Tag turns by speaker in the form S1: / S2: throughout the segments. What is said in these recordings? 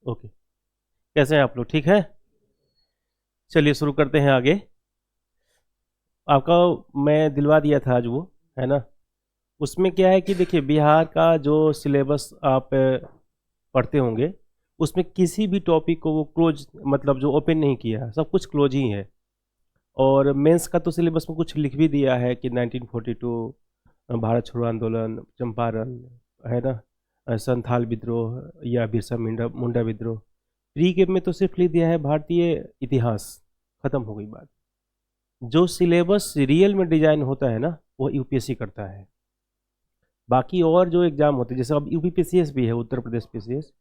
S1: Okay. कैसे हैं आप लोग, ठीक है? चलिए शुरू करते हैं आगे। आपका मैं दिलवा दिया था आज वो, है ना? उसमें क्या है कि देखिए, बिहार का जो सिलेबस आप पढ़ते होंगे, उसमें किसी भी टॉपिक को वो क्लोज, मतलब जो ओपन नहीं किया है, सब कुछ क्लोज ही है। और मेंस का तो सिलेबस में कुछ लिख भी दिया है कि 1942 भारत छोड़ो आंदोलन, चंपारण, है ना, संथाल विद्रोह या बिरसा मुंडा मुंडा विद्रोह। प्री के में तो सिर्फ लिख दिया है भारतीय इतिहास, खत्म हो गई बात। जो सिलेबस रियल में डिजाइन होता है ना, वो यूपीएससी करता है। बाकी और जो एग्जाम होते हैं, जैसे अब यूपी पीसीएस भी है, उत्तर प्रदेश पीसीएस,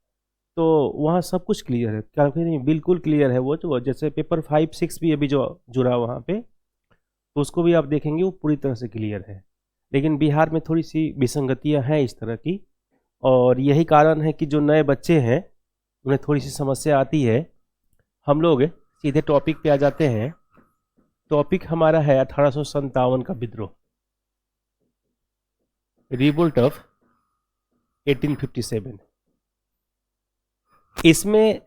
S1: तो वहाँ सब कुछ क्लियर है, काफी नहीं बिल्कुल क्लियर है। वो जो जैसे पेपर 5 6 भी अभी जो जुड़ा वहाँ पे, तो उसको भी आप देखेंगे वो पूरी तरह से क्लियर है। लेकिन बिहार में थोड़ी सी विसंगतियाँ हैं इस तरह की, और यही कारण है कि जो नए बच्चे हैं उन्हें थोड़ी सी समस्या आती है। हम लोग सीधे टॉपिक पे आ जाते हैं। टॉपिक हमारा है 1857 का विद्रोह, रिवोल्ट ऑफ 1857। इसमें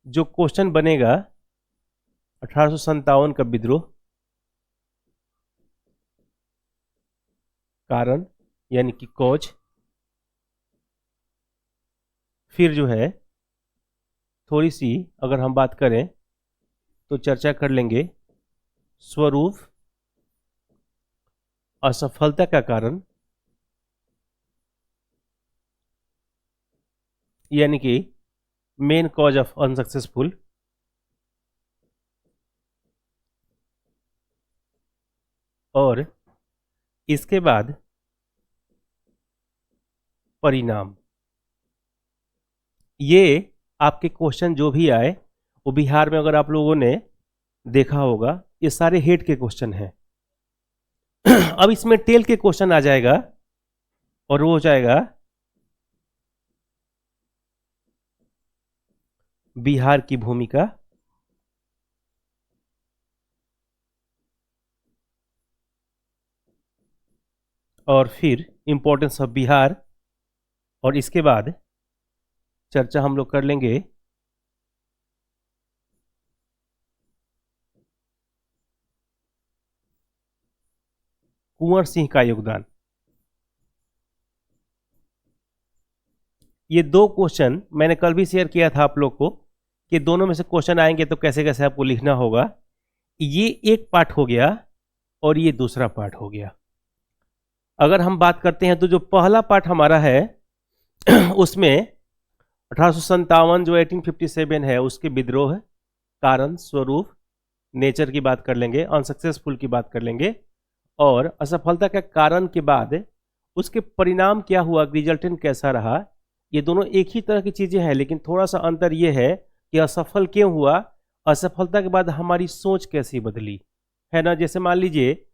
S1: जो क्वेश्चन बनेगा, 1857 का विद्रोह, कारण यानी कि कॉज, फिर जो है थोड़ी सी अगर हम बात करें तो चर्चा कर लेंगे स्वरूप, असफलता का कारण यानी कि मेन कॉज ऑफ अनसक्सेसफुल, और इसके बाद परिणाम। ये आपके क्वेश्चन जो भी आए, वो बिहार में अगर आप लोगों ने देखा होगा, ये सारे हेड के क्वेश्चन हैं। अब इसमें टेल के क्वेश्चन आ जाएगा, और वो हो जाएगा बिहार की भूमिका, और फिर इंपॉर्टेंस ऑफ बिहार, और इसके बाद चर्चा हम लोग कर लेंगे कुंवर सिंह का योगदान। ये दो क्वेश्चन मैंने कल भी शेयर किया था आप लोग को, कि दोनों में से क्वेश्चन आएंगे तो कैसे कैसे आपको लिखना होगा। ये एक पार्ट हो गया और ये दूसरा पार्ट हो गया। अगर हम बात करते हैं तो जो पहला पार्ट हमारा है उसमें 1857 जो 1857 है उसके विद्रोह, कारण, स्वरूप, नेचर की बात कर लेंगे, अनसक्सेसफुल की बात कर लेंगे, और असफलता का कारण के बाद उसके परिणाम क्या हुआ, रिजल्टेंट कैसा रहा। ये दोनों एक ही तरह की चीजें हैं, लेकिन थोड़ा सा अंतर ये है कि असफल क्यों हुआ, असफलता के बाद हमारी सोच कैसी बदली, है ना। जैसे मान लीजिए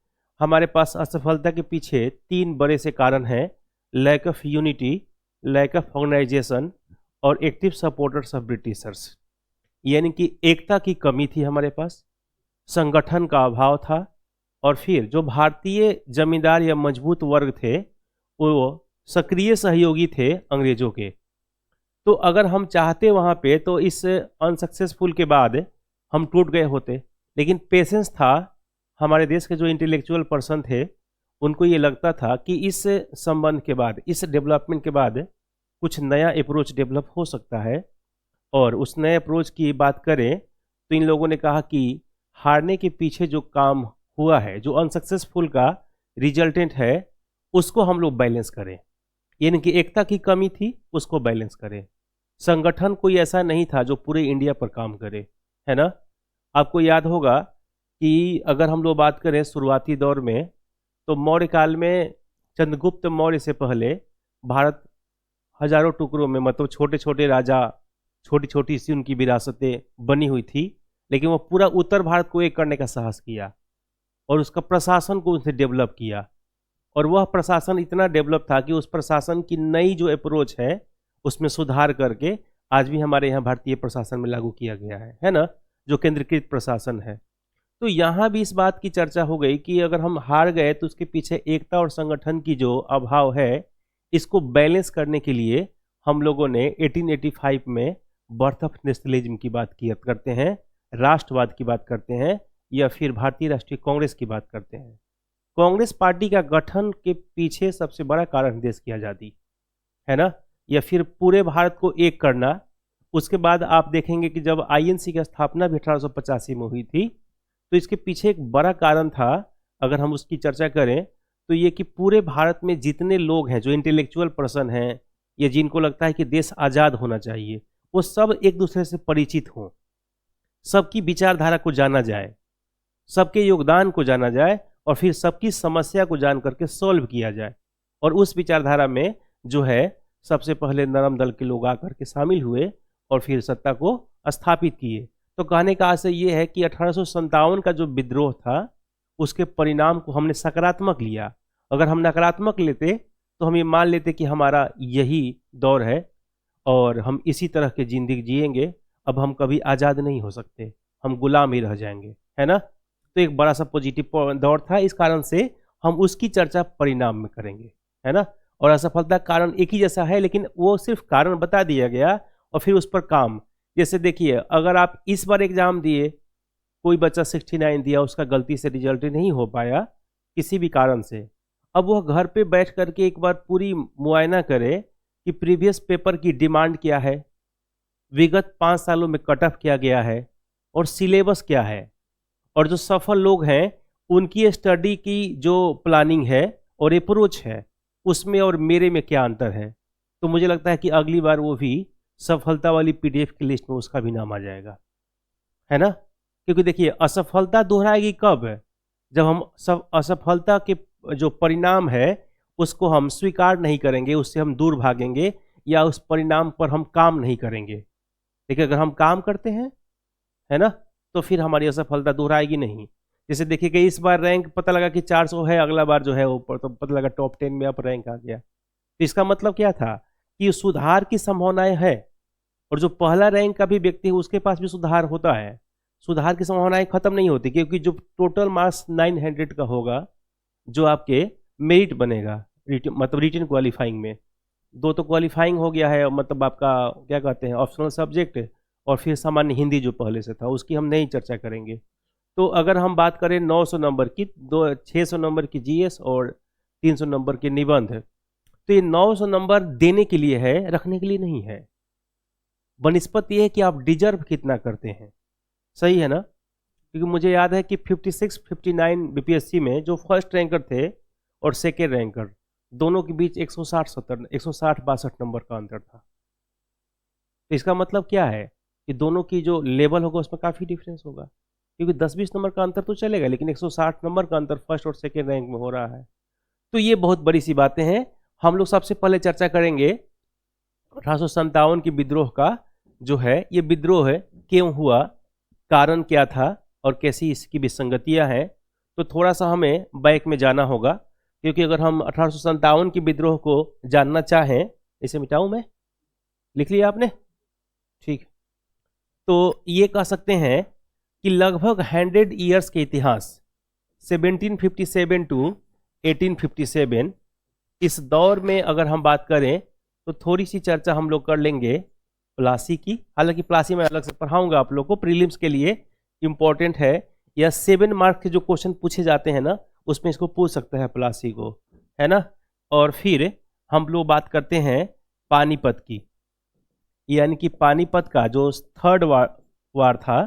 S1: हमारे पास असफलता के पीछे 3 बड़े से कारण हैं: lack of unity, lack of organisation, और एक्टिव सपोर्टर्स ऑफ ब्रिटिशर्स। यानी कि एकता की कमी थी हमारे पास, संगठन का अभाव था, और फिर जो भारतीय जमींदार या मजबूत वर्ग थे वो सक्रिय सहयोगी थे अंग्रेजों के। तो अगर हम चाहते वहाँ पे तो इस अनसक्सेसफुल के बाद हम टूट गए होते, लेकिन पेशेंस था। हमारे देश के जो इंटेलेक्चुअल पर्सन थे उनको ये लगता था कि इस संबंध के बाद, इस डेवलपमेंट के बाद कुछ नया अप्रोच डेवलप हो सकता है। और उस नए अप्रोच की बात करें तो इन लोगों ने कहा कि हारने के पीछे जो काम हुआ है, जो अनसक्सेसफुल का रिजल्टेंट है, उसको हम लोग बैलेंस करें। यानी कि एकता की कमी थी, उसको बैलेंस करें। संगठन कोई ऐसा नहीं था जो पूरे इंडिया पर काम करे, है ना। आपको याद होगा कि अगर हम लोग बात करें शुरुआती दौर में, तो मौर्य काल में चंद्रगुप्त मौर्य से पहले भारत हजारों टुकड़ों में, मतलब छोटे छोटे राजा, छोटी छोटी सी उनकी विरासतें बनी हुई थी, लेकिन वो पूरा उत्तर भारत को एक करने का साहस किया और उसका प्रशासन को उनसे डेवलप किया। और वह प्रशासन इतना डेवलप था कि उस प्रशासन की नई जो अप्रोच है उसमें सुधार करके आज भी हमारे यहाँ भारतीय प्रशासन में लागू किया गया है ना, जो केंद्रीकृत प्रशासन है। तो यहाँ भी इस बात की चर्चा हो गई कि अगर हम हार गए तो उसके पीछे एकता और संगठन की जो अभाव है, इसको बैलेंस करने के लिए हम लोगों ने 1885 में बर्थ ऑफ नेशनलिज्म की बात की करते हैं, राष्ट्रवाद की बात करते हैं, या फिर भारतीय राष्ट्रीय कांग्रेस की बात करते हैं। कांग्रेस पार्टी का गठन के पीछे सबसे बड़ा कारण देश की आज़ादी है ना, या फिर पूरे भारत को एक करना। उसके बाद आप देखेंगे कि जब आईएनसी की स्थापना भी 1885 में हुई थी, तो इसके पीछे एक बड़ा कारण था, अगर हम उसकी चर्चा करें तो ये कि पूरे भारत में जितने लोग हैं जो इंटेलेक्चुअल पर्सन हैं या जिनको लगता है कि देश आज़ाद होना चाहिए, वो सब एक दूसरे से परिचित हों, सबकी विचारधारा को जाना जाए, सबके योगदान को जाना जाए, और फिर सबकी समस्या को जान करके सॉल्व किया जाए। और उस विचारधारा में जो है सबसे पहले नरम दल के लोग आकर के शामिल हुए और फिर सत्ता को स्थापित किए। तो कहने का आशय ये है कि 1857 का जो विद्रोह था उसके परिणाम को हमने सकारात्मक लिया। अगर हम नकारात्मक लेते तो हम ये मान लेते कि हमारा यही दौर है और हम इसी तरह की जिंदगी जिएंगे, अब हम कभी आज़ाद नहीं हो सकते, हम गुलाम ही रह जाएंगे, है ना। तो एक बड़ा सा पॉजिटिव दौर था, इस कारण से हम उसकी चर्चा परिणाम में करेंगे, है ना। और असफलता कारण एक ही जैसा है, लेकिन वो सिर्फ कारण बता दिया गया और फिर उस पर काम। जैसे देखिए, अगर आप इस बार एग्जाम दिए, कोई बच्चा 69 दिया, उसका गलती से रिजल्ट नहीं हो पाया किसी भी कारण से, अब वह घर पे बैठ करके एक बार पूरी मुआयना करे कि प्रीवियस पेपर की डिमांड क्या है, विगत 5 सालों में कट ऑफ क्या गया है और सिलेबस क्या है, और जो सफल लोग हैं उनकी स्टडी की जो प्लानिंग है और अप्रोच है उसमें और मेरे में क्या अंतर है। तो मुझे लगता है कि अगली बार वो भी सफलता वाली पीडीएफ की लिस्ट में उसका भी नाम आ जाएगा, है ना। क्योंकि देखिए, असफलता दोहराएगी कब? जब हम सब असफलता के जो परिणाम है उसको हम स्वीकार नहीं करेंगे, उससे हम दूर भागेंगे या उस परिणाम पर हम काम नहीं करेंगे। देखिए, अगर हम काम करते हैं, है ना, तो फिर हमारी असफलता दोहराएगी नहीं। जैसे देखिए कि इस बार रैंक पता लगा कि 400 है, अगला बार जो है ऊपर तो पता लगा टॉप 10 में अप रैंक आ गया। तो इसका मतलब क्या था कि सुधार की संभावनाएं है, और जो पहला रैंक का भी व्यक्ति है उसके पास भी सुधार होता है। सुधार की संभावनाएं खत्म नहीं होती, क्योंकि जो टोटल मार्क्स 900 का होगा जो आपके मेरिट बनेगा, मतलब रिटन क्वालिफाइंग में, 2 तो क्वालिफाइंग हो गया है, मतलब आपका क्या कहते हैं ऑप्शनल सब्जेक्ट, और फिर सामान्य हिंदी जो पहले से था उसकी हम नहीं चर्चा करेंगे। तो अगर हम बात करें 900 नंबर की, 600 नंबर की जीएस और 300 नंबर के निबंध, तो ये 900 नंबर देने के लिए है, रखने के लिए नहीं है। बनिस्पत ये है कि आप डिजर्व कितना करते हैं, सही है ना। क्योंकि मुझे याद है कि 56-59 बीपीएससी में जो फर्स्ट रैंकर थे और सेकेंड रैंकर दोनों के बीच 160-62 नंबर का अंतर था। तो इसका मतलब क्या है कि दोनों की जो लेवल होगा उसमें काफ़ी डिफरेंस होगा, क्योंकि 10-20 नंबर का अंतर तो चलेगा, लेकिन 160 नंबर का अंतर फर्स्ट और सेकेंड रैंक में हो रहा है। तो ये बहुत बड़ी सी बातें हैं। हम लोग सबसे पहले चर्चा करेंगे 1857 की विद्रोह का, जो है ये विद्रोह है क्यों हुआ, कारण क्या था और कैसी इसकी विसंगतियां हैं। तो थोड़ा सा हमें बैक में जाना होगा, क्योंकि अगर हम 1857 की विद्रोह को जानना चाहें, इसे मिटाऊं मैं, लिख लिया आपने, ठीक। तो ये कह सकते हैं कि लगभग 100 ईयर्स के इतिहास 1757 टू 1857, इस दौर में अगर हम बात करें तो थोड़ी सी चर्चा हम लोग कर लेंगे प्लासी की। हालांकि प्लासी मैं अलग से पढ़ाऊंगा आप लोग को, प्रीलिम्स के लिए इम्पोर्टेंट है, या 7 मार्क्स के जो क्वेश्चन पूछे जाते हैं ना उसमें इसको पूछ सकते हैं प्लासी को, है ना। और फिर हम लोग बात करते हैं पानीपत की, यानी कि पानीपत का जो थर्ड वार था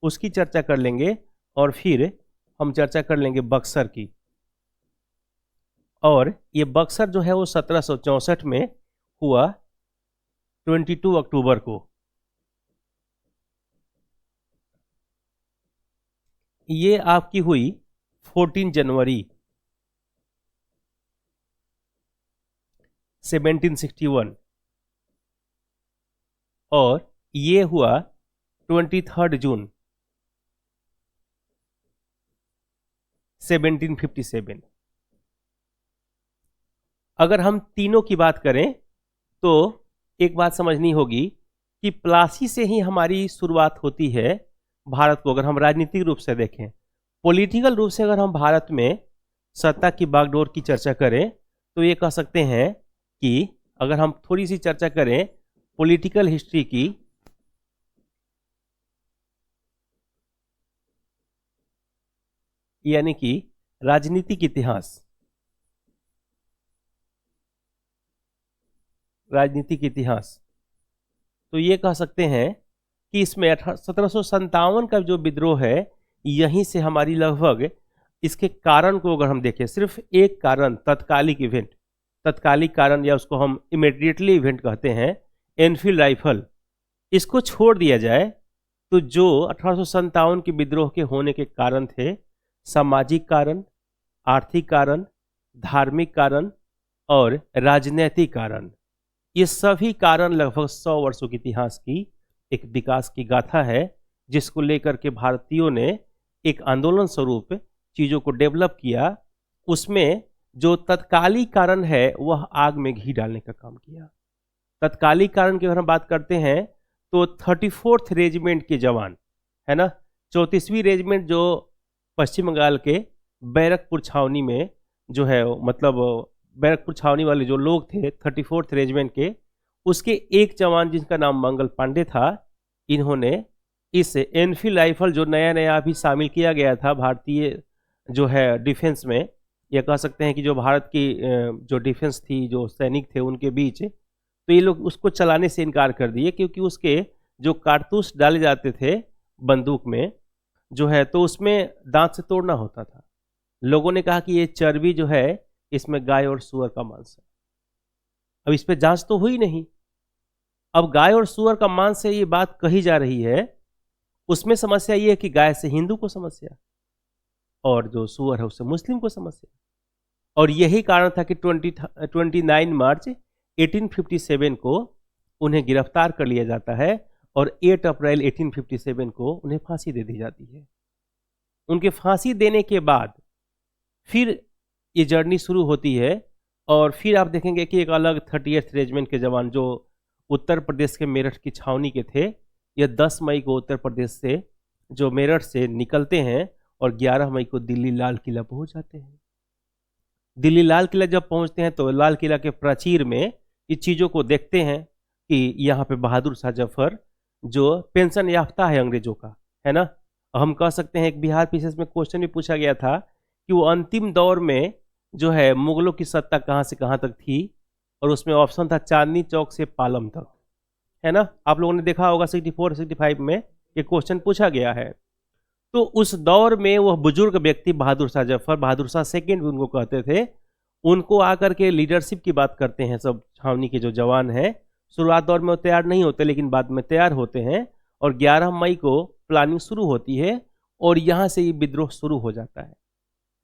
S1: उसकी चर्चा कर लेंगे, और फिर हम चर्चा कर लेंगे बक्सर की। और ये बक्सर जो है वो 1764 में हुआ, 22 अक्टूबर को। ये आपकी हुई 14 जनवरी 1761, और ये हुआ 23 जून 1757। अगर हम तीनों की बात करें तो एक बात समझनी होगी कि प्लासी से ही हमारी शुरुआत होती है भारत को, अगर हम राजनीतिक रूप से देखें। पॉलिटिकल रूप से अगर हम भारत में सत्ता की बागडोर की चर्चा करें तो ये कह सकते हैं कि अगर हम थोड़ी सी चर्चा करें पॉलिटिकल हिस्ट्री की, यानी कि राजनीतिक इतिहास, राजनीतिक इतिहास, तो ये कह सकते हैं कि इसमें 1757 का जो विद्रोह है, यहीं से हमारी लगभग इसके कारण को अगर हम देखें, सिर्फ एक कारण, तत्कालिक इवेंट, तत्कालिक कारण या उसको हम इमीडिएटली इवेंट कहते हैं, एनफील्ड राइफल, इसको छोड़ दिया जाए तो जो 1857 के विद्रोह के होने के कारण थे, सामाजिक कारण, आर्थिक कारण, धार्मिक कारण और राजनीतिक कारण, ये सभी कारण लगभग 100 वर्षों के इतिहास की एक विकास की गाथा है, जिसको लेकर के भारतीयों ने एक आंदोलन स्वरूप चीज़ों को डेवलप किया। उसमें जो तत्कालिक कारण है वह आग में घी डालने का काम किया। तत्कालिक कारण की अगर हम बात करते हैं तो 34th रेजिमेंट के जवान, है ना, 34वीं रेजिमेंट जो पश्चिम बंगाल के बैरकपुर छावनी में जो है, मतलब बैरकपुर छावनी वाले जो लोग थे 34th रेजिमेंट के, उसके एक जवान जिसका नाम मंगल पांडे था, इन्होंने इस एनफील्ड राइफल जो नया नया अभी शामिल किया गया था भारतीय जो है डिफेंस में, या कह सकते हैं कि जो भारत की जो डिफेंस थी, जो सैनिक थे उनके बीच, तो ये लोग उसको चलाने से इनकार कर दिए, क्योंकि उसके जो कारतूस डाले जाते थे बंदूक में जो है, तो उसमें दांत से तोड़ना होता था। लोगों ने कहा कि ये चर्बी जो है इसमें गाय और सूअर का मांस है। अब इस पे जांच तो हुई नहीं। अब गाय और सूअर का मांस से ये बात कही जा रही है, उसमें समस्या ये है कि गाय से हिंदू को समस्या और जो सूअर है उससे मुस्लिम को समस्या। और यही कारण था कि 29 मार्च 1857 को उन्हें गिरफ्तार कर लिया जाता है और 8 अप्रैल 1857 को उन्हें फांसी दे दी जाती है। उनके फांसी देने के बाद फिर ये जर्नी शुरू होती है, और फिर आप देखेंगे कि एक अलग 30th रेजिमेंट के जवान जो उत्तर प्रदेश के मेरठ की छावनी के थे, ये 10 मई को उत्तर प्रदेश से जो मेरठ से निकलते हैं और 11 मई को दिल्ली लाल किला पहुंच जाते हैं। दिल्ली लाल किला जब पहुंचते हैं तो लाल किला के प्राचीर में इस चीज़ों को देखते हैं कि यहाँ पे बहादुर शाह जफर जो पेंशन याफ्ता है अंग्रेजों का, है ना। हम कह सकते हैं एक बिहार पीसीएस में क्वेश्चन भी पूछा गया था कि वो अंतिम दौर में जो है मुगलों की सत्ता कहाँ से कहाँ तक थी, और उसमें ऑप्शन था चांदनी चौक से पालम तक, है ना। आप लोगों ने देखा होगा 64-65 में ये क्वेश्चन पूछा गया है। तो उस दौर में वह बुजुर्ग व्यक्ति बहादुर शाह जफर, बहादुर शाह सेकेंड भी उनको कहते थे, उनको आकर के लीडरशिप की बात करते हैं सब छावनी के जो जवान हैं। शुरुआत दौर में वो तैयार नहीं होते, लेकिन बाद में तैयार होते हैं और 11 मई को प्लानिंग शुरू होती है और यहाँ से ये विद्रोह शुरू हो जाता है।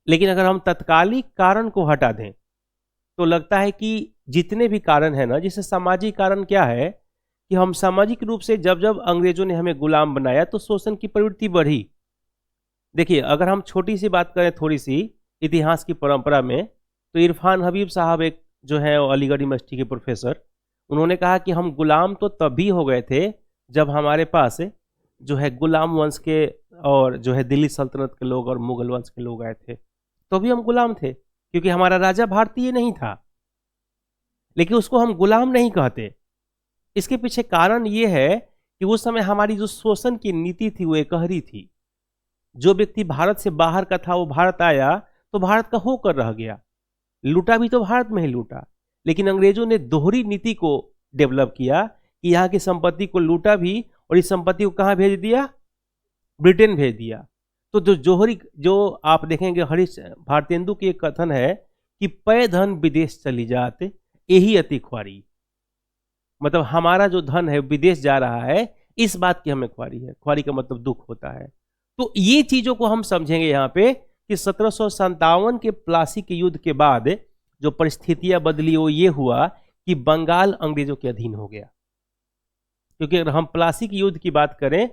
S1: लेकिन अगर हम तत्कालिक कारण को हटा दें तो लगता है कि जितने भी कारण है ना, जैसे सामाजिक कारण क्या है कि हम सामाजिक रूप से जब जब अंग्रेजों ने हमें गुलाम बनाया तो शोषण की प्रवृत्ति बढ़ी। देखिए, अगर हम छोटी सी बात करें थोड़ी सी इतिहास की परंपरा में, तो इरफान हबीब साहब एक जो है अलीगढ़ यूनिवर्सिटी के प्रोफेसर, उन्होंने कहा कि हम गुलाम तो तभी हो गए थे जब हमारे पास जो है गुलाम वंश के और जो है दिल्ली सल्तनत के लोग और मुगल वंश के लोग आए थे, तो भी हम गुलाम थे, क्योंकि हमारा राजा भारतीय नहीं था, लेकिन उसको हम गुलाम नहीं कहते। इसके पीछे कारण ये है कि उस समय हमारी जो शोषण की नीति थी वो एकहरी थी। जो व्यक्ति भारत से बाहर का था वो भारत आया तो भारत का होकर रह गया, लूटा भी तो भारत में ही लूटा। लेकिन अंग्रेजों ने दोहरी नीति को डेवलप किया कि यहाँ की संपत्ति को लूटा भी और इस संपत्ति को कहाँ भेज दिया, ब्रिटेन भेज दिया। तो जो आप देखेंगे हरीश भारतेंदु की एक कथन है कि पै धन विदेश चली जाते यही अति ख्वारी, मतलब हमारा जो धन है विदेश जा रहा है, इस बात की हमें ख्वारी है। ख्वारी का मतलब दुख होता है। तो ये चीजों को हम समझेंगे यहाँ पे कि 1757 के प्लासी के युद्ध के बाद जो परिस्थितियां बदली वो ये हुआ कि बंगाल अंग्रेजों के अधीन हो गया। क्योंकि अगर हम प्लासी के युद्ध की बात करें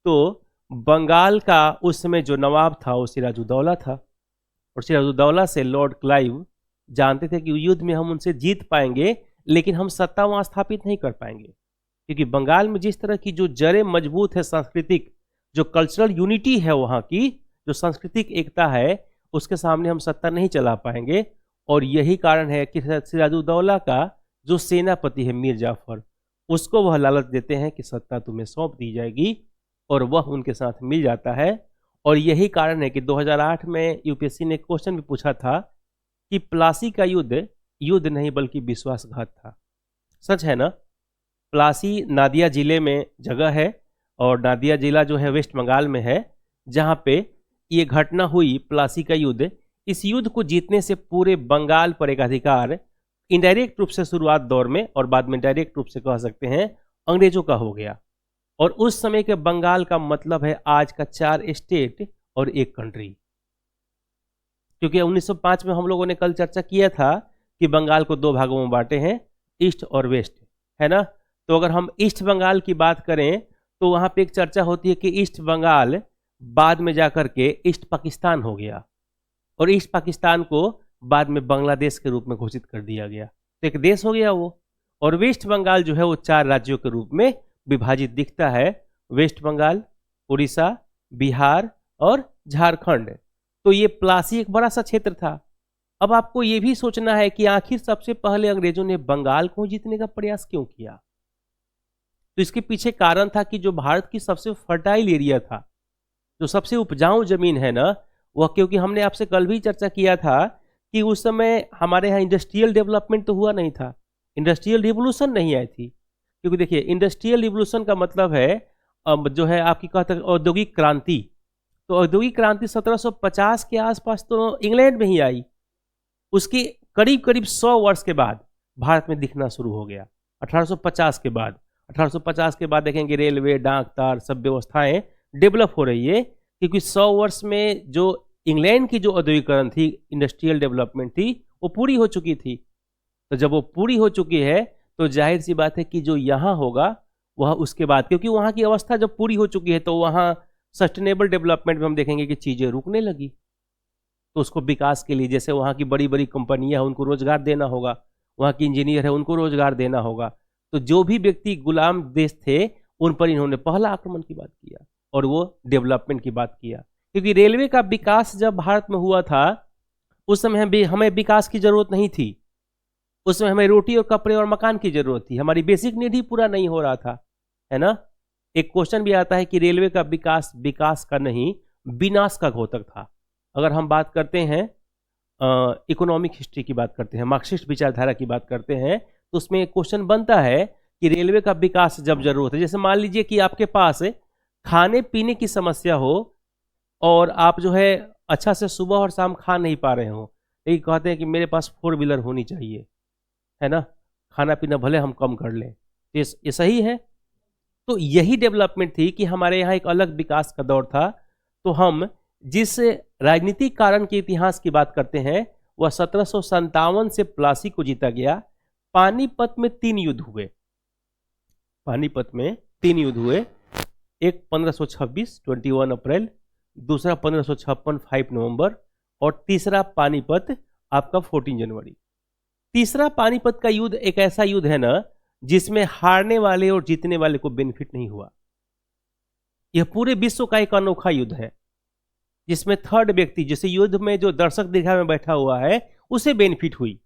S1: तो बंगाल का उस समय जो नवाब था वो सिराजुद्दौला था, और सिराजुद्दौला से लॉर्ड क्लाइव जानते थे कि युद्ध में हम उनसे जीत पाएंगे, लेकिन हम सत्ता वहां स्थापित नहीं कर पाएंगे, क्योंकि बंगाल में जिस तरह की जो जड़ें मजबूत है, सांस्कृतिक जो कल्चरल यूनिटी है, वहाँ की जो सांस्कृतिक एकता है, उसके सामने हम सत्ता नहीं चला पाएंगे। और यही कारण है कि सिराजुद्दौला का जो सेनापति है मीर जाफर, उसको वह लालच देते हैं कि सत्ता तुम्हें सौंप दी जाएगी, और वह उनके साथ मिल जाता है। और यही कारण है कि 2008 में यूपीएससी ने क्वेश्चन भी पूछा था कि प्लासी का युद्ध युद्ध नहीं बल्कि विश्वासघात था। सच है ना? प्लासी नादिया जिले में जगह है, और नादिया जिला जो है वेस्ट बंगाल में है, जहाँ पे ये घटना हुई प्लासी का युद्ध। इस युद्ध को जीतने से पूरे बंगाल पर एक अधिकार इनडायरेक्ट रूप से शुरुआत दौर में और बाद में डायरेक्ट रूप से कह सकते हैं अंग्रेजों का हो गया। और उस समय के बंगाल का मतलब है आज का 4 स्टेट और 1 कंट्री। क्योंकि 1905 में हम लोगों ने कल चर्चा किया था कि बंगाल को 2 भागों में बांटे हैं, ईस्ट और वेस्ट, है ना? तो अगर हम ईस्ट बंगाल की बात करें तो वहां पे एक चर्चा होती है कि ईस्ट बंगाल बाद में जाकर के ईस्ट पाकिस्तान हो गया, और ईस्ट पाकिस्तान को बाद में बांग्लादेश के रूप में घोषित कर दिया गया, तो एक देश हो गया वो। और वेस्ट बंगाल जो है वो 4 राज्यों के रूप में विभाजित दिखता है, वेस्ट बंगाल, उड़ीसा, बिहार और झारखंड। तो ये प्लासी एक बड़ा सा क्षेत्र था। अब आपको ये भी सोचना है कि आखिर सबसे पहले अंग्रेजों ने बंगाल को जीतने का प्रयास क्यों किया? तो इसके पीछे कारण था कि जो भारत की सबसे फर्टाइल एरिया था, जो सबसे उपजाऊ जमीन है ना, वह, क्योंकि हमने आपसे कल भी चर्चा किया था कि उस समय हमारे यहाँ इंडस्ट्रियल डेवलपमेंट तो हुआ नहीं था, इंडस्ट्रियल रिवोल्यूशन नहीं आई थी। क्योंकि देखिए इंडस्ट्रियल रिवोल्यूशन का मतलब है जो है आपकी कहते हैं औद्योगिक क्रांति। तो औद्योगिक क्रांति 1750 के आसपास तो इंग्लैंड में ही आई, उसके करीब करीब 100 वर्ष के बाद भारत में दिखना शुरू हो गया। 1850 के बाद 1850 के बाद देखेंगे रेलवे, डाक तार, सब व्यवस्थाएं डेवलप हो रही है, क्योंकि 100 वर्ष में जो इंग्लैंड की जो औद्योगिकरण थी, इंडस्ट्रियल डेवलपमेंट थी, वो पूरी हो चुकी थी। तो जब वो पूरी हो चुकी है तो जाहिर सी बात है कि जो यहाँ होगा वह उसके बाद, क्योंकि वहाँ की अवस्था जब पूरी हो चुकी है तो वहाँ सस्टेनेबल डेवलपमेंट में हम देखेंगे कि चीज़ें रुकने लगी। तो उसको विकास के लिए, जैसे वहाँ की बड़ी बड़ी कंपनियां हैं उनको रोजगार देना होगा, वहाँ की इंजीनियर है उनको रोजगार देना होगा। तो जो भी व्यक्ति गुलाम देश थे उन पर इन्होंने पहला आक्रमण की बात किया और वो डेवलपमेंट की बात किया। क्योंकि रेलवे का विकास जब भारत में हुआ था उस समय हमें विकास की जरूरत नहीं थी, उस समय हमें रोटी और कपड़े और मकान की जरूरत थी, हमारी बेसिक नीड ही पूरा नहीं हो रहा था, है ना? एक क्वेश्चन भी आता है कि रेलवे का विकास विकास का नहीं विनाश का घोतक था। अगर हम बात करते हैं इकोनॉमिक हिस्ट्री की बात करते हैं, मार्क्सिस्ट विचारधारा की बात करते हैं, तो उसमें एक क्वेश्चन बनता है कि रेलवे का विकास जब जरूरत है, जैसे मान लीजिए कि आपके पास खाने पीने की समस्या हो और आप जो है अच्छा से सुबह और शाम खा नहीं पा रहे हो, लेकिन कहते हैं कि मेरे पास 4 व्हीलर होनी चाहिए, है ना, खाना पीना भले हम कम कर लें, ये सही है। तो यही डेवलपमेंट थी कि हमारे यहाँ एक अलग विकास का दौर था। तो हम जिस राजनीतिक कारण के इतिहास की बात करते हैं वह 1757 से प्लासी को जीता गया। पानीपत में 3 युद्ध हुए, पानीपत में 3 युद्ध हुए, एक 1526 21 अप्रैल, दूसरा 1556 5 नवंबर, और तीसरा पानीपत आपका 14 जनवरी। तीसरा पानीपत का युद्ध एक ऐसा युद्ध है ना जिसमें हारने वाले और जीतने वाले को बेनिफिट नहीं हुआ। यह पूरे विश्व का एक अनोखा युद्ध है जिसमें थर्ड व्यक्ति, जैसे युद्ध में जो दर्शक दीर्घा में बैठा हुआ है उसे बेनिफिट हुई।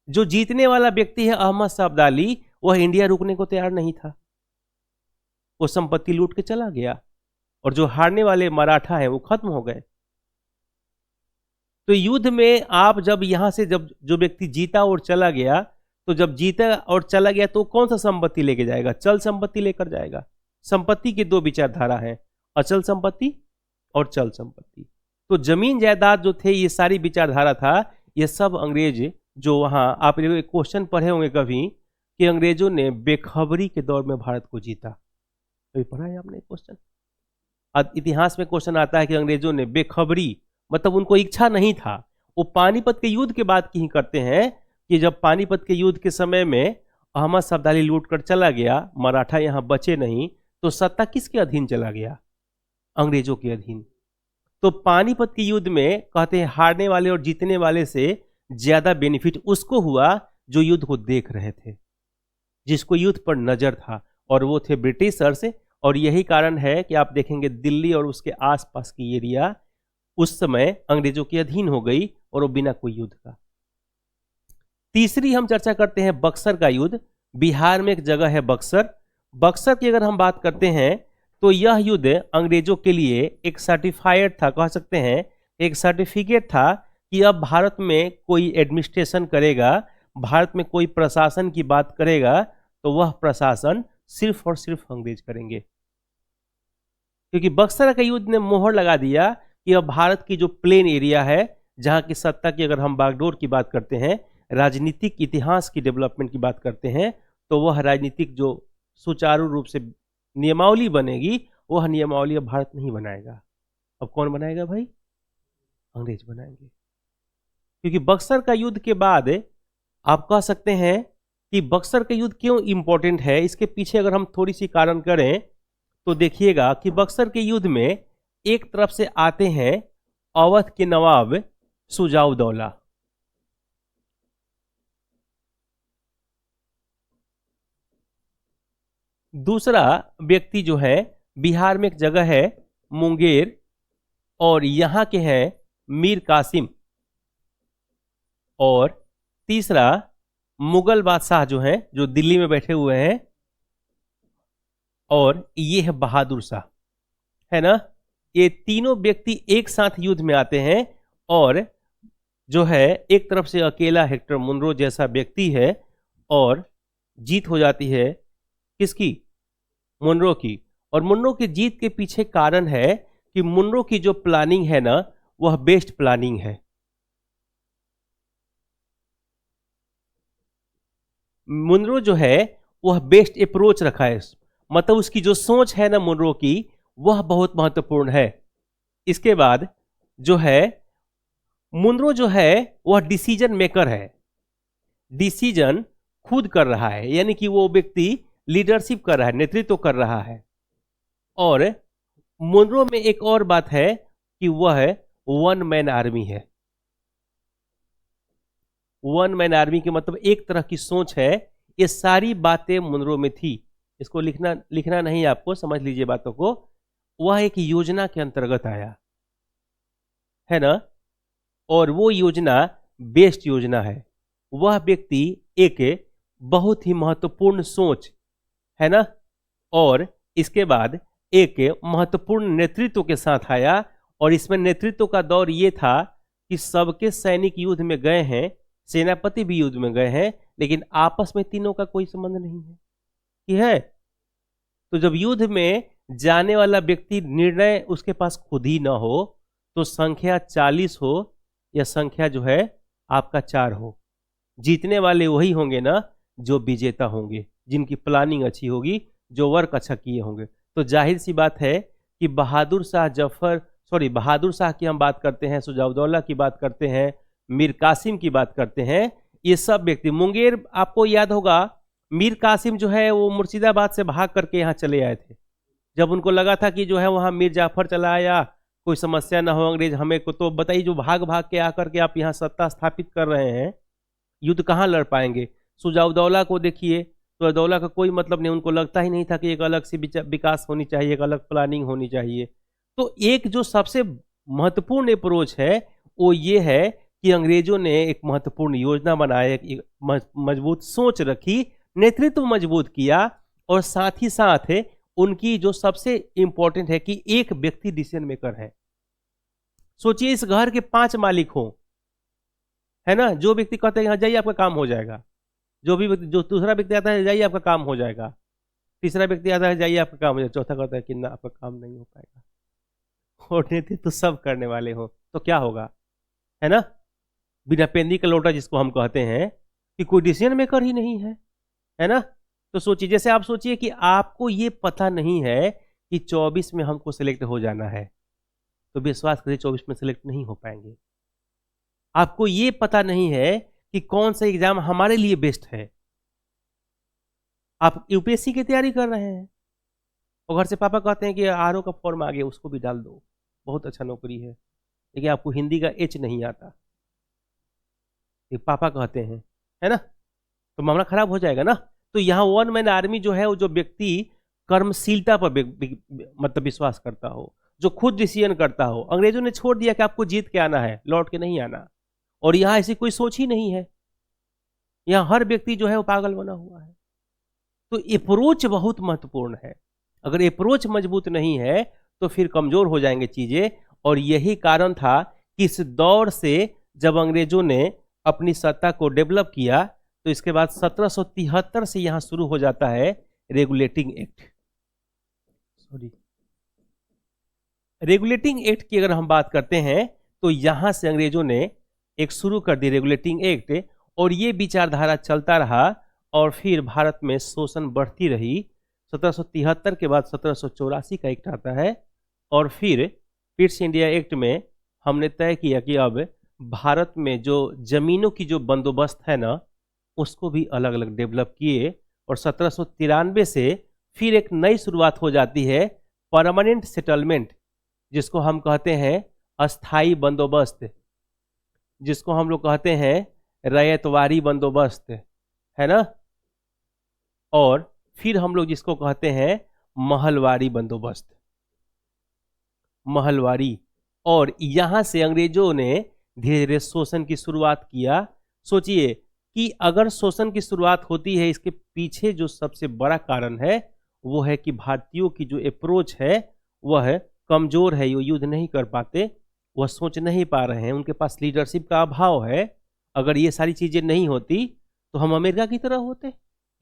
S1: जो जीतने वाला व्यक्ति है अहमद शाह अब्दाली, वह इंडिया रुकने को तैयार नहीं था, वो संपत्ति लूट के चला गया, और जो हारने वाले मराठा हैं वो खत्म हो गए। तो युद्ध में आप जब यहां से जब जो व्यक्ति जीता और चला गया, तो जब जीता और चला गया तो कौन सा संपत्ति लेके जाएगा? चल संपत्ति लेकर जाएगा। संपत्ति की 2 विचारधारा है, अचल संपत्ति और चल संपत्ति। तो जमीन जायदाद जो थे ये सारी विचारधारा था, ये सब अंग्रेज जो वहां, आप एक क्वेश्चन पढ़े होंगे कभी कि अंग्रेजों ने बेखबरी के दौर में भारत को जीता, कभी पढ़ा है आपने क्वेश्चन? इतिहास में क्वेश्चन आता है कि अंग्रेजों ने बेखबरी, मतलब उनको इच्छा नहीं था। वो पानीपत के युद्ध के बाद की ही करते हैं कि जब पानीपत के युद्ध के समय में अहमद शाह अब्दाली लूट कर चला गया, मराठा यहां बचे नहीं, तो सत्ता किसके अधीन चला गया? अंग्रेजों के अधीन। तो पानीपत के युद्ध में कहते हैं हारने वाले और जीतने वाले से ज्यादा बेनिफिट उसको हुआ जो युद्ध को देख रहे थे, जिसको युद्ध पर नजर था, और वो थे ब्रिटिशर्स। और यही कारण है कि आप देखेंगे दिल्ली और उसके आसपास की एरिया उस समय अंग्रेजों के अधीन हो गई, और वो बिना कोई युद्ध का। तीसरी हम चर्चा करते हैं बक्सर का युद्ध। बिहार में एक जगह है बक्सर। बक्सर की अगर हम बात करते हैं तो यह युद्ध अंग्रेजों के लिए एक सर्टिफाइड था, कह सकते हैं एक सर्टिफिकेट था कि अब भारत में कोई एडमिनिस्ट्रेशन करेगा, भारत में कोई प्रशासन की बात करेगा तो वह प्रशासन सिर्फ और सिर्फ अंग्रेज करेंगे। क्योंकि बक्सर का युद्ध ने मोहर लगा दिया कि अब भारत की जो प्लेन एरिया है, जहां की सत्ता की अगर हम बागडोर की बात करते हैं, राजनीतिक इतिहास की डेवलपमेंट की बात करते हैं, तो वह राजनीतिक जो सुचारू रूप से नियमावली बनेगी, वह नियमावली अब भारत नहीं बनाएगा। अब कौन बनाएगा भाई? अंग्रेज बनाएंगे। क्योंकि बक्सर का युद्ध के बाद आप कह सकते हैं कि बक्सर का युद्ध क्यों इंपॉर्टेंट है, इसके पीछे अगर हम थोड़ी सी कारण करें तो देखिएगा कि बक्सर के युद्ध में एक तरफ से आते हैं अवध के नवाब सुजाउदौला, दूसरा व्यक्ति जो है बिहार में एक जगह है मुंगेर, और यहां के हैं मीर कासिम, और तीसरा मुगल बादशाह जो है जो दिल्ली में बैठे हुए हैं, और ये है बहादुर शाह, है ना। ये तीनों व्यक्ति एक साथ युद्ध में आते हैं, और जो है एक तरफ से अकेला हेक्टर मुनरो जैसा व्यक्ति है, और जीत हो जाती है किसकी? मुनरो की। और मुनरो की जीत के पीछे कारण है कि मुनरो की जो प्लानिंग है ना, वह बेस्ट प्लानिंग है। मुनरो जो है वह बेस्ट अप्रोच रखा है, मतलब उसकी जो सोच है ना मुनरो की, वह बहुत महत्वपूर्ण है। इसके बाद जो है मुनरो जो है वह डिसीजन मेकर है, डिसीजन खुद कर रहा है, यानी कि वो व्यक्ति लीडरशिप कर रहा है, नेतृत्व कर रहा है। और मुनरो में एक और बात है कि वह वन मैन आर्मी है। वन मैन आर्मी के मतलब एक तरह की सोच है। ये सारी बातें मुनरो में थी, इसको लिखना नहीं, आपको समझ लीजिए बातों को। वह एक योजना के अंतर्गत आया, है ना, और वो योजना बेस्ट योजना है। वह व्यक्ति एक बहुत ही महत्वपूर्ण सोच, है ना, और इसके बाद एक महत्वपूर्ण नेतृत्व के साथ आया। और इसमें नेतृत्व का दौर ये था कि सबके सैनिक युद्ध में गए हैं, सेनापति भी युद्ध में गए हैं, लेकिन आपस में तीनों का कोई संबंध नहीं है कि है। तो जब युद्ध में जाने वाला व्यक्ति निर्णय उसके पास खुद ही ना हो, तो संख्या 40 हो या संख्या जो है आपका 4 हो, जीतने वाले वही होंगे ना जो विजेता होंगे, जिनकी प्लानिंग अच्छी होगी, जो वर्क अच्छा किए होंगे। तो जाहिर सी बात है कि बहादुर शाह की हम बात करते हैं, सुजाउदौला की बात करते हैं, मीर कासिम की बात करते हैं, ये सब व्यक्ति मुंगेर, आपको याद होगा मीर कासिम जो है वो मुर्शिदाबाद से भाग करके यहाँ चले आए थे। जब उनको लगा था कि जो है वहाँ मीर जाफर चला आया, कोई समस्या ना हो अंग्रेज हमें को, तो बताइए जो भाग भाग के आकर के आप यहाँ सत्ता स्थापित कर रहे हैं, युद्ध कहाँ लड़ पाएंगे। सुजाउदौला को देखिए, सुजाउदौला का कोई मतलब नहीं, उनको लगता ही नहीं था कि एक अलग सी विकास होनी चाहिए, एक अलग प्लानिंग होनी चाहिए। तो एक जो सबसे महत्वपूर्ण अप्रोच है वो ये है कि अंग्रेजों ने एक महत्वपूर्ण योजना बनाया, एक मजबूत सोच रखी, नेतृत्व मजबूत किया, और साथ ही साथ उनकी जो सबसे इंपॉर्टेंट है कि एक व्यक्ति डिसीजन मेकर है। सोचिए इस घर के 5 मालिक हो, है ना, जो व्यक्ति कहता है यहाँ जाइए आपका काम हो जाएगा, जो दूसरा व्यक्ति आता है जाइए आपका काम हो जाएगा, तीसरा व्यक्ति आता है जाइए आपका काम हो जाएगा, चौथा कहता है कि ना आपका काम नहीं हो पाएगा, और नेतृत्व तो सब करने वाले हो, तो क्या होगा, है ना। बिना पेंदी का लोटा जिसको हम कहते हैं कि कोई डिसीजन मेकर ही नहीं है ना। तो सोचिए, जैसे आप सोचिए कि आपको ये पता नहीं है कि 24 में हमको सिलेक्ट हो जाना है, तो विश्वास करिए 24 में सिलेक्ट नहीं हो पाएंगे। आपको ये पता नहीं है कि कौन सा एग्जाम हमारे लिए बेस्ट है। आप यूपीएससी की तैयारी कर रहे हैं और घर से पापा कहते हैं कि आरओ का फॉर्म आ गया, उसको भी डाल दो, बहुत अच्छा नौकरी है, लेकिन आपको हिंदी का एच नहीं आता, ये पापा कहते हैं, है ना, तो मामला खराब हो जाएगा ना। तो यहाँ वन मैन आर्मी जो है वो जो व्यक्ति कर्मशीलता पर मतलब विश्वास करता हो, जो खुद डिसीजन करता हो। अंग्रेजों ने छोड़ दिया कि आपको जीत के आना है, लौट के नहीं आना, और यहाँ ऐसी कोई सोच ही नहीं है। यहाँ हर व्यक्ति जो है वो पागल बना हुआ है। तो अप्रोच बहुत महत्वपूर्ण है। अगर अप्रोच मजबूत नहीं है तो फिर कमजोर हो जाएंगे चीजें। और यही कारण था कि इस दौर से जब अंग्रेजों ने अपनी सत्ता को डेवलप किया तो इसके बाद 1773 से यहां शुरू हो जाता है regulating act. Sorry, regulating act की अगर हम बात करते हैं तो यहां से अंग्रेजों ने एक शुरू कर दी रेगुलेटिंग एक्ट, और ये विचारधारा चलता रहा और फिर भारत में शोषण बढ़ती रही। 1773 के बाद 1784 का एक्ट आता है और फिर पिट्स इंडिया एक्ट में हमने तय किया कि अब भारत में जो जमीनों की जो बंदोबस्त है ना उसको भी अलग अलग डेवलप किए। और 1793 से फिर एक नई शुरुआत हो जाती है, परमानेंट सेटलमेंट, जिसको हम कहते हैं अस्थाई बंदोबस्त, जिसको हम लोग कहते हैं रैयतवारी बंदोबस्त, है ना। और फिर हम लोग जिसको कहते हैं महलवारी बंदोबस्त, महलवारी। और यहां से अंग्रेजों ने धीरे धीरे शोषण की शुरुआत किया। सोचिए कि अगर शोषण की शुरुआत होती है, इसके पीछे जो सबसे बड़ा कारण है वो है कि भारतीयों की जो अप्रोच है वह कमजोर है, वो युद्ध नहीं कर पाते, वह सोच नहीं पा रहे हैं, उनके पास लीडरशिप का अभाव है। अगर ये सारी चीजें नहीं होती तो हम अमेरिका की तरह होते,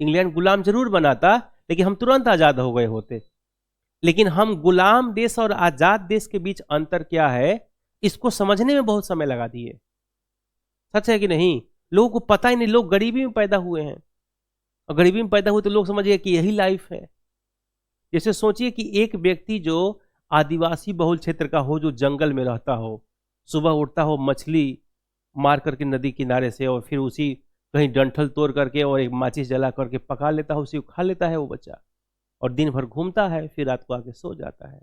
S1: इंग्लैंड गुलाम जरूर बनाता लेकिन हम तुरंत आजाद हो गए होते। लेकिन हम गुलाम देश और आजाद देश के बीच अंतर क्या है इसको समझने में बहुत समय लगा दिए। सच है कि नहीं? लोगों को पता ही नहीं, लोग गरीबी में पैदा हुए हैं और गरीबी में पैदा हुए तो लोग समझिए कि यही लाइफ है। जैसे सोचिए कि एक व्यक्ति जो आदिवासी बहुल क्षेत्र का हो, जो जंगल में रहता हो, सुबह उठता हो मछली मार करके नदी किनारे से और फिर उसी कहीं डंठल तोड़ करके और एक माचिस जला करके पका लेता है, उसी को खा लेता है वो बच्चा, और दिन भर घूमता है, फिर रात को आके सो जाता है।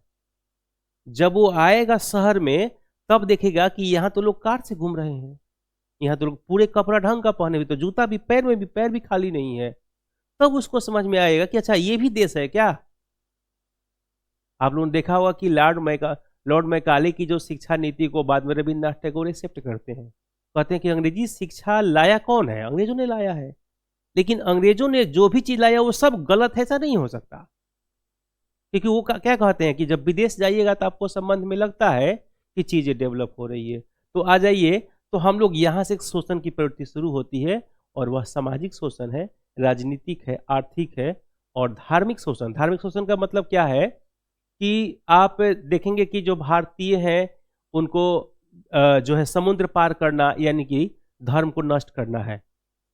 S1: जब वो आएगा शहर में तब देखेगा कि यहाँ तो लोग कार से घूम रहे हैं, यहाँ तो लोग पूरे कपड़ा ढंग का पहने हुए, तो जूता भी, पैर में भी, पैर भी खाली नहीं है। तब उसको समझ में आएगा कि अच्छा ये भी देश है क्या। आप लोगों ने देखा होगा कि लॉर्ड मैकाले की जो शिक्षा नीति को बाद में रविन्द्रनाथ टैगोर एक्सेप्ट करते हैं, कहते हैं कि अंग्रेजी शिक्षा लाया कौन है? अंग्रेजों ने लाया है। लेकिन अंग्रेजों ने जो भी चीज लाया वो सब गलत है, ऐसा नहीं हो सकता। क्योंकि वो क्या कहते हैं कि जब विदेश जाइएगा तो आपको संबंध में लगता है कि चीजें डेवलप हो रही है। तो आ जाइए, तो हम लोग यहाँ से शोषण की प्रवृत्ति शुरू होती है और वह सामाजिक शोषण है, राजनीतिक है, आर्थिक है और धार्मिक शोषण। धार्मिक शोषण का मतलब क्या है कि आप देखेंगे कि जो भारतीय हैं उनको जो है समुद्र पार करना यानी कि धर्म को नष्ट करना है।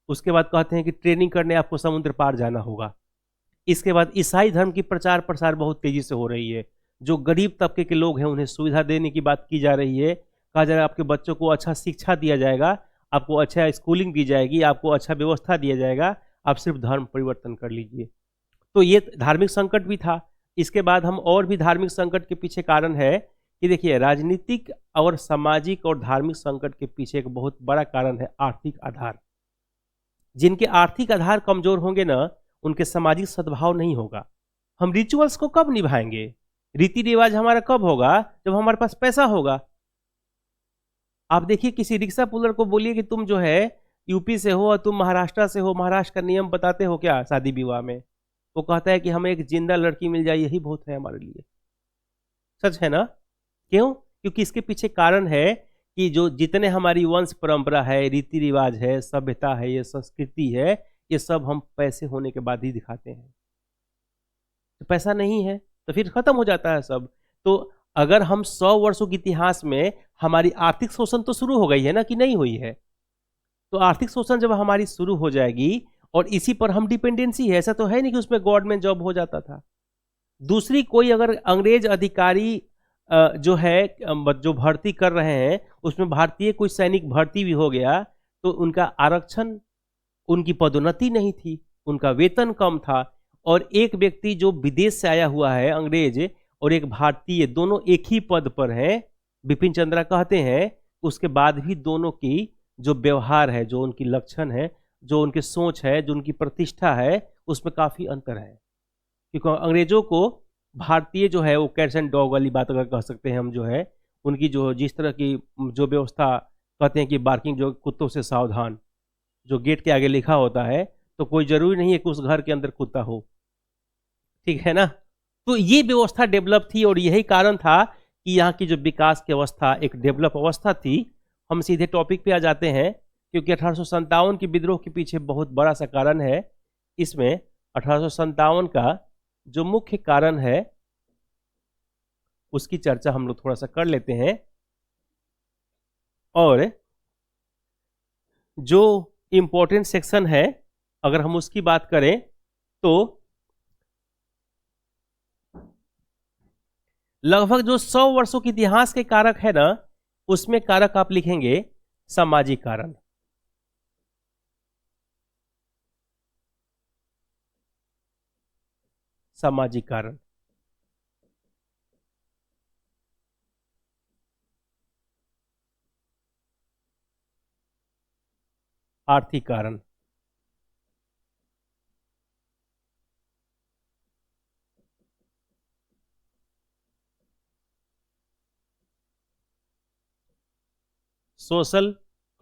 S1: उसके बाद कहते हैं कि ट्रेनिंग करने आपको समुद्र पार जाना होगा। इसके बाद ईसाई धर्म की प्रचार प्रसार बहुत तेजी से हो रही है। जो गरीब तबके के लोग हैं उन्हें सुविधा देने की बात की जा रही है। कहा जा रहा है आपके बच्चों को अच्छा शिक्षा दिया जाएगा, आपको अच्छा स्कूलिंग दी जाएगी, आपको अच्छा व्यवस्था दिया जाएगा, आप सिर्फ धर्म परिवर्तन कर लीजिए। तो ये धार्मिक संकट भी था। इसके बाद हम और भी धार्मिक संकट के पीछे कारण है कि देखिए, राजनीतिक और सामाजिक और धार्मिक संकट के पीछे एक बहुत बड़ा कारण है आर्थिक आधार। जिनके आर्थिक आधार कमजोर होंगे ना, उनके सामाजिक सद्भाव नहीं होगा। हम रिचुअल्स को कब निभाएंगे? रीति रिवाज हमारा कब होगा? जब हमारे पास पैसा होगा। आप देखिए, किसी रिक्शा पुलर को बोलिए कि तुम जो है यूपी से हो और तुम महाराष्ट्र से हो, महाराष्ट्र का नियम बताते हो क्या शादी विवाह में? वो कहता है कि हमें एक जिंदा लड़की मिल जाए यही बहुत है हमारे लिए। सच है ना? क्यों? क्योंकि इसके पीछे कारण है कि जो जितने हमारी वंश परंपरा है, रीति रिवाज है, सभ्यता है, ये संस्कृति है, ये सब हम पैसे होने के बाद ही दिखाते हैं। तो पैसा नहीं है तो फिर खत्म हो जाता है सब। तो अगर हम 100 वर्षों के इतिहास में हमारी आर्थिक शोषण तो शुरू हो गई है ना, कि नहीं हुई है? तो आर्थिक शोषण जब हमारी शुरू हो जाएगी और इसी पर हम डिपेंडेंसी है, ऐसा तो है नहीं कि उसमें गवर्नमेंट जॉब हो जाता था। दूसरी कोई अगर अंग्रेज अधिकारी जो है जो भर्ती कर रहे हैं उसमें भारतीय कोई सैनिक भर्ती भी हो गया तो उनका आरक्षण, उनकी पदोन्नति नहीं थी, उनका वेतन कम था। और एक व्यक्ति जो विदेश से आया हुआ है अंग्रेज और एक भारतीय, दोनों एक ही पद पर हैं, बिपिन चंद्रा कहते हैं, उसके बाद भी दोनों की जो व्यवहार है, जो उनकी लक्षण है, जो उनकी सोच है, जो उनकी प्रतिष्ठा है, उसमें काफी अंतर है। क्योंकि अंग्रेजों को भारतीय जो है वो कैट्स एंड डॉग वाली बात अगर कह सकते हैं हम, जो है उनकी जो जिस तरह की जो व्यवस्था कहते हैं कि बार्किंग, जो कुत्तों से सावधान, जो गेट के आगे लिखा होता है, तो कोई जरूरी नहीं है कि उस घर के अंदर कुत्ता हो, ठीक है ना। तो ये व्यवस्था डेवलप थी और यही कारण था कि यहाँ की जो विकास की अवस्था एक डेवलप अवस्था थी। हम सीधे टॉपिक पे आ जाते हैं, क्योंकि 1857 के विद्रोह के पीछे बहुत बड़ा सा कारण है। इसमें 1857 का जो मुख्य कारण है उसकी चर्चा हम लोग थोड़ा सा कर लेते हैं। और जो इम्पोर्टेंट सेक्शन है अगर हम उसकी बात करें तो लगभग जो 100 वर्षों के इतिहास के कारक है ना, उसमें कारक आप लिखेंगे सामाजिक कारण, सामाजिक कारण, आर्थिक कारण, social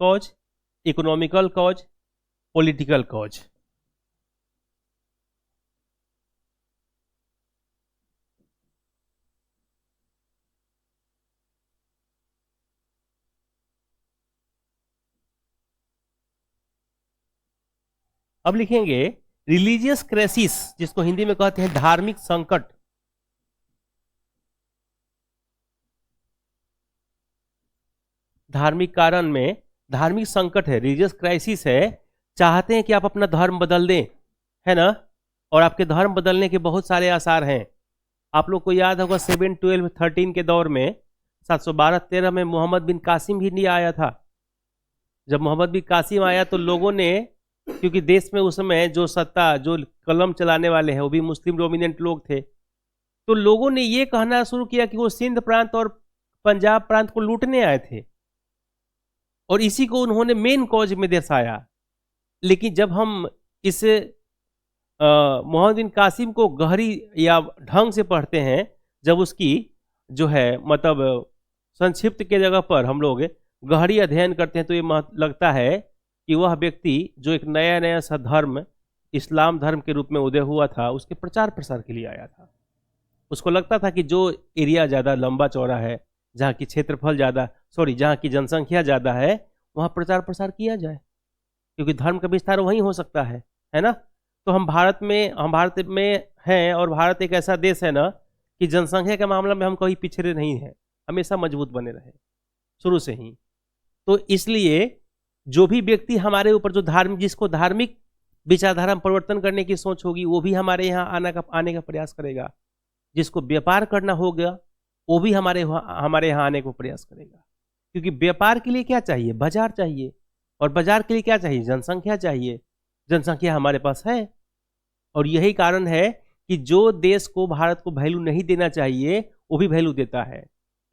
S1: cause, economical cause, political cause. अब लिखेंगे रिलीजियस क्राइसिस, जिसको हिंदी में कहते हैं धार्मिक संकट। धार्मिक कारण में धार्मिक संकट है, रिलीजियस क्राइसिस है। चाहते हैं कि आप अपना धर्म बदल दें, है ना, और आपके धर्म बदलने के बहुत सारे आसार हैं। आप लोग को याद होगा 712-13 के दौर में 712-13 में मोहम्मद बिन कासिम भी नहीं आया था। जब मोहम्मद बिन कासिम आया तो लोगों ने, क्योंकि देश में उस समय जो सत्ता, जो कलम चलाने वाले हैं वो भी मुस्लिम डोमिनेंट लोग थे, तो लोगों ने ये कहना शुरू किया कि वो सिंध प्रांत और पंजाब प्रांत को लूटने आए थे, और इसी को उन्होंने मेन कॉज में दर्शाया। लेकिन जब हम इस मोहम्मद बिन कासिम को गहरी या ढंग से पढ़ते हैं, जब उसकी जो है मतलब संक्षिप्त के जगह पर हम लोग गहरी अध्ययन करते हैं, तो ये लगता है कि वह व्यक्ति जो एक नया नया सा धर्म इस्लाम धर्म के रूप में उदय हुआ था, उसके प्रचार प्रसार के लिए आया था। उसको लगता था कि जो एरिया ज़्यादा लंबा चौड़ा है, जहाँ की क्षेत्रफल ज़्यादा, जहाँ की जनसंख्या ज़्यादा है, वहाँ प्रचार प्रसार किया जाए, क्योंकि धर्म का विस्तार वहीं हो सकता है ना। तो हम भारत में हैं, और भारत एक ऐसा देश है ना कि जनसंख्या के मामला में हम कभी पिछड़े नहीं हैं, हमेशा मजबूत बने रहे शुरू से ही। तो इसलिए जो भी व्यक्ति हमारे ऊपर जो जिसको धार्मिक विचारधारा में परिवर्तन करने की सोच होगी, वो भी हमारे यहाँ आने का प्रयास करेगा। जिसको व्यापार करना होगा वो भी हमारे यहाँ आने को प्रयास करेगा, क्योंकि व्यापार के लिए क्या चाहिए? बाजार चाहिए, और बाजार के लिए क्या चाहिए? जनसंख्या चाहिए। जनसंख्या हमारे पास है, और यही कारण है कि जो देश को, भारत को वैल्यू नहीं देना चाहिए, वो भी वैल्यू देता है।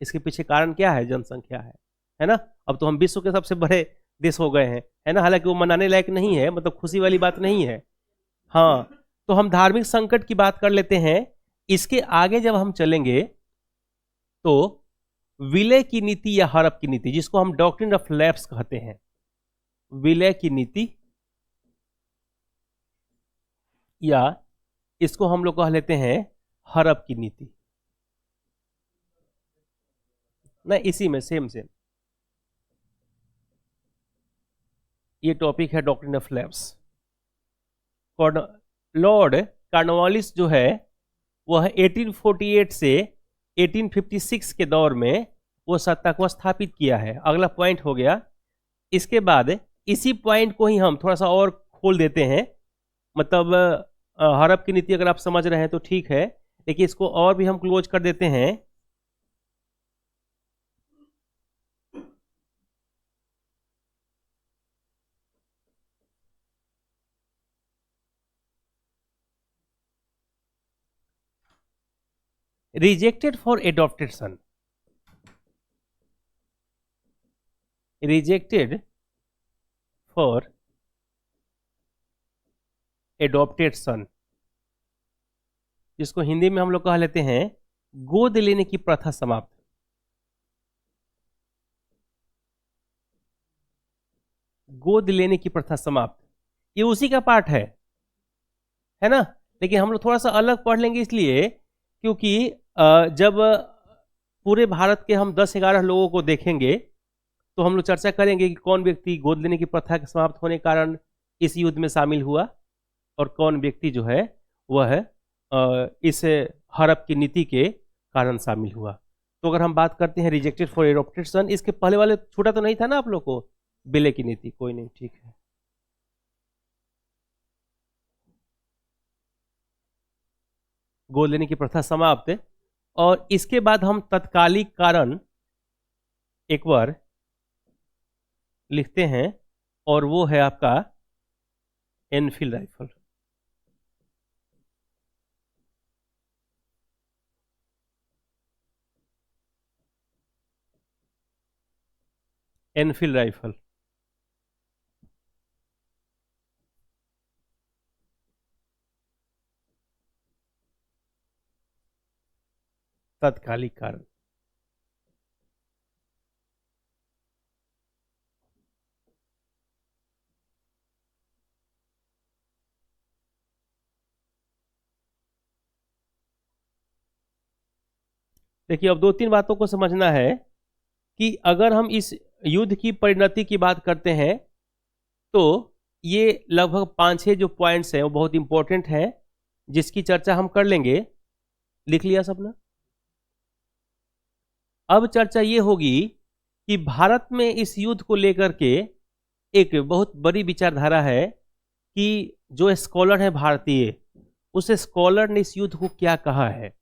S1: इसके पीछे कारण क्या है? जनसंख्या है ना। अब तो हम विश्व के सबसे बड़े देश हो गए हैं, है ना। हालांकि वो मनाने लायक नहीं है, मतलब खुशी वाली बात नहीं है। हाँ, तो हम धार्मिक संकट की बात कर लेते हैं। इसके आगे जब हम चलेंगे तो विलय की नीति या हड़प की नीति, जिसको हम डॉक्ट्रिन ऑफ लैप्स कहते हैं, विलय की नीति, या इसको हम लोग कह लेते हैं हड़प की नीति। नहीं, इसी में सेम ये टॉपिक है doctrine of lapse. Lord Cornwallis जो है वह 1848 से 1856 के दौर में वो सत्ता को स्थापित किया है। अगला पॉइंट हो गया। इसके बाद इसी पॉइंट को ही हम थोड़ा सा और खोल देते हैं, मतलब हड़प की नीति अगर आप समझ रहे हैं तो ठीक है, लेकिन इसको और भी हम क्लोज कर देते हैं। Rejected for adopted son, rejected for adopted son, जिसको हिंदी में हम लोग कह लेते हैं गोद लेने की प्रथा समाप्त। गोद लेने की प्रथा समाप्त, ये उसी का पार्ट है ना। लेकिन हम लोग थोड़ा सा अलग पढ़ लेंगे इसलिए क्योंकि जब पूरे भारत के हम 10-11 लोगों को देखेंगे तो हम लोग चर्चा करेंगे कि कौन व्यक्ति गोद लेने की प्रथा के समाप्त होने के कारण इस युद्ध में शामिल हुआ और कौन व्यक्ति जो है वह इस हड़प की नीति के कारण शामिल हुआ। तो अगर हम बात करते हैं रिजेक्टेड फॉर एडॉप्टेड, इसके पहले वाले छूटा तो नहीं था ना आप लोग को, बेले की नीति, कोई नहीं, ठीक है। गोद लेने की प्रथा समाप्त, और इसके बाद हम तत्कालिक कारण एक बार लिखते हैं और वो है आपका एनफील्ड राइफल। एनफील्ड राइफल तत्कालिक कारण। देखिए अब 2-3 बातों को समझना है कि अगर हम इस युद्ध की परिणति की बात करते हैं तो ये लगभग 5-6 जो पॉइंट्स हैं वो बहुत इंपॉर्टेंट हैं जिसकी चर्चा हम कर लेंगे। लिख लिया सबने? अब चर्चा ये होगी कि भारत में इस युद्ध को लेकर के एक बहुत बड़ी विचारधारा है कि जो स्कॉलर है भारतीय, उस स्कॉलर ने इस युद्ध को क्या कहा है।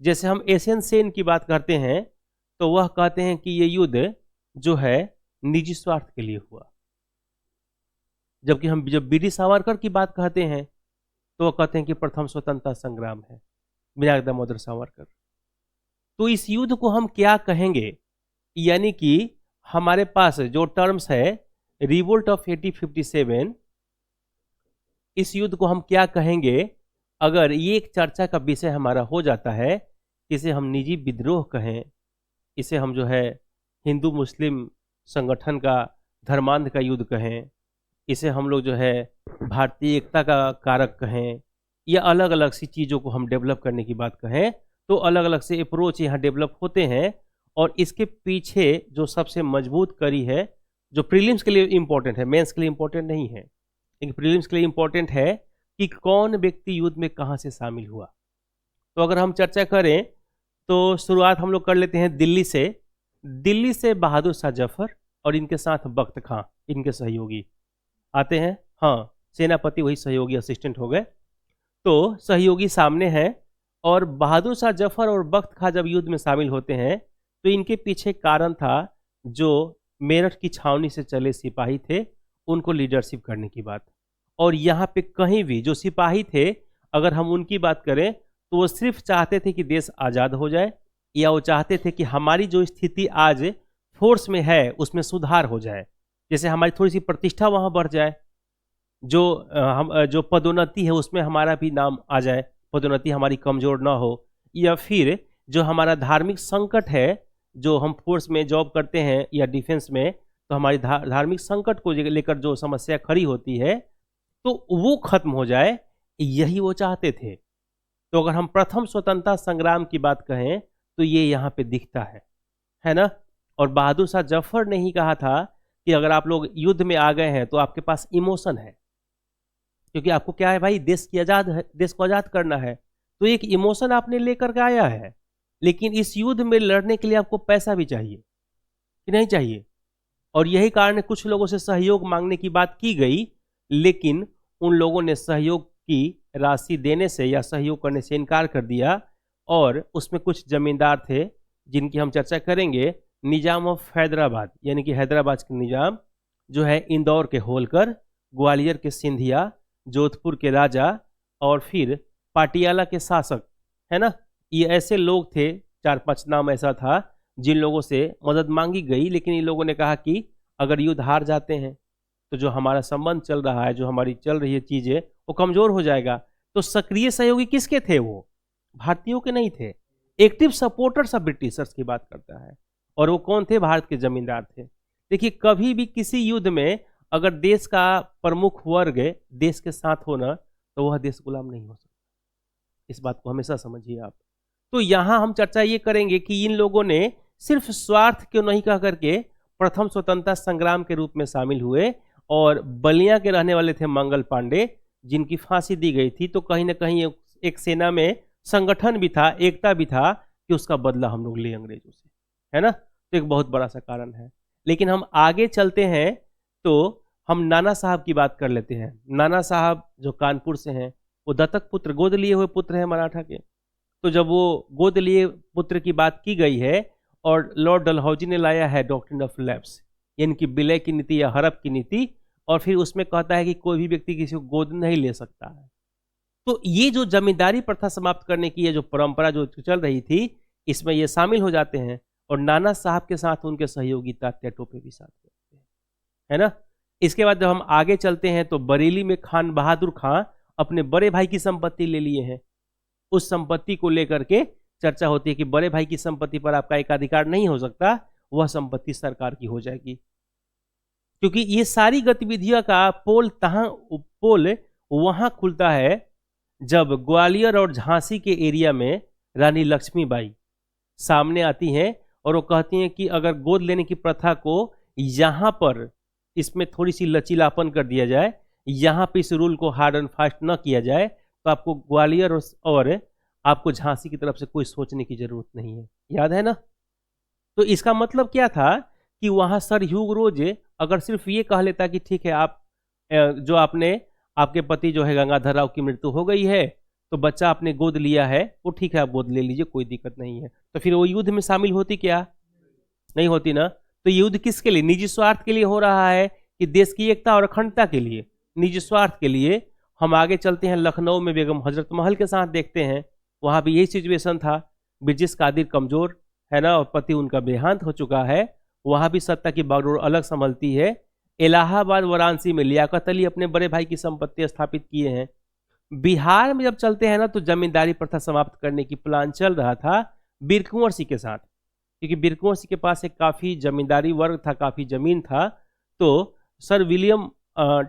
S1: जैसे हम एशियन सेन की बात करते हैं तो वह कहते हैं कि ये युद्ध जो है निजी स्वार्थ के लिए हुआ, जबकि हम जब बीडी सावरकर की बात कहते हैं तो वह कहते हैं कि प्रथम स्वतंत्रता संग्राम है, विनायक दामोदर सावरकर। तो इस युद्ध को हम क्या कहेंगे, यानी कि हमारे पास जो टर्म्स है रिवोल्ट ऑफ 1857, इस युद्ध को हम क्या कहेंगे अगर ये एक चर्चा का विषय हमारा हो जाता है। इसे हम निजी विद्रोह कहें, इसे हम जो है हिंदू मुस्लिम संगठन का धर्मांध का युद्ध कहें, इसे हम लोग जो है भारतीय एकता का कारक कहें, या अलग अलग सी चीज़ों को हम डेवलप करने की बात कहें, तो अलग अलग से अप्रोच यहाँ डेवलप होते हैं। और इसके पीछे जो सबसे मजबूत कड़ी है, जो प्रीलिम्स के लिए इम्पोर्टेंट है, मेंस के लिए इम्पोर्टेंट नहीं है, लेकिन प्रीलिम्स के लिए इम्पोर्टेंट है कि कौन व्यक्ति युद्ध में कहाँ से शामिल हुआ। तो अगर हम चर्चा करें तो शुरुआत हम लोग कर लेते हैं दिल्ली से। दिल्ली से बहादुर शाह जफर और इनके साथ बख्त खां, इनके सहयोगी आते हैं। हाँ, सेनापति वही सहयोगी असिस्टेंट हो गए। तो सहयोगी सामने हैं और बहादुर शाह जफर और बख्त खां जब युद्ध में शामिल होते हैं तो इनके पीछे कारण था जो मेरठ की छावनी से चले सिपाही थे उनको लीडरशिप करने की बात। और यहाँ पे कहीं भी जो सिपाही थे, अगर हम उनकी बात करें तो वो सिर्फ चाहते थे कि देश आज़ाद हो जाए, या वो चाहते थे कि हमारी जो स्थिति आज फोर्स में है उसमें सुधार हो जाए, जैसे हमारी थोड़ी सी प्रतिष्ठा वहाँ बढ़ जाए, जो पदोन्नति है उसमें हमारा भी नाम आ जाए, पदोन्नति हमारी कमज़ोर ना हो, या फिर जो हमारा धार्मिक संकट है, जो हम फोर्स में जॉब करते हैं या डिफेंस में, तो हमारी धार्मिक संकट को लेकर जो समस्या खड़ी होती है तो वो खत्म हो जाए, यही वो चाहते थे। तो अगर हम प्रथम स्वतंत्रता संग्राम की बात कहें तो ये यहाँ पे दिखता है ना। और बहादुर शाह जफर ने ही कहा था कि अगर आप लोग युद्ध में आ गए हैं तो आपके पास इमोशन है, क्योंकि आपको क्या है भाई, देश को आज़ाद करना है, तो एक इमोशन आपने लेकर के आया है। लेकिन इस युद्ध में लड़ने के लिए आपको पैसा भी चाहिए कि नहीं चाहिए, और यही कारण है कुछ लोगों से सहयोग मांगने की बात की गई, लेकिन उन लोगों ने सहयोग की राशि देने से या सहयोग करने से इनकार कर दिया। और उसमें कुछ जमींदार थे जिनकी हम चर्चा करेंगे, निजाम ऑफ हैदराबाद, यानी कि हैदराबाद के निजाम, जो है इंदौर के होलकर, ग्वालियर के सिंधिया, जोधपुर के राजा, और फिर पाटियाला के शासक, है ना। ये ऐसे लोग थे, 4-5 नाम ऐसा था जिन लोगों से मदद मांगी गई, लेकिन इन लोगों ने कहा कि अगर युद्ध हार जाते हैं तो जो हमारा संबंध चल रहा है, जो हमारी चल रही है चीज़ें, वो कमज़ोर हो जाएगा। तो सक्रिय सहयोगी किसके थे? वो भारतीयों के नहीं थे, एक्टिव सपोर्टर्स ऑफ ब्रिटिशर्स की बात करता है। और वो कौन थे? भारत के जमींदार थे। देखिए, कभी भी किसी युद्ध में अगर देश का प्रमुख वर्ग देश के साथ होना तो वह देश गुलाम नहीं हो सकता। इस बात को हमेशा समझिए आप। तो यहां हम चर्चा ये करेंगे कि इन लोगों ने सिर्फ स्वार्थ क्यों नहीं कह करके प्रथम स्वतंत्रता संग्राम के रूप में शामिल हुए, और बलिया के रहने वाले थे मंगल पांडे जिनकी फांसी दी गई थी। तो कहीं ना कहीं एक सेना में संगठन भी था, एकता भी था कि उसका बदला हम लोग ले अंग्रेजों से, है ना। तो एक बहुत बड़ा सा कारण है। लेकिन हम आगे चलते हैं तो हम नाना साहब की बात कर लेते हैं। नाना साहब जो कानपुर से हैं, वो दत्तक पुत्र, गोद लिए हुए पुत्र हैं मराठा के। तो जब वो गोद लिए पुत्र की बात की गई है और लॉर्ड डलहौजी ने लाया है डॉक्ट्रिन ऑफ लैप्स, यानी कि विलय की नीति या हड़प की नीति, और फिर उसमें कहता है कि कोई भी व्यक्ति किसी को गोद नहीं ले सकता है। तो ये जो जमींदारी प्रथा समाप्त करने की ये जो परंपरा जो चल रही थी, इसमें ये शामिल हो जाते हैं, और नाना साहब के साथ उनके सहयोगी तात्या टोपे भी साथ करते हैं, है ना। इसके बाद जब हम आगे चलते हैं तो बरेली में खान बहादुर खां अपने बड़े भाई की संपत्ति ले लिए हैं। उस संपत्ति को लेकर के चर्चा होती है कि बड़े भाई की संपत्ति पर आपका एकाधिकार नहीं हो सकता, वह संपत्ति सरकार की हो जाएगी। क्योंकि ये सारी गतिविधियों का पोल वहां खुलता है जब ग्वालियर और झांसी के एरिया में रानी लक्ष्मीबाई सामने आती हैं और वो कहती हैं कि अगर गोद लेने की प्रथा को यहाँ पर इसमें थोड़ी सी लचीलापन कर दिया जाए, यहाँ पे इस रूल को हार्ड एंड फास्ट न किया जाए, तो आपको ग्वालियर और आपको झांसी की तरफ से कोई सोचने की जरूरत नहीं है। याद है ना। तो इसका मतलब क्या था कि वहां सर ह्यूग रोज अगर सिर्फ ये कह लेता कि ठीक है, आप जो आपके पति जो है गंगाधर राव की मृत्यु हो गई है, तो बच्चा आपने गोद लिया है, वो ठीक है, आप गोद ले लीजिए, कोई दिक्कत नहीं है, तो फिर वो युद्ध में शामिल होती क्या? नहीं होती ना। तो युद्ध किसके लिए? निजी स्वार्थ के लिए हो रहा है कि देश की एकता और अखंडता के लिए, निजी स्वार्थ के लिए। हम आगे चलते हैं, लखनऊ में बेगम हजरत महल के साथ देखते हैं, वहां भी यही सिचुएशन था। ब्रिजेश कादिर कमजोर है ना, और पति उनका देहांत हो चुका है, वहां भी सत्ता की बागडोर अलग संभलती है। इलाहाबाद वाराणसी में लियाकत अली अपने बड़े भाई की संपत्ति स्थापित किए हैं। बिहार में जब चलते हैं ना, तो जमींदारी प्रथा समाप्त करने की प्लान चल रहा था बीर कुंवर सिंह के साथ, क्योंकि बीर कुंवर सिंह के पास एक काफी जमींदारी वर्ग था, काफी जमीन था। तो सर विलियम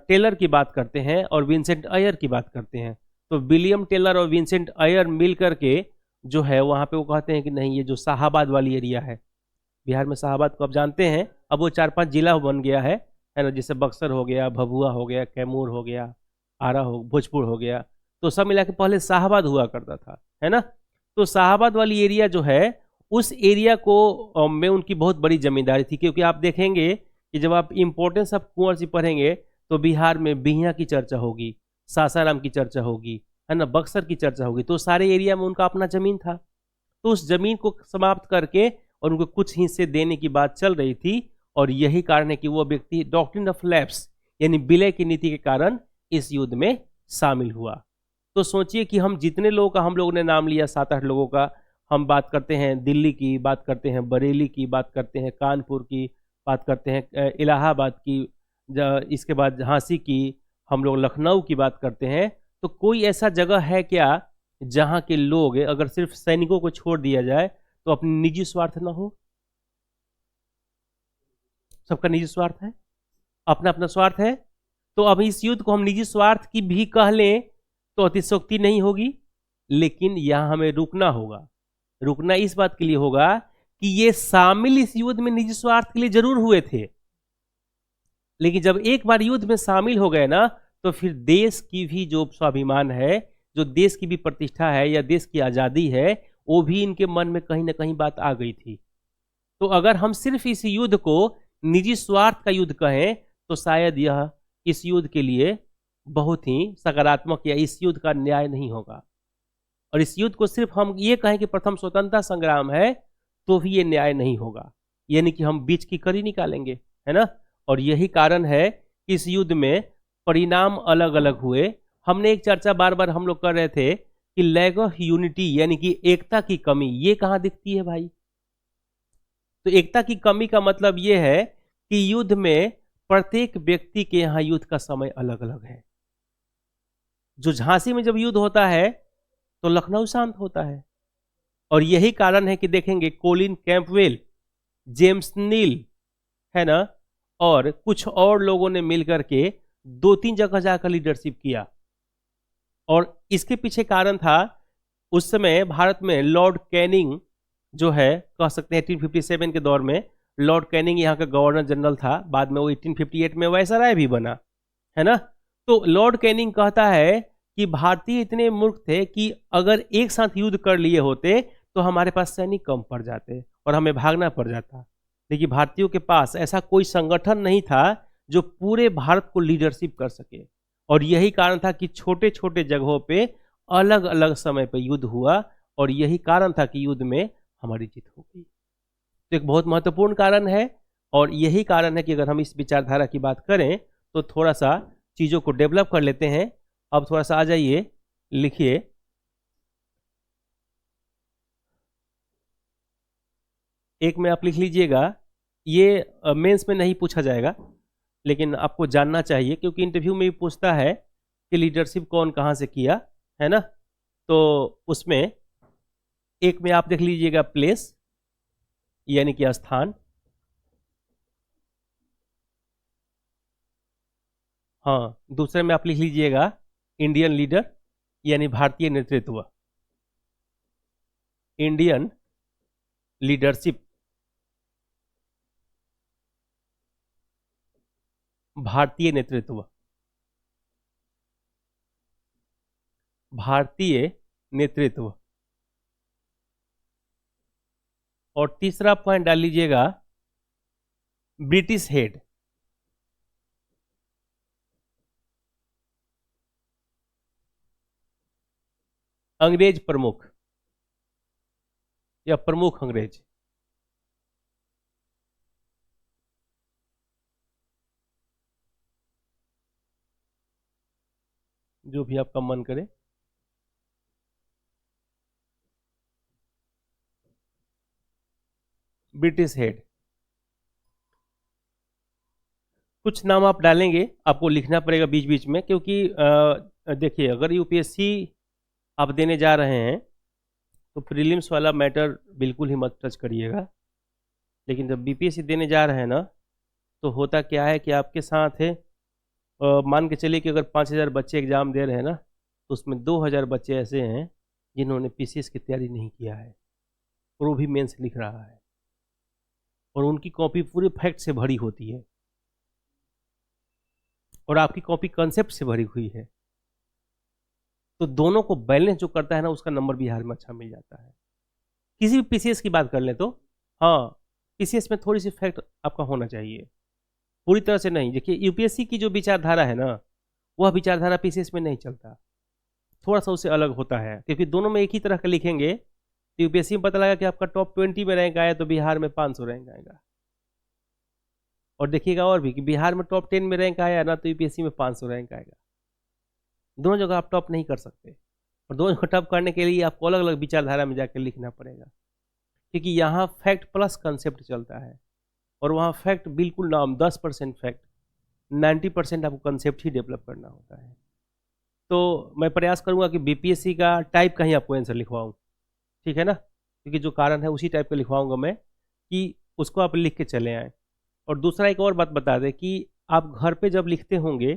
S1: टेलर की बात करते हैं और विंसेंट अयर की बात करते हैं। तो विलियम टेलर और विंसेंट अयर मिल करके जो है वहां पे वो कहते हैं कि नहीं, ये जो शाहाबाद वाली एरिया है, बिहार में शाहाबाद को आप जानते हैं, अब वो 4-5 जिला बन गया है ना, जैसे बक्सर हो गया, भभुआ हो गया, कैमूर हो गया, आरा हो, भोजपुर हो गया, तो सब मिला के पहले शाहाबाद हुआ करता था, है ना। तो शाहाबाद वाली एरिया जो है, उस एरिया को में उनकी बहुत बड़ी जमींदारी थी। क्योंकि आप देखेंगे कि जब आप इंपॉर्टेंस ऑफ कुंवर सिंह पढ़ेंगे तो बिहार में बिहिया की चर्चा होगी, सासाराम की चर्चा होगी, है ना, बक्सर की चर्चा होगी। तो सारे एरिया में उनका अपना जमीन था। तो उस जमीन को समाप्त करके और उनको कुछ हिस्से देने की बात चल रही थी, और यही कारण है कि वो व्यक्ति डॉक्ट्रिन ऑफ लैप्स यानी विलय की नीति के कारण इस युद्ध में शामिल हुआ। तो सोचिए कि हम जितने लोगों का हम लोगों ने नाम लिया, 7-8 लोगों का, हम बात करते हैं दिल्ली की, बात करते हैं बरेली की, बात करते हैं कानपुर की, बात करते हैं इलाहाबाद की, इसके बाद झांसी की, हम लोग लखनऊ की बात करते हैं। तो कोई ऐसा जगह है क्या जहां के लोग अगर सिर्फ सैनिकों को छोड़ दिया जाए तो अपनी निजी स्वार्थ ना हो? सबका निजी स्वार्थ है, अपना अपना स्वार्थ है। तो अब इस युद्ध को हम निजी स्वार्थ की भी कह लें तो अतिशयोक्ति नहीं होगी। लेकिन यहां हमें रुकना होगा। रुकना इस बात के लिए होगा कि ये शामिल इस युद्ध में निजी स्वार्थ के लिए जरूर हुए थे, लेकिन जब एक बार युद्ध में शामिल हो गए ना, तो फिर देश की भी जो स्वाभिमान है, जो देश की भी प्रतिष्ठा है या देश की आजादी है, वो भी इनके मन में कहीं ना कहीं बात आ गई थी। तो अगर हम सिर्फ इस युद्ध को निजी स्वार्थ का युद्ध कहें तो शायद यह इस युद्ध के लिए बहुत ही सकारात्मक या इस युद्ध का न्याय नहीं होगा। और इस युद्ध को सिर्फ हम ये कहें कि प्रथम स्वतंत्रता संग्राम है तो भी ये न्याय नहीं होगा, यानी कि हम बीच की कड़ी निकालेंगे, है ना। और यही कारण है कि इस युद्ध में परिणाम अलग अलग हुए। हमने एक चर्चा बार बार हम लोग कर रहे थे कि लैग ऑफ यूनिटी यानी कि एकता की कमी, ये कहां दिखती है भाई? तो एकता की कमी का मतलब ये है कि युद्ध में प्रत्येक व्यक्ति के यहां युद्ध का समय अलग अलग है। जो झांसी में जब युद्ध होता है तो लखनऊ शांत होता है, और यही कारण है कि देखेंगे कोलिन कैंपवेल, जेम्स नील, है ना, और कुछ और लोगों ने मिलकर के 2-3 जगह जाकर लीडरशिप किया। और इसके पीछे कारण था, उस समय भारत में लॉर्ड कैनिंग जो है, कह सकते हैं 1857 के दौर में लॉर्ड कैनिंग यहाँ का गवर्नर जनरल था। बाद में वो 1858 में वायसराय भी बना, है ना। तो लॉर्ड कैनिंग कहता है कि भारतीय इतने मूर्ख थे कि अगर एक साथ युद्ध कर लिए होते तो हमारे पास सैनिक कम पड़ जाते और हमें भागना पड़ जाता। लेकिन भारतीयों के पास ऐसा कोई संगठन नहीं था जो पूरे भारत को लीडरशिप कर सके, और यही कारण था कि छोटे छोटे जगहों पे अलग अलग समय पे युद्ध हुआ, और यही कारण था कि युद्ध में हमारी जीत हो गई। तो एक बहुत महत्वपूर्ण कारण है, और यही कारण है कि अगर हम इस विचारधारा की बात करें तो थोड़ा सा चीज़ों को डेवलप कर लेते हैं। अब थोड़ा सा आ जाइए, लिखिए। एक में आप लिख लीजिएगा, ये मेंस में नहीं पूछा जाएगा लेकिन आपको जानना चाहिए, क्योंकि इंटरव्यू में भी पूछता है कि लीडरशिप कौन कहाँ से किया, है ना। तो उसमें एक में आप देख लीजिएगा प्लेस, यानी कि स्थान। हाँ, दूसरे में आप लिख लीजिएगा इंडियन लीडर, यानी भारतीय नेतृत्व, इंडियन लीडरशिप, भारतीय नेतृत्व, भारतीय नेतृत्व। और तीसरा पॉइंट डाल लीजिएगा ब्रिटिश हेड, अंग्रेज प्रमुख या प्रमुख अंग्रेज। जो भी आपका मन करे। ब्रिटिश हेड, कुछ नाम आप डालेंगे, आपको लिखना पड़ेगा बीच बीच में, क्योंकि देखिए अगर यूपीएससी आप देने जा रहे हैं तो प्रीलिम्स वाला मैटर बिल्कुल ही मत टच करिएगा। लेकिन जब बीपीएससी देने जा रहे हैं ना, तो होता क्या है कि आपके साथ है, मान के चलिए कि अगर 5,000 बच्चे एग्जाम दे रहे हैं ना, तो उसमें 2,000 बच्चे ऐसे हैं जिन्होंने पीसीएस की तैयारी नहीं किया है और वो भी मेंस लिख रहा है, और उनकी कॉपी पूरे फैक्ट से भरी होती है और आपकी कॉपी कंसेप्ट से भरी हुई है। तो दोनों को बैलेंस जो करता है ना, उसका नंबर बिहार में अच्छा मिल जाता है। किसी भी पीसीएस की बात कर लें तो हाँ, पीसीएस में थोड़ी सी फैक्ट आपका होना चाहिए, पूरी तरह से नहीं। देखिए यूपीएससी की जो विचारधारा है ना, वह विचारधारा पीसीएस में नहीं चलता, थोड़ा सा उससे अलग होता है, क्योंकि दोनों में एक ही तरह का लिखेंगे। तो यूपीएससी में पता लगा कि आपका टॉप 20 में रैंक आया तो बिहार में 500 रैंक आएगा, और देखिएगा और भी कि बिहार में टॉप 10 में रैंक आया ना, तो यूपीएससी में 500 रैंक आएगा। दोनों जगह आप टॉप नहीं कर सकते, और दोनों जगह टॉप करने के लिए आपको अलग अलग विचारधारा में जाकर लिखना पड़ेगा, क्योंकि यहाँ फैक्ट प्लस कंसेप्ट चलता है, और वहाँ फैक्ट बिल्कुल नाम 10% फैक्ट, 90% आपको कंसेप्ट ही डेवलप करना होता है। तो मैं प्रयास करूँगा कि बीपीएससी का टाइप का ही आपको आंसर लिखवाऊँ, ठीक है ना, क्योंकि जो कारण है उसी टाइप का लिखवाऊँगा मैं, कि उसको आप लिख के चले आएँ। और दूसरा एक और बात बता दें कि आप घर पे जब लिखते होंगे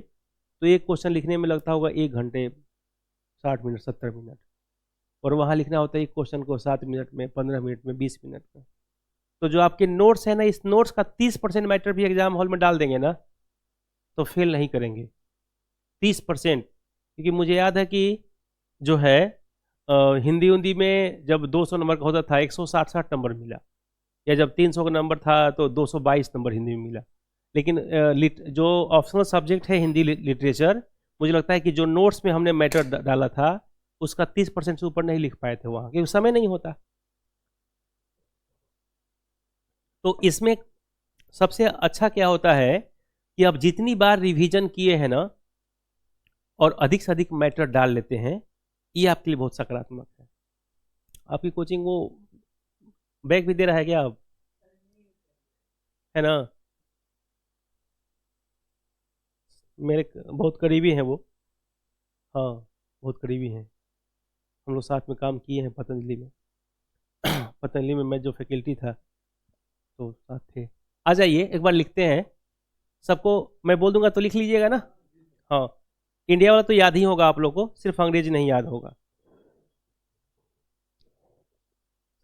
S1: तो एक क्वेश्चन लिखने में लगता होगा 1 घंटे 60 मिनट 70 मिनट, और वहाँ लिखना होता है एक क्वेश्चन को 7 मिनट में, 15 मिनट में, 20 मिनट में। तो जो आपके नोट्स है ना, इस नोट्स का 30% मैटर भी एग्जाम हॉल में डाल देंगे ना, तो फेल नहीं करेंगे 30%। क्योंकि मुझे याद है कि जो है हिंदी उंदी में जब 200 नंबर का होता था 160 नंबर मिला, या जब 300 का नंबर था तो 222 नंबर हिंदी में मिला। लेकिन जो ऑप्शनल सब्जेक्ट है हिंदी लिटरेचर, मुझे लगता है कि जो नोट्स में हमने मैटर डाला था उसका 30% से ऊपर नहीं लिख पाए थे वहाँ, क्योंकि समय नहीं होता। तो इसमें सबसे अच्छा क्या होता है कि आप जितनी बार रिवीजन किए हैं ना, और अधिक से अधिक मैटर डाल लेते हैं, ये आपके लिए बहुत सकारात्मक है। आपकी कोचिंग वो बैग भी दे रहा है क्या आप, है ना। मेरे बहुत करीबी हैं वो, हाँ बहुत करीबी हैं, हम लोग साथ में काम किए हैं पतंजलि में। पतंजलि में मैं जो फैकल्टी था तो साथ थे। आ जाइए एक बार लिखते हैं सबको मैं बोल दूंगा तो लिख लीजिएगा ना। हाँ, इंडिया वाला तो याद ही होगा आप लोग को, सिर्फ अंग्रेजी नहीं याद होगा।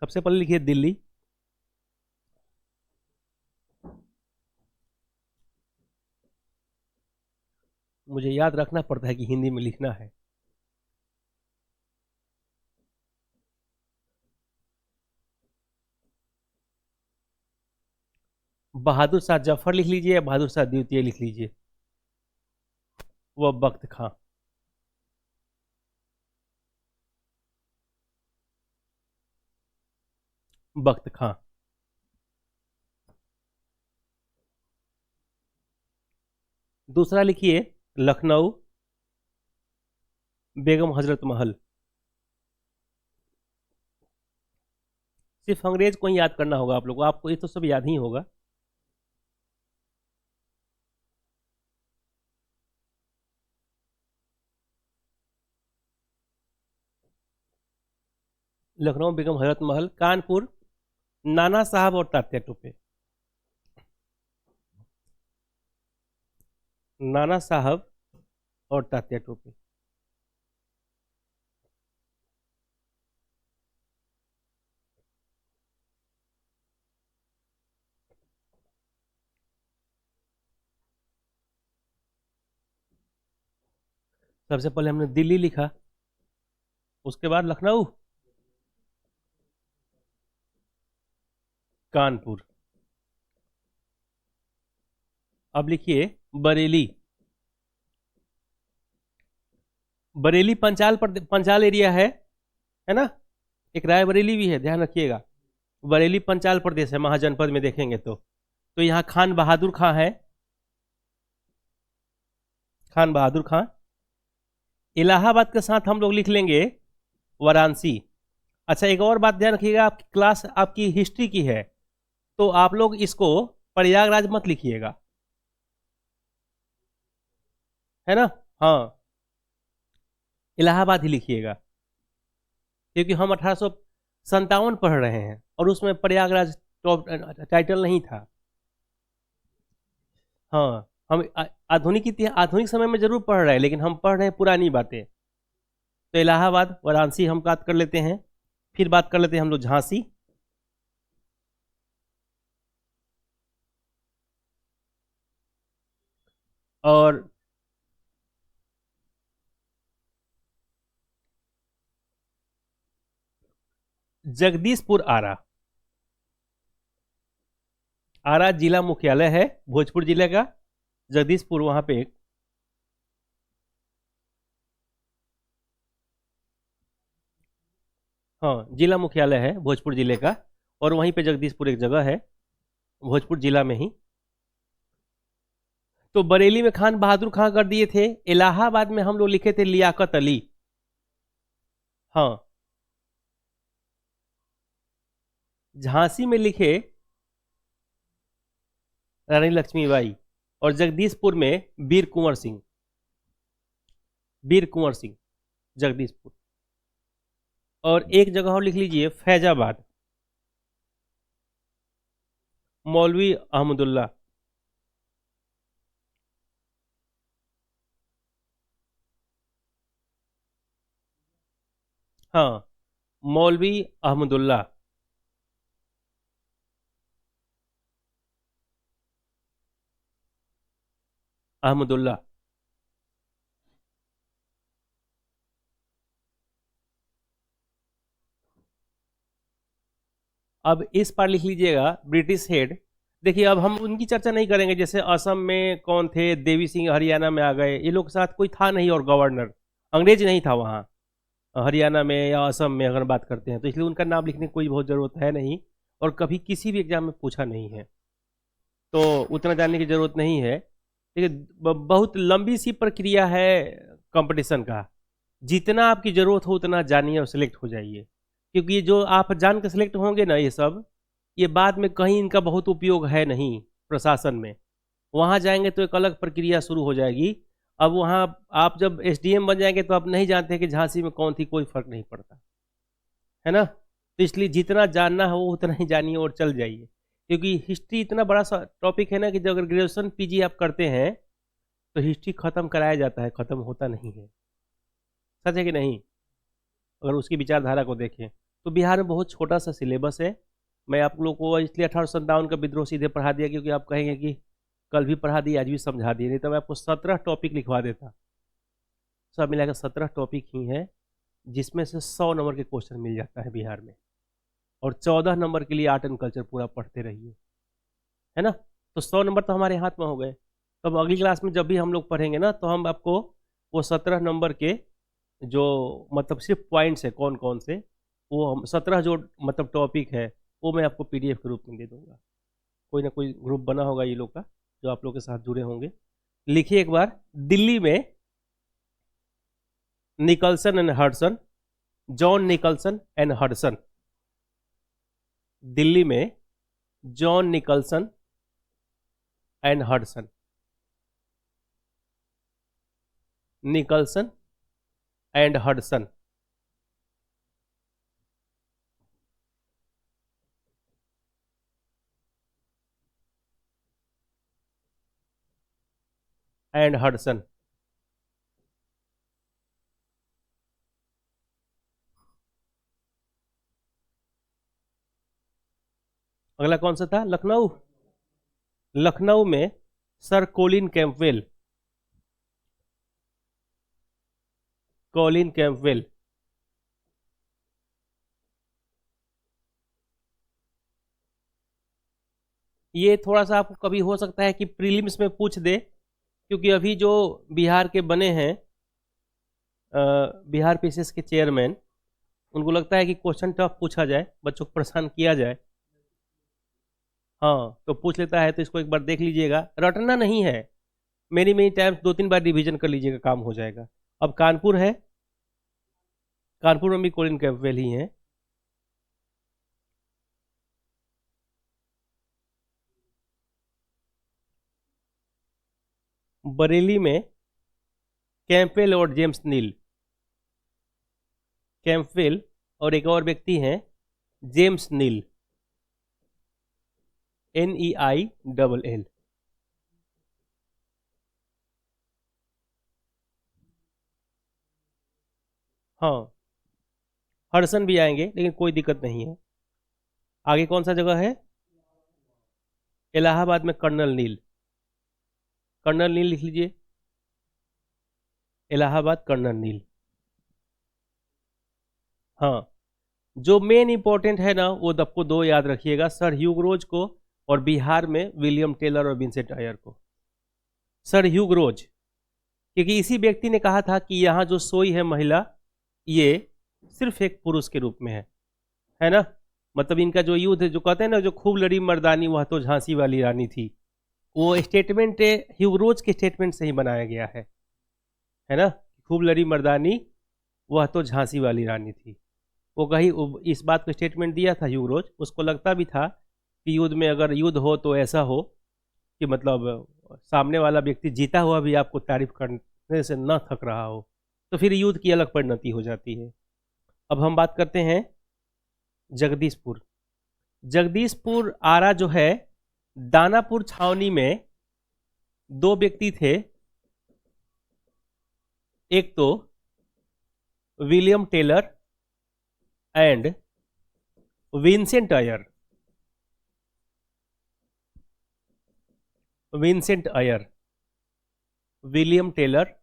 S1: सबसे पहले लिखिए दिल्ली। मुझे याद रखना पड़ता है कि हिंदी में लिखना है। बहादुर शाह जफर लिख लीजिए या बहादुर शाह द्वितीय लिख लीजिए। वह बख्त खां। बख्त खां। दूसरा लिखिए लखनऊ, बेगम हजरत महल। सिर्फ अंग्रेज को ही याद करना होगा आप लोगों को, आपको ये तो सब याद ही होगा। लखनऊ, बेगम हजरत महल। कानपुर, नाना साहब और तात्या टोपे। नाना साहब और तात्या टोपे। सबसे पहले हमने दिल्ली लिखा, उसके बाद लखनऊ, कानपुर। अब लिखिए बरेली। बरेली पंचाल एरिया है ना। एक रायबरेली भी है, ध्यान रखिएगा। बरेली पंचाल प्रदेश है, महाजनपद में देखेंगे तो यहाँ खान बहादुर खां है। खान बहादुर खां। इलाहाबाद के साथ हम लोग लिख लेंगे वाराणसी। अच्छा, एक और बात ध्यान रखिएगा, आपकी क्लास आपकी हिस्ट्री की है, तो आप लोग इसको प्रयागराज मत लिखिएगा, है ना। हाँ, इलाहाबाद ही लिखिएगा, क्योंकि हम 1857 पढ़ रहे हैं और उसमें प्रयागराज टॉप टाइटल नहीं था। हाँ, हम आधुनिक समय में जरूर पढ़ रहे हैं, लेकिन हम पढ़ रहे हैं पुरानी बातें। तो इलाहाबाद, वाराणसी हम बात कर लेते हैं। फिर बात कर लेते हैं हम लोग झांसी। और जगदीशपुर आरा। आरा जिला मुख्यालय है भोजपुर जिले का। जगदीशपुर वहां पे एक, हाँ, जिला मुख्यालय है भोजपुर जिले का, और वहीं पे जगदीशपुर एक जगह है भोजपुर जिला में ही। तो बरेली में खान बहादुर खां कर दिए थे। इलाहाबाद में हम लोग लिखे थे लियाकत अली। हाँ, झांसी में लिखे रानी लक्ष्मीबाई, और जगदीशपुर में वीर कुंवर सिंह। वीर कुंवर सिंह, जगदीशपुर। और एक जगह और लिख लीजिए फैजाबाद, मौलवी अहमदुल्ला। हाँ, मौलवी अहमदुल्ला। अहमदुल्ला। अब इस पर लिख लीजिएगा ब्रिटिश हेड। देखिए, अब हम उनकी चर्चा नहीं करेंगे, जैसे असम में कौन थे, देवी सिंह हरियाणा में आ गए, ये लोग के साथ कोई था नहीं, और गवर्नर अंग्रेज नहीं था वहाँ हरियाणा में या असम में अगर बात करते हैं, तो इसलिए उनका नाम लिखने की कोई बहुत ज़रूरत है नहीं, और कभी किसी भी एग्जाम में पूछा नहीं है, तो उतना जानने की ज़रूरत नहीं है। देखिए, बहुत लंबी सी प्रक्रिया है कंपटीशन का। जितना आपकी ज़रूरत हो उतना जानिए और सिलेक्ट हो जाइए, क्योंकि ये जो आप जान के सिलेक्ट होंगे ना, ये सब ये बाद में कहीं इनका बहुत उपयोग है नहीं प्रशासन में। वहाँ जाएंगे तो एक अलग प्रक्रिया शुरू हो जाएगी। अब वहाँ आप जब एसडीएम बन जाएंगे तो आप नहीं जानते कि झांसी में कौन थी, कोई फर्क नहीं पड़ता, है ना। तो इसलिए जितना जानना हो उतना ही जानिए और चल जाइए, क्योंकि हिस्ट्री इतना बड़ा सा टॉपिक है ना कि जब अगर ग्रेजुएशन पीजी आप करते हैं तो हिस्ट्री खत्म कराया जाता है, खत्म होता नहीं है। सच है कि नहीं? अगर उसकी विचारधारा को देखें तो बिहार में बहुत छोटा सा सिलेबस है। मैं आप लोगों को इसलिए 1857 का विद्रोह सीधे पढ़ा दिया क्योंकि आप कहेंगे कि कल भी पढ़ा दिए आज भी समझा दिए, नहीं तो मैं आपको 17 टॉपिक लिखवा देता। सब मिलाकर 17 टॉपिक ही हैं जिसमें से 100 नंबर के क्वेश्चन मिल जाता है बिहार में, और 14 नंबर के लिए आर्ट एंड कल्चर पूरा पढ़ते रहिए, है ना। तो 100 नंबर तो हमारे हाथ में हो गए। तो अब अगली क्लास में जब भी हम लोग पढ़ेंगे ना तो हम आपको वो 17 नंबर के जो मतलब सिर्फ पॉइंट्स है कौन कौन से, वो हम 17 जो मतलब टॉपिक है वो मैं आपको पीडीएफ के रूप में दे दूंगा। कोई ना कोई ग्रुप बना होगा ये लोग का जो आप लोग के साथ जुड़े होंगे। लिखिए एक बार, दिल्ली में Nicholson and Hudson, John Nicholson and Hudson. Delhi में John Nicholson and Hudson, Nicholson and Hudson. And Hudson. अगला कौन सा था? लखनऊ। लखनऊ में sir Colin Campbell, Colin Campbell. ये थोड़ा सा आपको कभी हो सकता है कि प्रीलिम्स में पूछ दे, क्योंकि अभी जो बिहार के बने हैं बिहार पीसीएस के चेयरमैन, उनको लगता है कि क्वेश्चन टफ पूछा जाए, बच्चों को परेशान किया जाए। हाँ तो पूछ लेता है, तो इसको एक बार देख लीजिएगा, रटना नहीं है, मेनी मेनी टाइम्स 2-3 बार रिवीजन कर लीजिएगा, काम हो जाएगा। अब कानपुर है, कानपुर में भी कोलिन कैंपवेल ही है। बरेली में कैंपवेल और जेम्स नील, कैंपवेल और एक और व्यक्ति हैं जेम्स नील, NEILL। हाँ हडसन भी आएंगे लेकिन कोई दिक्कत नहीं है। आगे कौन सा जगह है? इलाहाबाद में कर्नल नील, कर्नल नील लिख लीजिए, इलाहाबाद कर्नल नील। हाँ जो मेन इंपॉर्टेंट है ना वो आपको 2 याद रखिएगा, सर ह्यूग रोज को, और बिहार में विलियम टेलर और विंसेंट आयर को। सर ह्यूग रोज, क्योंकि इसी व्यक्ति ने कहा था कि यहाँ जो सोई है महिला ये सिर्फ एक पुरुष के रूप में है ना। मतलब इनका जो युद्ध जो कहते हैं ना, जो खूब लड़ी मर्दानी वह तो झांसी वाली रानी थी, वो स्टेटमेंट ह्यूग रोज के स्टेटमेंट से ही बनाया गया है ना। खूब लड़ी मर्दानी वह तो झांसी वाली रानी थी, वो कहीं इस बात को स्टेटमेंट दिया था ह्यूग रोज। उसको लगता भी था कि युद्ध में अगर युद्ध हो तो ऐसा हो कि मतलब सामने वाला व्यक्ति जीता हुआ भी आपको तारीफ करने से न थक रहा हो, तो फिर युद्ध की अलग परिणति हो जाती है। अब हम बात करते हैं जगदीशपुर। जगदीशपुर आरा जो है, दानापुर छावनी में 2 व्यक्ति थे, एक तो William Taylor and Vincent Eyre. Vincent Eyre, William Taylor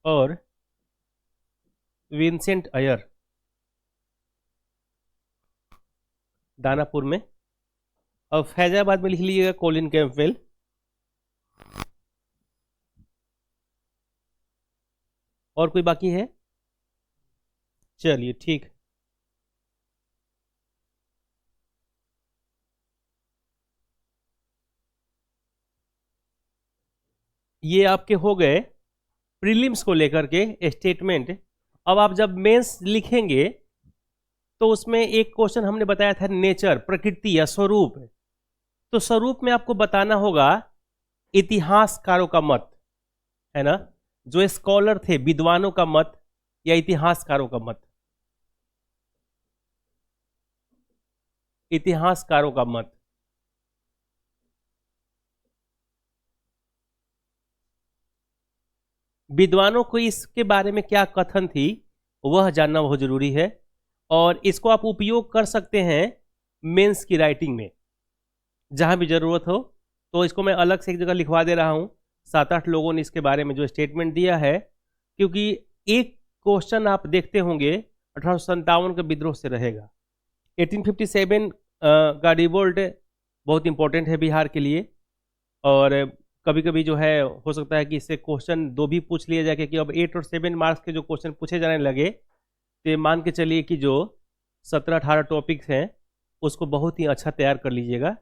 S1: और विंसेंट आयर, दानापुर में। अब फैजाबाद में लिख लीजिएगा कोलिन कैंपवेल। और कोई बाकी है? चलिए ठीक। ये आपके हो गए प्रीलिम्स को लेकर के स्टेटमेंट। अब आप जब मेंस लिखेंगे तो उसमें एक क्वेश्चन हमने बताया था नेचर, प्रकृति या स्वरूप। तो स्वरूप में आपको बताना होगा इतिहासकारों का मत, है ना। जो स्कॉलर थे, विद्वानों का मत या इतिहासकारों का मत? इतिहासकारों का मत। विद्वानों को इसके बारे में क्या कथन थी वह जानना बहुत जरूरी है, और इसको आप उपयोग कर सकते हैं मेंस की राइटिंग में जहां भी जरूरत हो। तो इसको मैं अलग से एक जगह लिखवा दे रहा हूं, 7-8 लोगों ने इसके बारे में जो स्टेटमेंट दिया है, क्योंकि एक क्वेश्चन आप देखते होंगे 1857 के विद्रोह से रहेगा। 1857 का रिवोल्ट बहुत इंपॉर्टेंट है बिहार के लिए, और कभी कभी जो है हो सकता है कि इससे क्वेश्चन 2 भी पूछ लिया जाए, क्योंकि अब 8 और 7 मार्क्स के जो क्वेश्चन पूछे जाने लगे, तो मान के चलिए कि जो 17-18 टॉपिक्स हैं उसको बहुत ही अच्छा तैयार कर लीजिएगा।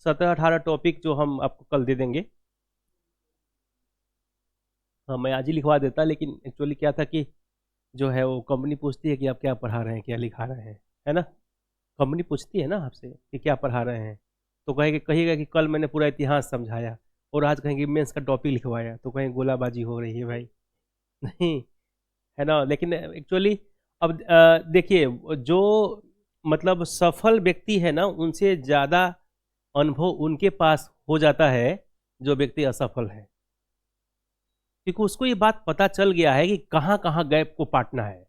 S1: 17-18 टॉपिक जो हम आपको कल दे देंगे। हाँ, मैं आज ही लिखवा देता, लेकिन एक्चुअली क्या था कि जो है वो कंपनी पूछती है कि आप क्या पढ़ा रहे हैं, क्या लिखा रहे हैं, है ना। कंपनी पूछती है ना आपसे कि क्या पढ़ा रहे हैं, तो कहिएगा कि कल मैंने पूरा इतिहास समझाया, और आज कहेंगे मेंस का टॉपिक लिखवाया, तो कहीं गोलाबाजी हो रही है भाई। नहीं, है ना। लेकिन एक्चुअली अब देखिए, जो मतलब सफल व्यक्ति है ना, उनसे ज़्यादा अनुभव उनके पास हो जाता है जो व्यक्ति असफल है, क्योंकि उसको ये बात पता चल गया है कि कहाँ कहाँ गैप को पाटना है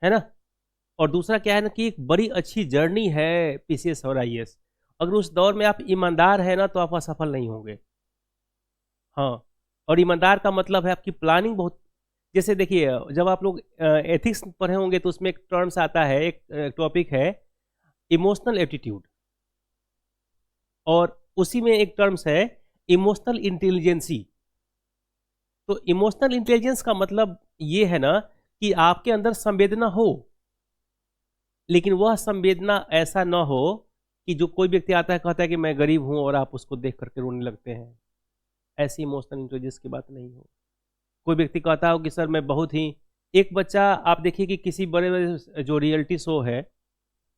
S1: ना। और दूसरा क्या है ना कि एक बड़ी अच्छी जर्नी है पीसीएस और आईएएस। अगर उस दौर में आप ईमानदार है ना, तो आप असफल नहीं होंगे। हाँ, और ईमानदार का मतलब है आपकी प्लानिंग बहुत। जैसे देखिए, जब आप लोग एथिक्स पढ़े होंगे तो उसमें एक टर्म्स आता है, एक टॉपिक है इमोशनल एप्टीट्यूड, और उसी में एक टर्म्स है इमोशनल इंटेलिजेंसी। तो इमोशनल इंटेलिजेंस का मतलब ये है ना कि आपके अंदर संवेदना हो, लेकिन वह संवेदना ऐसा ना हो कि जो कोई व्यक्ति आता है कहता है कि मैं गरीब हूं और आप उसको देख करके रोने लगते हैं। ऐसी इमोशनल इंटेलिजेंस की बात नहीं हो। कोई व्यक्ति कहता हो कि सर मैं बहुत ही, एक बच्चा आप देखिए कि किसी बड़े बड़े जो रियलिटी शो है,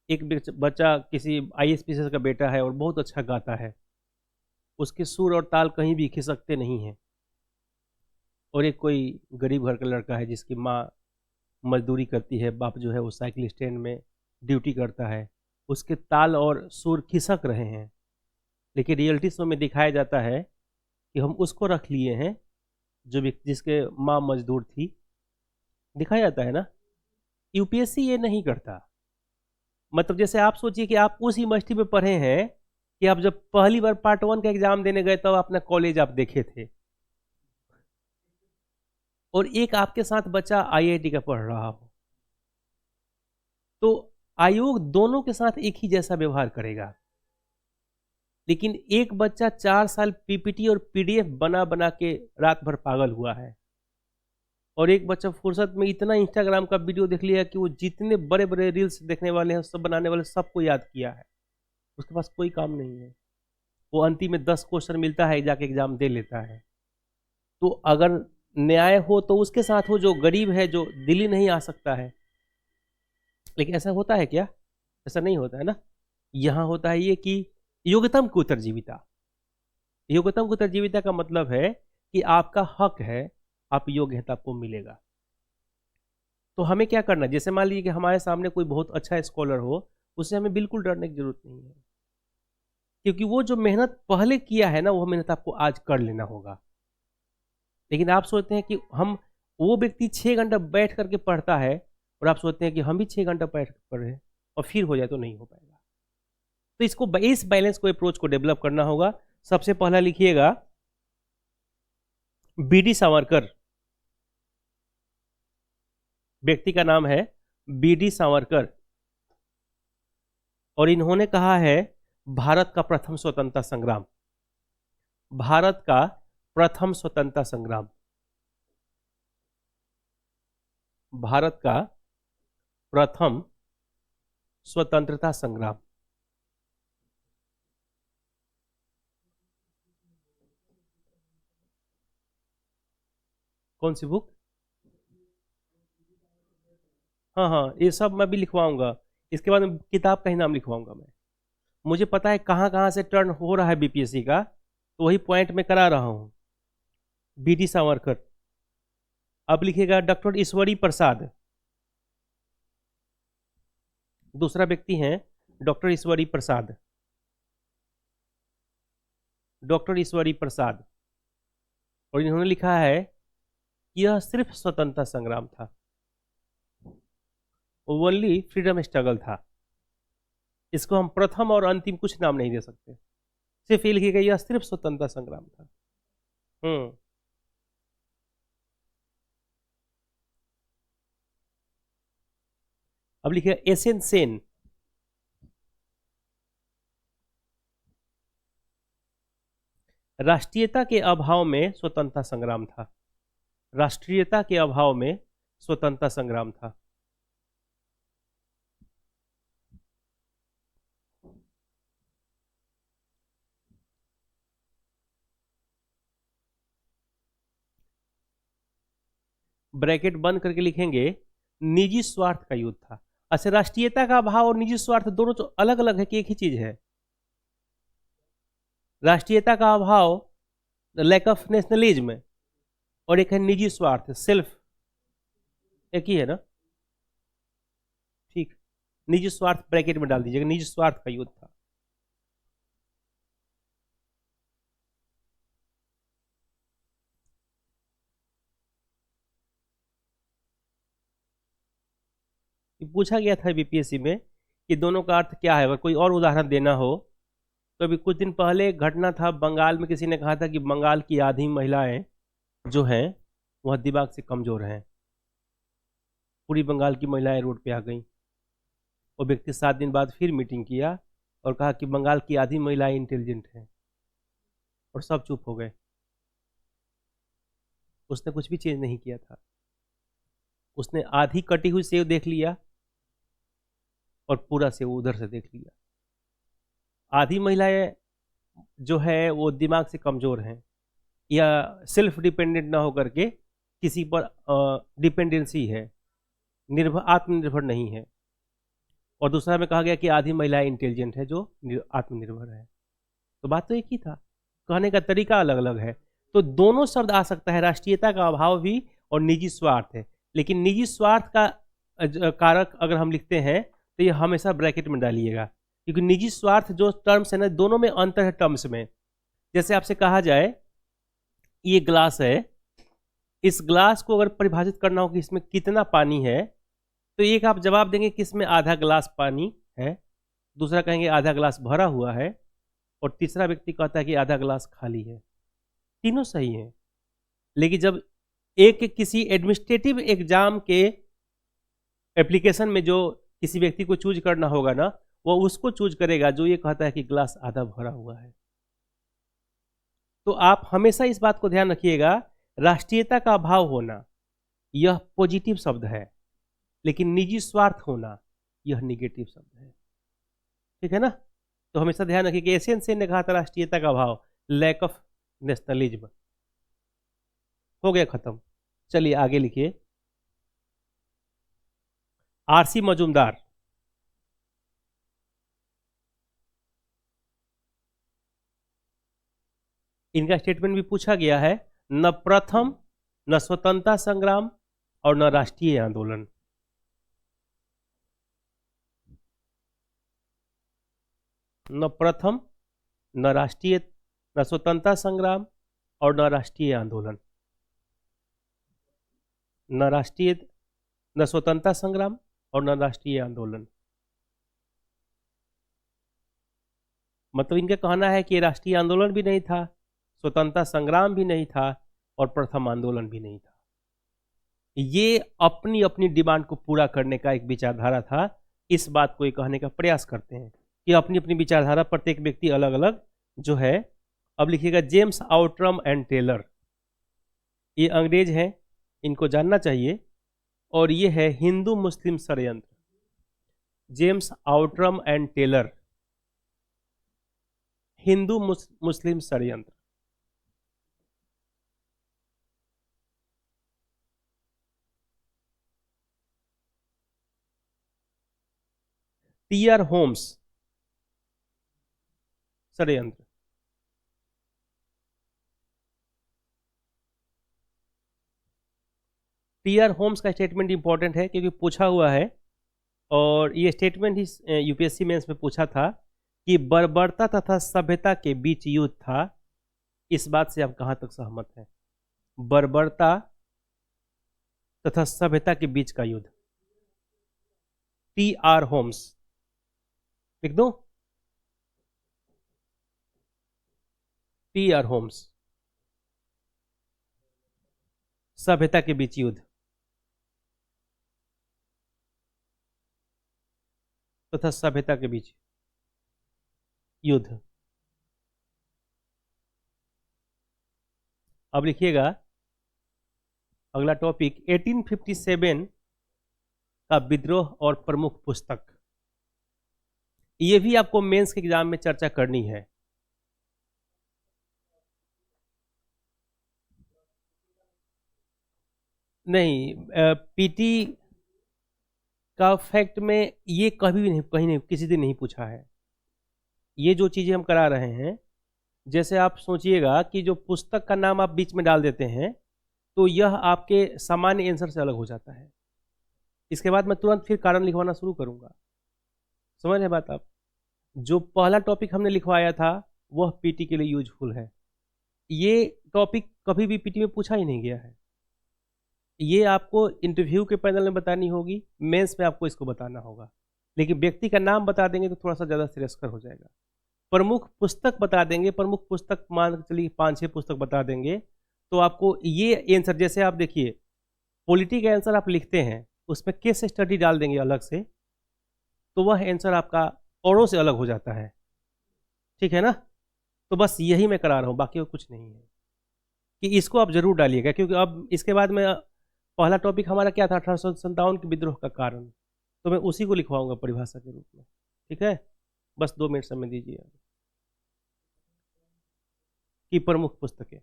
S1: एक बच्चा किसी आईएएस का बेटा है और बहुत अच्छा गाता है, उसके सुर और ताल कहीं भी खिसकते नहीं हैं। और एक कोई गरीब घर का लड़का है जिसकी माँ मजदूरी करती है, बाप जो है वो साइकिल स्टैंड में ड्यूटी करता है, उसके ताल और सुर खिसक रहे हैं, लेकिन रियलिटी शो में दिखाया जाता है कि हम उसको रख लिए हैं जो जिसके माँ मजदूर थी। दिखाया जाता है ना। यूपीएससी ये नहीं करता। मतलब जैसे आप सोचिए कि आप उस यूनिवर्सिटी में पढ़े हैं कि आप जब पहली बार पार्ट 1 का एग्जाम देने गए तब तो अपना कॉलेज आप देखे थे, और एक आपके साथ बच्चा आईआईटी का पढ़ रहा हो, तो आयोग दोनों के साथ एक ही जैसा व्यवहार करेगा। लेकिन एक बच्चा 4 साल पीपीटी और पीडीएफ बना बना के रात भर पागल हुआ है, और एक बच्चा फुर्सत में इतना इंस्टाग्राम का वीडियो देख लिया कि वो जितने बड़े बड़े रील्स देखने वाले हैं, सब बनाने वाले, सबको याद किया है। उसके पास कोई काम नहीं है, वो अंतिम में 10 क्वेश्चन मिलता है जाके एग्जाम दे लेता है। तो अगर न्याय हो तो उसके साथ हो जो गरीब है, जो दिल्ली नहीं आ सकता है। लेकिन ऐसा होता है क्या? ऐसा नहीं होता है ना। यहां होता है ये कि योग्यतम की उत्तरजीविता। योग्यतम की उत्तरजीविता का मतलब है कि आपका हक है, आप योग्य हैं तो आपको मिलेगा। तो हमें क्या करना है, जैसे मान लीजिए कि हमारे सामने कोई बहुत अच्छा स्कॉलर हो, उससे हमें बिल्कुल डरने की जरूरत नहीं है, क्योंकि वो जो मेहनत पहले किया है ना, वो मेहनत आपको आज कर लेना होगा। लेकिन आप सोचते हैं कि हम, वो व्यक्ति 6 घंटा बैठ करके पढ़ता है, और आप सोचते हैं कि हम भी 6 घंटा बैठ कर पढ़ रहे हैं और फिर हो जाए, तो नहीं हो पाएगा। तो इसको, इस बैलेंस को, अप्रोच को डेवलप करना होगा। सबसे पहला लिखिएगा बीडी सावरकर। व्यक्ति का नाम है बीडी सावरकर, और इन्होंने कहा है भारत का प्रथम स्वतंत्रता संग्राम, भारत का प्रथम स्वतंत्रता संग्राम, भारत का प्रथम स्वतंत्रता संग्राम। कौन सी बुक? हाँ हाँ, ये सब मैं भी लिखवाऊंगा। इसके बाद किताब का ही नाम लिखवाऊंगा मैं। मुझे पता है कहाँ कहाँ से टर्न हो रहा है बीपीएससी का, तो वही पॉइंट में करा रहा हूँ। बीडी सावरकर। अब लिखिएगा डॉक्टर ईश्वरी प्रसाद, दूसरा व्यक्ति हैं डॉक्टर ईश्वरी प्रसाद, डॉक्टर ईश्वरी प्रसाद, और इन्होंने लिखा है कि यह सिर्फ स्वतंत्रता संग्राम था, ओनली फ्रीडम स्ट्रगल था। इसको हम प्रथम और अंतिम कुछ नाम नहीं दे सकते, सिर्फ ये लिखिएगा यह सिर्फ स्वतंत्रता संग्राम था। अब लिखिए एसएन सेन, राष्ट्रीयता के अभाव में स्वतंत्रता संग्राम था, राष्ट्रीयता के अभाव में स्वतंत्रता संग्राम था। ब्रैकेट बंद करके लिखेंगे निजी स्वार्थ का युद्ध था। अच्छा, राष्ट्रीयता का अभाव और निजी स्वार्थ दोनों तो अलग अलग है कि एक ही चीज है? राष्ट्रीयता का अभाव लैक ऑफ नेशनलिज्म, और एक है निजी स्वार्थ सेल्फ, एक ही है ना? ठीक, निजी स्वार्थ ब्रैकेट में डाल दीजिएगा, निजी स्वार्थ का युद्ध था। पूछा गया था बीपीएससी में कि दोनों का अर्थ क्या है, अगर कोई और उदाहरण देना हो तो। अभी कुछ दिन पहले एक घटना था बंगाल में, किसी ने कहा था कि बंगाल की आधी महिलाएं जो हैं वह दिमाग से कमजोर हैं। पूरी बंगाल की महिलाएं रोड पे आ गईं। वो व्यक्ति 7 दिन बाद फिर मीटिंग किया और कहा कि बंगाल की आधी महिलाएं इंटेलिजेंट हैं, और सब चुप हो गए। उसने कुछ भी चेंज नहीं किया था। उसने आधी कटी हुई सेव देख लिया और पूरा सेव उधर से देख लिया। आधी महिलाएं जो है वो दिमाग से कमजोर हैं, या सेल्फ डिपेंडेंट ना होकर के किसी पर डिपेंडेंसी है, निर्भर आत्मनिर्भर नहीं है। और दूसरा में कहा गया कि आधी महिलाएं इंटेलिजेंट है जो आत्मनिर्भर है। तो बात तो एक ही था, कहने का तरीका अलग अलग है। तो दोनों शब्द आ सकता है, राष्ट्रीयता का अभाव भी और निजी स्वार्थ है। लेकिन निजी स्वार्थ का कारक अगर हम लिखते हैं तो ये हमेशा ब्रैकेट में डालिएगा, क्योंकि निजी स्वार्थ जो टर्म्स है ना, दोनों में अंतर है टर्म्स में। जैसे आपसे कहा जाए ये ग्लास है, इस ग्लास को अगर परिभाषित करना हो कि इसमें कितना पानी है, तो एक आप जवाब देंगे कि इसमें आधा ग्लास पानी है, दूसरा कहेंगे आधा ग्लास भरा हुआ है, और तीसरा व्यक्ति कहता है कि आधा ग्लास खाली है। तीनों सही हैं। लेकिन जब एक किसी एडमिनिस्ट्रेटिव एग्जाम के एप्लीकेशन में जो किसी व्यक्ति को चूज करना होगा ना, वो उसको चूज करेगा जो ये कहता है कि ग्लास आधा भरा हुआ है। तो आप हमेशा इस बात को ध्यान रखिएगा, राष्ट्रीयता का अभाव होना यह पॉजिटिव शब्द है, लेकिन निजी स्वार्थ होना यह निगेटिव शब्द है। ठीक है ना? तो हमेशा ध्यान रखिए कि एशियन सेन ने कहा था राष्ट्रीयता का अभाव, लैक ऑफ नेशनलिज्म। हो गया खत्म। चलिए आगे लिखिए। आरसी मजूमदार, इनका स्टेटमेंट भी पूछा गया है, न प्रथम, न स्वतंत्रता संग्राम और न राष्ट्रीय आंदोलन। न प्रथम, न राष्ट्रीय, न स्वतंत्रता संग्राम और न राष्ट्रीय आंदोलन। न राष्ट्रीय, न स्वतंत्रता संग्राम और न राष्ट्रीय आंदोलन। मतलब इनका कहना है कि राष्ट्रीय आंदोलन भी नहीं था, स्वतंत्रता संग्राम भी नहीं था, और प्रथम आंदोलन भी नहीं था। ये अपनी अपनी डिमांड को पूरा करने का एक विचारधारा था। इस बात को ये कहने का प्रयास करते हैं कि अपनी अपनी विचारधारा प्रत्येक व्यक्ति अलग अलग जो है। अब लिखिएगा जेम्स आउट्रम एंड टेलर, ये अंग्रेज हैं, इनको जानना चाहिए। और ये है हिंदू मुस्लिम षड्यंत्र, जेम्स आउट्रम एंड टेलर, हिंदू मुस्लिम षड्यंत्र। टीआर होम्स षड्यंत्र, टी आर होम्स का स्टेटमेंट इंपॉर्टेंट है क्योंकि पूछा हुआ है, और ये स्टेटमेंट ही यूपीएससी मेंस में पूछा था कि बर्बरता तथा सभ्यता के बीच युद्ध था। इस बात से आप कहाँ तक सहमत हैं? बर्बरता तथा सभ्यता के बीच का युद्ध, टी आर होम्स लिख दो, टी आर होम्स, सभ्यता के बीच युद्ध तथा सभ्यता के बीच युद्ध। अब लिखिएगा अगला टॉपिक 1857 का विद्रोह और प्रमुख पुस्तक। ये भी आपको मेंस के एग्जाम में चर्चा करनी है। नहीं, पीटी का फैक्ट में ये कभी भी नहीं, कहीं नहीं, किसी दिन नहीं पूछा है। ये जो चीजें हम करा रहे हैं, जैसे आप सोचिएगा कि जो पुस्तक का नाम आप बीच में डाल देते हैं तो यह आपके सामान्य आंसर से अलग हो जाता है। इसके बाद मैं तुरंत फिर कारण लिखवाना शुरू करूंगा। समझ रहे बात आप? जो पहला टॉपिक हमने लिखवाया था वह पीटी के लिए यूजफुल है। ये टॉपिक कभी भी पीटी में पूछा ही नहीं गया है। ये आपको इंटरव्यू के पैनल में बतानी होगी, मेंस में आपको इसको बताना होगा। लेकिन व्यक्ति का नाम बता देंगे तो थोड़ा सा ज़्यादा श्रेयस्कर हो जाएगा। प्रमुख पुस्तक बता देंगे, प्रमुख पुस्तक मान के चलिए 5-6 पुस्तक बता देंगे, तो आपको ये आंसर, जैसे आप देखिए पॉलिटी का आंसर आप लिखते हैं उसमें केस स्टडी डाल देंगे अलग से, तो वह आंसर आपका औरों से अलग हो जाता है। ठीक है ना? तो बस यही मैं करा रहा हूँ, बाकी और कुछ नहीं है। कि इसको आप जरूर डालिएगा, क्योंकि अब इसके बाद में पहला टॉपिक हमारा क्या था, 1857 के विद्रोह का कारण, तो मैं उसी को लिखवाऊंगा परिभाषा के रूप में। ठीक है, बस 2 मिनट समय दीजिए। कि प्रमुख पुस्तकें,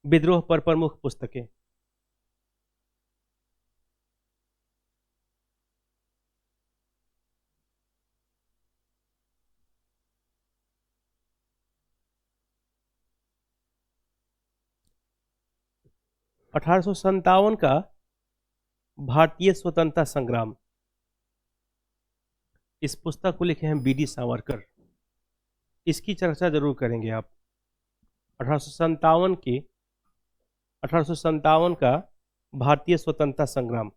S1: विद्रोह पर प्रमुख पुस्तकें। $1857 का भारतीय स्वतंत्रता संग्राम, इस पुस्तक को लिखे हैं बी.डी. सावरकर। इसकी चर्चा जरूर करेंगे आप। 1857 का भारतीय स्वतंत्रता संग्राम।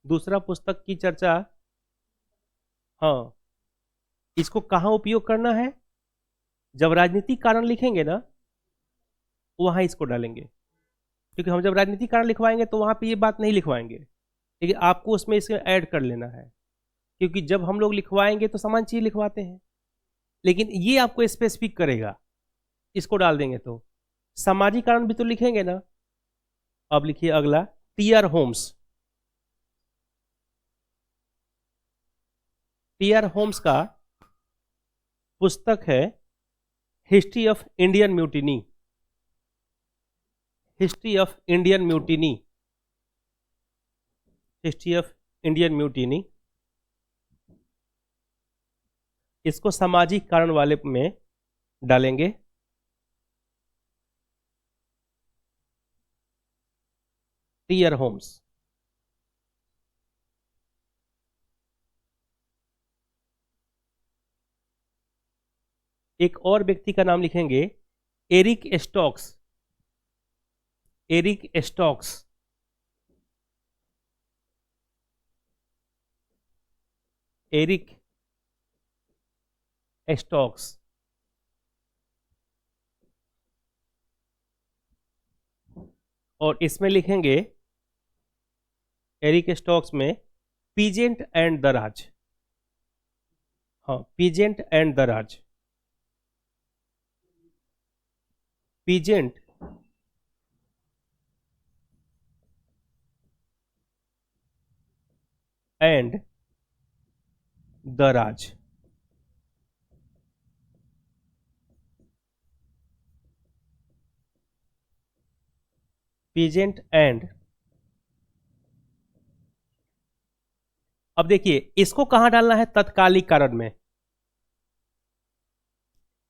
S1: दूसरा पुस्तक की चर्चा, हाँ, इसको कहाँ उपयोग करना है? जब राजनीतिक कारण लिखेंगे ना, वहां इसको डालेंगे। क्योंकि हम जब राजनीतिक कारण लिखवाएंगे तो वहां पे ये बात नहीं लिखवाएंगे, लेकिन आपको उसमें इसे ऐड कर लेना है। क्योंकि जब हम लोग लिखवाएंगे तो समान चीज लिखवाते हैं, लेकिन ये आपको स्पेसिफिक करेगा, इसको डाल देंगे तो। सामाजिक कारण भी तो लिखेंगे ना। अब लिखिए अगला, T R Holmes. T R Holmes का पुस्तक है history of Indian mutiny. History of Indian mutiny, history of Indian mutiny. इसको सामाजिक कारण वाले में डालेंगे। T R Holmes. एक और व्यक्ति का नाम लिखेंगे, Eric Stokes. Eric Stokes. Eric Stokes. और इसमें लिखेंगे, एरिक स्टोक्स में, पीजेंट एंड द राज। हाँ, peasant and the Raj. Peasant and the Raj. Peasant and, अब देखिए इसको कहां डालना है, तत्कालिक कारण में,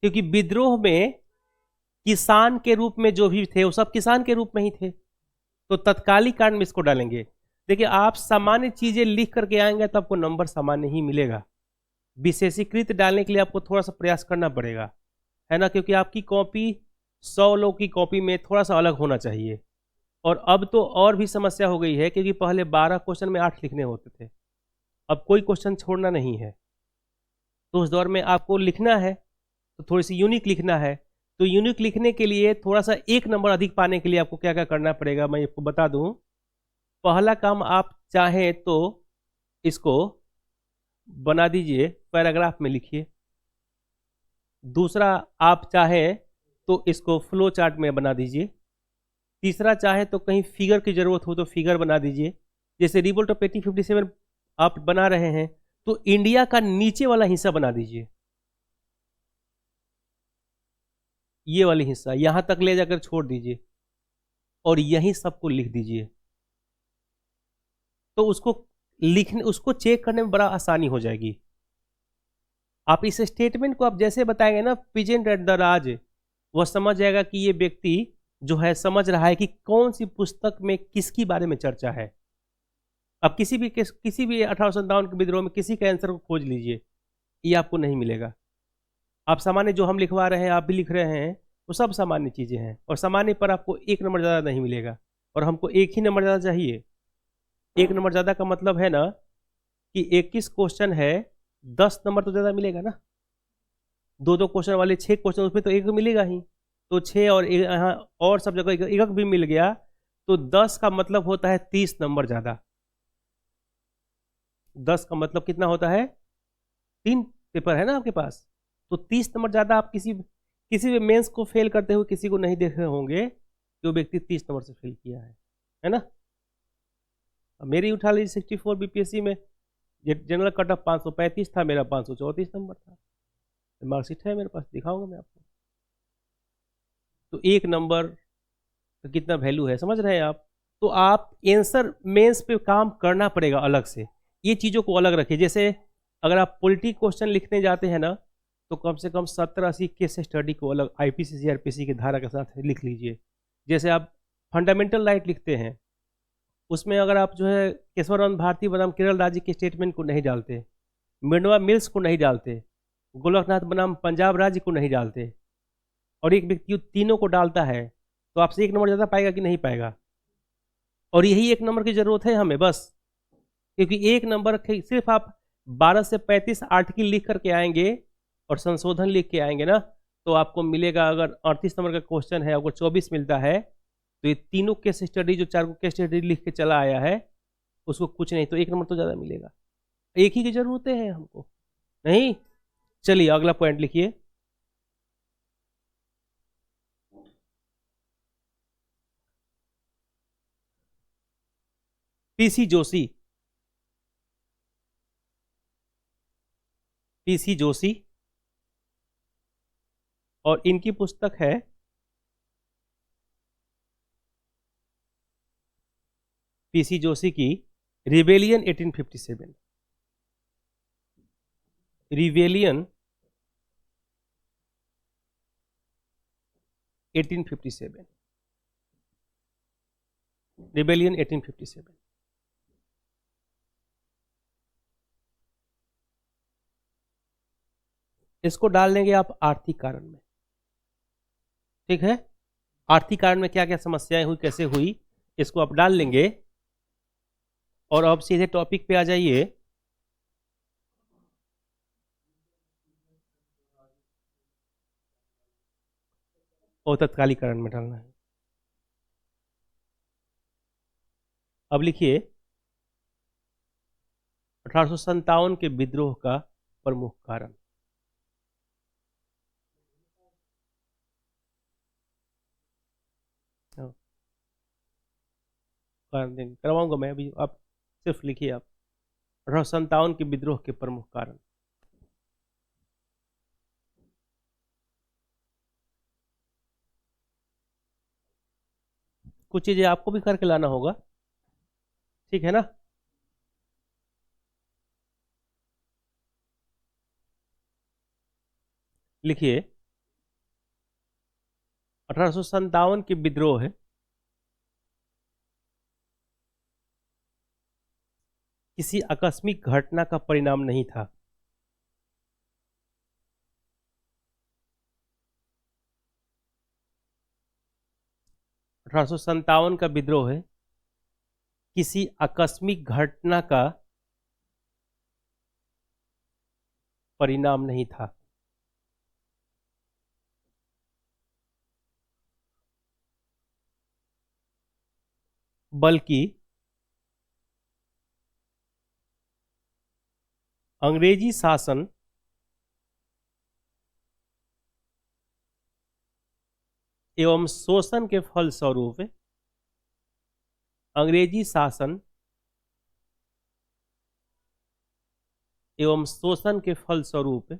S1: क्योंकि विद्रोह में किसान के रूप में जो भी थे वो सब किसान के रूप में ही थे, तो तत्कालिक कारण में इसको डालेंगे। देखिए आप सामान्य चीजें लिख करके आएंगे तो आपको नंबर सामान्य ही मिलेगा, विशेषीकृत डालने के लिए आपको थोड़ा सा प्रयास करना पड़ेगा, है ना, क्योंकि आपकी कॉपी 100 लोग की कॉपी में थोड़ा सा अलग होना चाहिए। और अब तो और भी समस्या हो गई है, क्योंकि पहले 12 क्वेश्चन में 8 लिखने होते थे, अब कोई क्वेश्चन छोड़ना नहीं है। तो उस दौर में आपको लिखना है तो थोड़ी सी यूनिक लिखना है, तो यूनिक लिखने के लिए थोड़ा सा एक नंबर अधिक पाने के लिए आपको क्या क्या करना पड़ेगा मैं आपको बता दूं। पहला काम, आप चाहें तो इसको बना दीजिए, पैराग्राफ में लिखिए। दूसरा, आप चाहें तो इसको फ्लो चार्ट में बना दीजिए। तीसरा, चाहे तो कहीं फिगर की जरूरत हो तो फिगर बना दीजिए। जैसे रिवोल्ट ऑफ 1857 आप बना रहे हैं तो इंडिया का नीचे वाला हिस्सा बना दीजिए, ये वाली हिस्सा यहां तक ले जाकर छोड़ दीजिए और यही सबको लिख दीजिए। तो उसको लिखने, उसको चेक करने में बड़ा आसानी हो जाएगी। आप इस स्टेटमेंट को आप जैसे बताएंगे ना, पिजेंट एट द राज, वह समझ जाएगा कि ये व्यक्ति जो है समझ रहा है कि कौन सी पुस्तक में किसकी बारे में चर्चा है। अब किसी भी 1857 के विद्रोह में किसी के आंसर को खोज लीजिए, ये आपको नहीं मिलेगा। आप सामान्य जो हम लिखवा रहे हैं, आप भी लिख रहे हैं, वो सब सामान्य चीजें हैं, और सामान्य पर आपको एक नंबर ज़्यादा नहीं मिलेगा, और हमको एक ही नंबर ज़्यादा चाहिए। एक नंबर ज़्यादा का मतलब है ना कि 21 क्वेश्चन है, 10 नंबर तो ज़्यादा मिलेगा ना। दो दो क्वेश्चन वाले 6 क्वेश्चन, उसमें तो एक मिलेगा ही, तो 6 और यहाँ और सब जगह एक भी मिल गया, तो 10 का मतलब होता है 30 नंबर ज़्यादा। 10 का मतलब कितना होता है, 3 पेपर है ना आपके पास, तो 30 नंबर ज़्यादा। आप किसी भी मेंस को फेल करते हुए किसी को नहीं देख रहे होंगे कि वो व्यक्ति 30 नंबर से फेल किया है ना। मेरी उठा लीजिए 64 बीपीएससी में जनरल कट ऑफ 535 था, मेरा 534 नंबर था। मार्कशीट है मेरे पास, दिखाऊंगा मैं आपको। तो एक नंबर का कितना वैल्यू है, समझ रहे हैं आप। तो आप आंसर मेंस पे काम करना पड़ेगा अलग से, ये चीज़ों को अलग रखिए। जैसे अगर आप पॉलिटी क्वेश्चन लिखने जाते हैं ना, तो कम से कम 70-80 केस स्टडी को अलग आईपीसी सीआरपीसी की धारा के साथ लिख लीजिए। जैसे आप फंडामेंटल राइट लिखते हैं, उसमें अगर आप जो है केशवराम भारती बनाम केरल राज्य के स्टेटमेंट को नहीं डालते, मिंडवा मिल्स को नहीं डालते, गोलकनाथ बनाम पंजाब राज्य को नहीं डालते, और एक व्यक्ति तीनों को डालता है, तो आपसे एक नंबर ज़्यादा पाएगा कि नहीं पाएगा। और यही एक नंबर की ज़रूरत है हमें बस, क्योंकि एक नंबर सिर्फ आप 12 से 35 आर्टिकल लिख करके आएंगे और संशोधन लिख के आएंगे ना, तो आपको मिलेगा, अगर 38 नंबर का क्वेश्चन है, अगर 24 मिलता है, तो ये तीनों केस स्टडी जो 4 केस स्टडी लिख के चला आया है उसको कुछ नहीं, तो एक नंबर तो ज़्यादा मिलेगा। एक ही की ज़रूरतें हैं हमको, नहीं। चलिए अगला पॉइंट लिखिए। पीसी जोशी, पीसी जोशी, और इनकी पुस्तक है पीसी जोशी की रिबेलियन 1857। Rebellion 1857, rebellion 1857। इसको डाल देंगे आप आर्थिक कारण में, ठीक है। आर्थिक कारण में क्या क्या समस्याएं हुई, कैसे हुई, इसको आप डाल लेंगे। और अब सीधे टॉपिक पे आ जाइए। और तत्कालिक कारण में डालना है। अब लिखिए 1857 के विद्रोह का प्रमुख कारण। कारण देंगे, करवाऊंगा मैं अभी, आप सिर्फ लिखिए। आप 1857 के विद्रोह के प्रमुख कारण। कुछ चीजें आपको भी करके लाना होगा, ठीक है ना। लिखिए 1857 के विद्रोह किसी आकस्मिक घटना का परिणाम नहीं था। का विद्रोह किसी आकस्मिक घटना का परिणाम नहीं था। बल्कि अंग्रेजी शासन एवं शोषण के फलस्वरूप अंग्रेजी शासन एवं शोषण के फलस्वरूप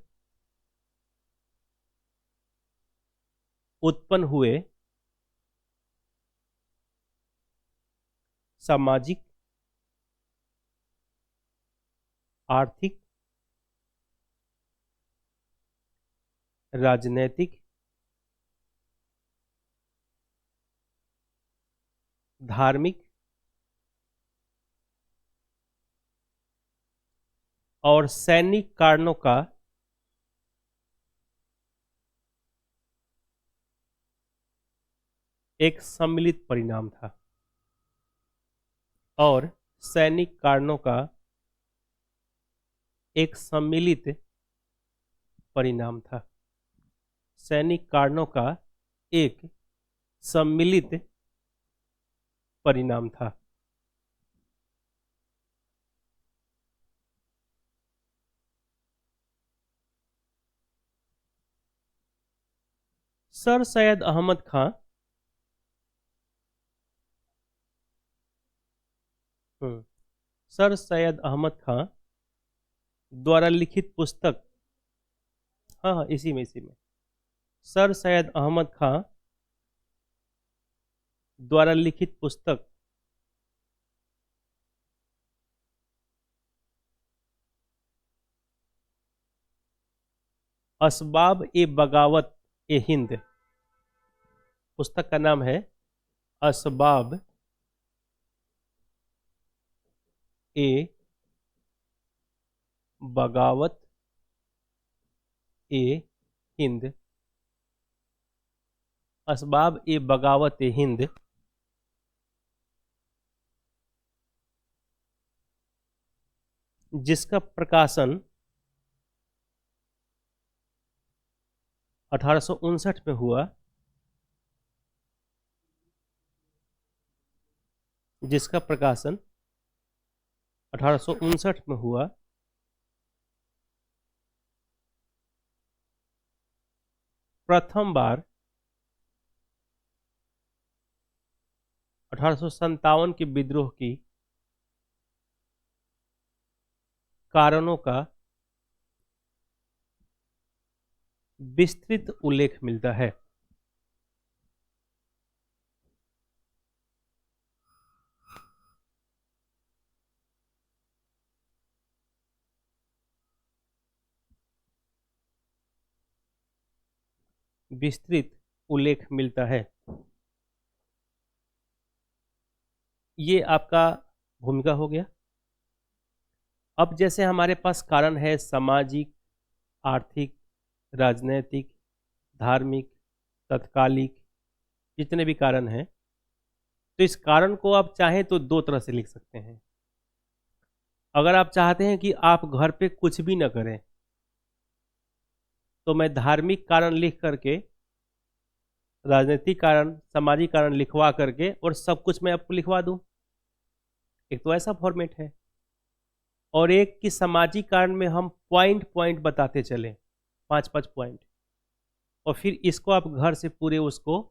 S1: उत्पन्न हुए सामाजिक, आर्थिक, राजनैतिक, धार्मिक और सैनिक कारणों का एक सम्मिलित परिणाम था। और सैनिक कारणों का एक सम्मिलित परिणाम था। सैनिक कारणों का एक सम्मिलित परिणाम था। सर सैयद अहमद खां सर सैयद अहमद खां द्वारा लिखित पुस्तक, हाँ इसी में सर सैयद अहमद खां द्वारा लिखित पुस्तक असबाब ए बगावत ए हिंद, पुस्तक का नाम है असबाब ए बगावत ए हिंद, असबाब ए बगावत ए हिंद जिसका प्रकाशन 1859 में हुआ, जिसका प्रकाशन 1859 में हुआ, प्रथम बार 1857 के विद्रोह की कारणों का विस्तृत उल्लेख मिलता है। विस्तृत उल्लेख मिलता है। ये आपका भूमिका हो गया। अब जैसे हमारे पास कारण है सामाजिक, आर्थिक, राजनैतिक, धार्मिक, तत्कालिक, जितने भी कारण हैं, तो इस कारण को आप चाहें तो दो तरह से लिख सकते हैं। अगर आप चाहते हैं कि आप घर पे कुछ भी न करें तो मैं धार्मिक कारण लिख करके, राजनीतिक कारण, सामाजिक कारण लिखवा करके और सब कुछ मैं आपको लिखवा दूं। एक तो ऐसा फॉर्मेट है, और एक कि सामाजिक कारण में हम पॉइंट पॉइंट बताते चलें, 5-5 पॉइंट, और फिर इसको आप घर से पूरे उसको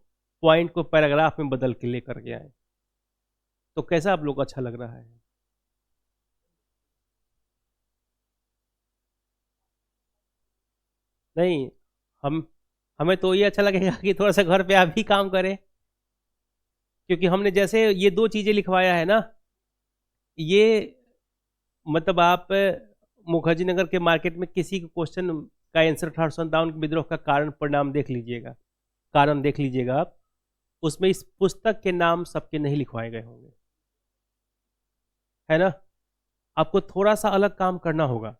S1: पॉइंट को पैराग्राफ में बदल के लेकर के आए। तो कैसा आप लोग को अच्छा लग रहा है? नहीं, हमें तो ये अच्छा लगेगा कि थोड़ा सा घर पे आप भी काम करें, क्योंकि हमने जैसे ये दो चीजें लिखवाया है ना, ये मतलब आप मुखर्जी नगर के मार्केट में किसी को क्वेश्चन का आंसर 1857 के विद्रोह का कारण परिणाम देख लीजिएगा, कारण देख लीजिएगा आप, उसमें इस पुस्तक के नाम सबके नहीं लिखवाए गए होंगे, है ना। आपको थोड़ा सा अलग काम करना होगा।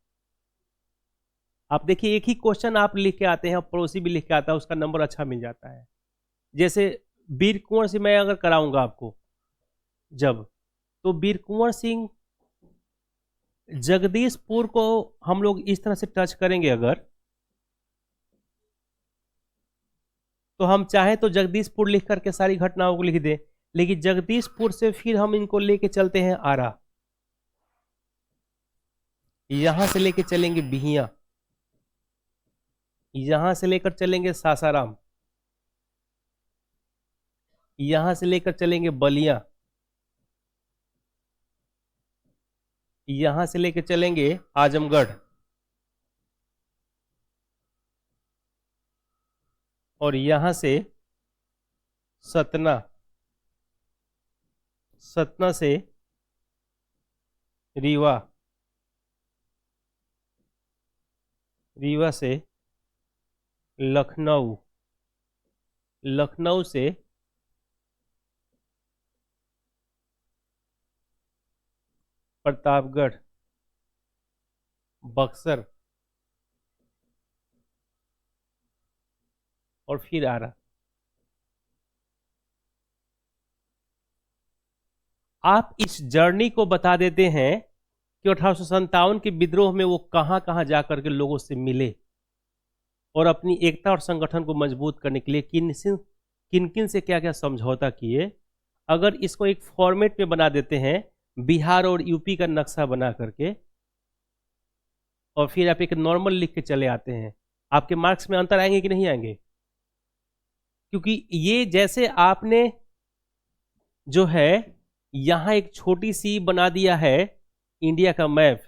S1: आप देखिए एक ही क्वेश्चन आप लिख के आते हैं, पड़ोसी भी लिख के आता है, उसका नंबर अच्छा मिल जाता है। जैसे वीर कुंवर से मैं अगर कराऊंगा आपको जब, तो वीर कुंवर सिंह जगदीशपुर को हम लोग इस तरह से टच करेंगे अगर, तो हम चाहे तो जगदीशपुर लिख करके सारी घटनाओं को लिख दें, लेकिन जगदीशपुर से फिर हम इनको लेके चलते हैं आरा, यहां से लेके चलेंगे बिहिया, यहां से लेकर चलेंगे सासाराम, यहां से लेकर चलेंगे बलिया, यहां से लेकर चलेंगे आजमगढ़, और यहां से सतना, सतना से रीवा, रीवा से लखनऊ, लखनऊ से प्रतापगढ़, बक्सर, और फिर आरा। आप इस जर्नी को बता देते हैं कि 1857 के विद्रोह में वो कहां कहां जाकर के लोगों से मिले और अपनी एकता और संगठन को मजबूत करने के लिए किन किन से क्या क्या समझौता किए। अगर इसको एक फॉर्मेट में बना देते हैं, बिहार और यूपी का नक्शा बना करके, और फिर आप एक नॉर्मल लिख के चले आते हैं, आपके मार्क्स में अंतर आएंगे कि नहीं आएंगे? क्योंकि ये जैसे आपने जो है यहां एक छोटी सी बना दिया है इंडिया का मैप,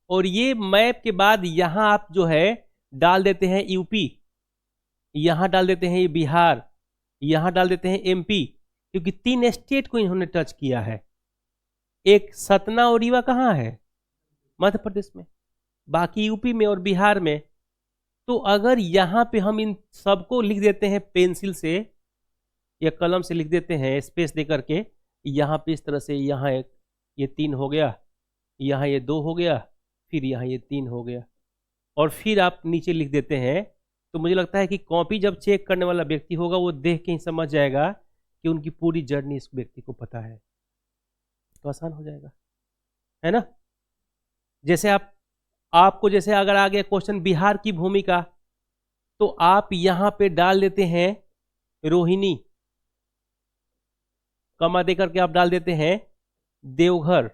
S1: और ये मैप के बाद यहां आप जो है डाल देते हैं यूपी, यहां डाल देते हैं बिहार, यहां डाल देते हैं एमपी, क्योंकि 3 स्टेट को इन्होंने टच किया है। एक सतना और रीवा कहां है? मध्य प्रदेश में, बाकी यूपी में और बिहार में। तो अगर यहां पे हम इन सबको लिख देते हैं पेंसिल से या कलम से लिख देते हैं स्पेस दे करके, यहां पे इस तरह से, यहां एक ये 3 हो गया, यहां ये 2 हो गया, फिर यहां ये 3 हो गया, और फिर आप नीचे लिख देते हैं, तो मुझे लगता है कि कॉपी जब चेक करने वाला व्यक्ति होगा वो देख के ही समझ जाएगा कि उनकी पूरी जर्नी इस व्यक्ति को पता है, तो आसान हो जाएगा, है ना। जैसे आपको जैसे अगर आ गया क्वेश्चन बिहार की भूमिका, तो आप यहां पे डाल देते हैं रोहिणी, कमा देकर के आप डाल देते हैं देवघर,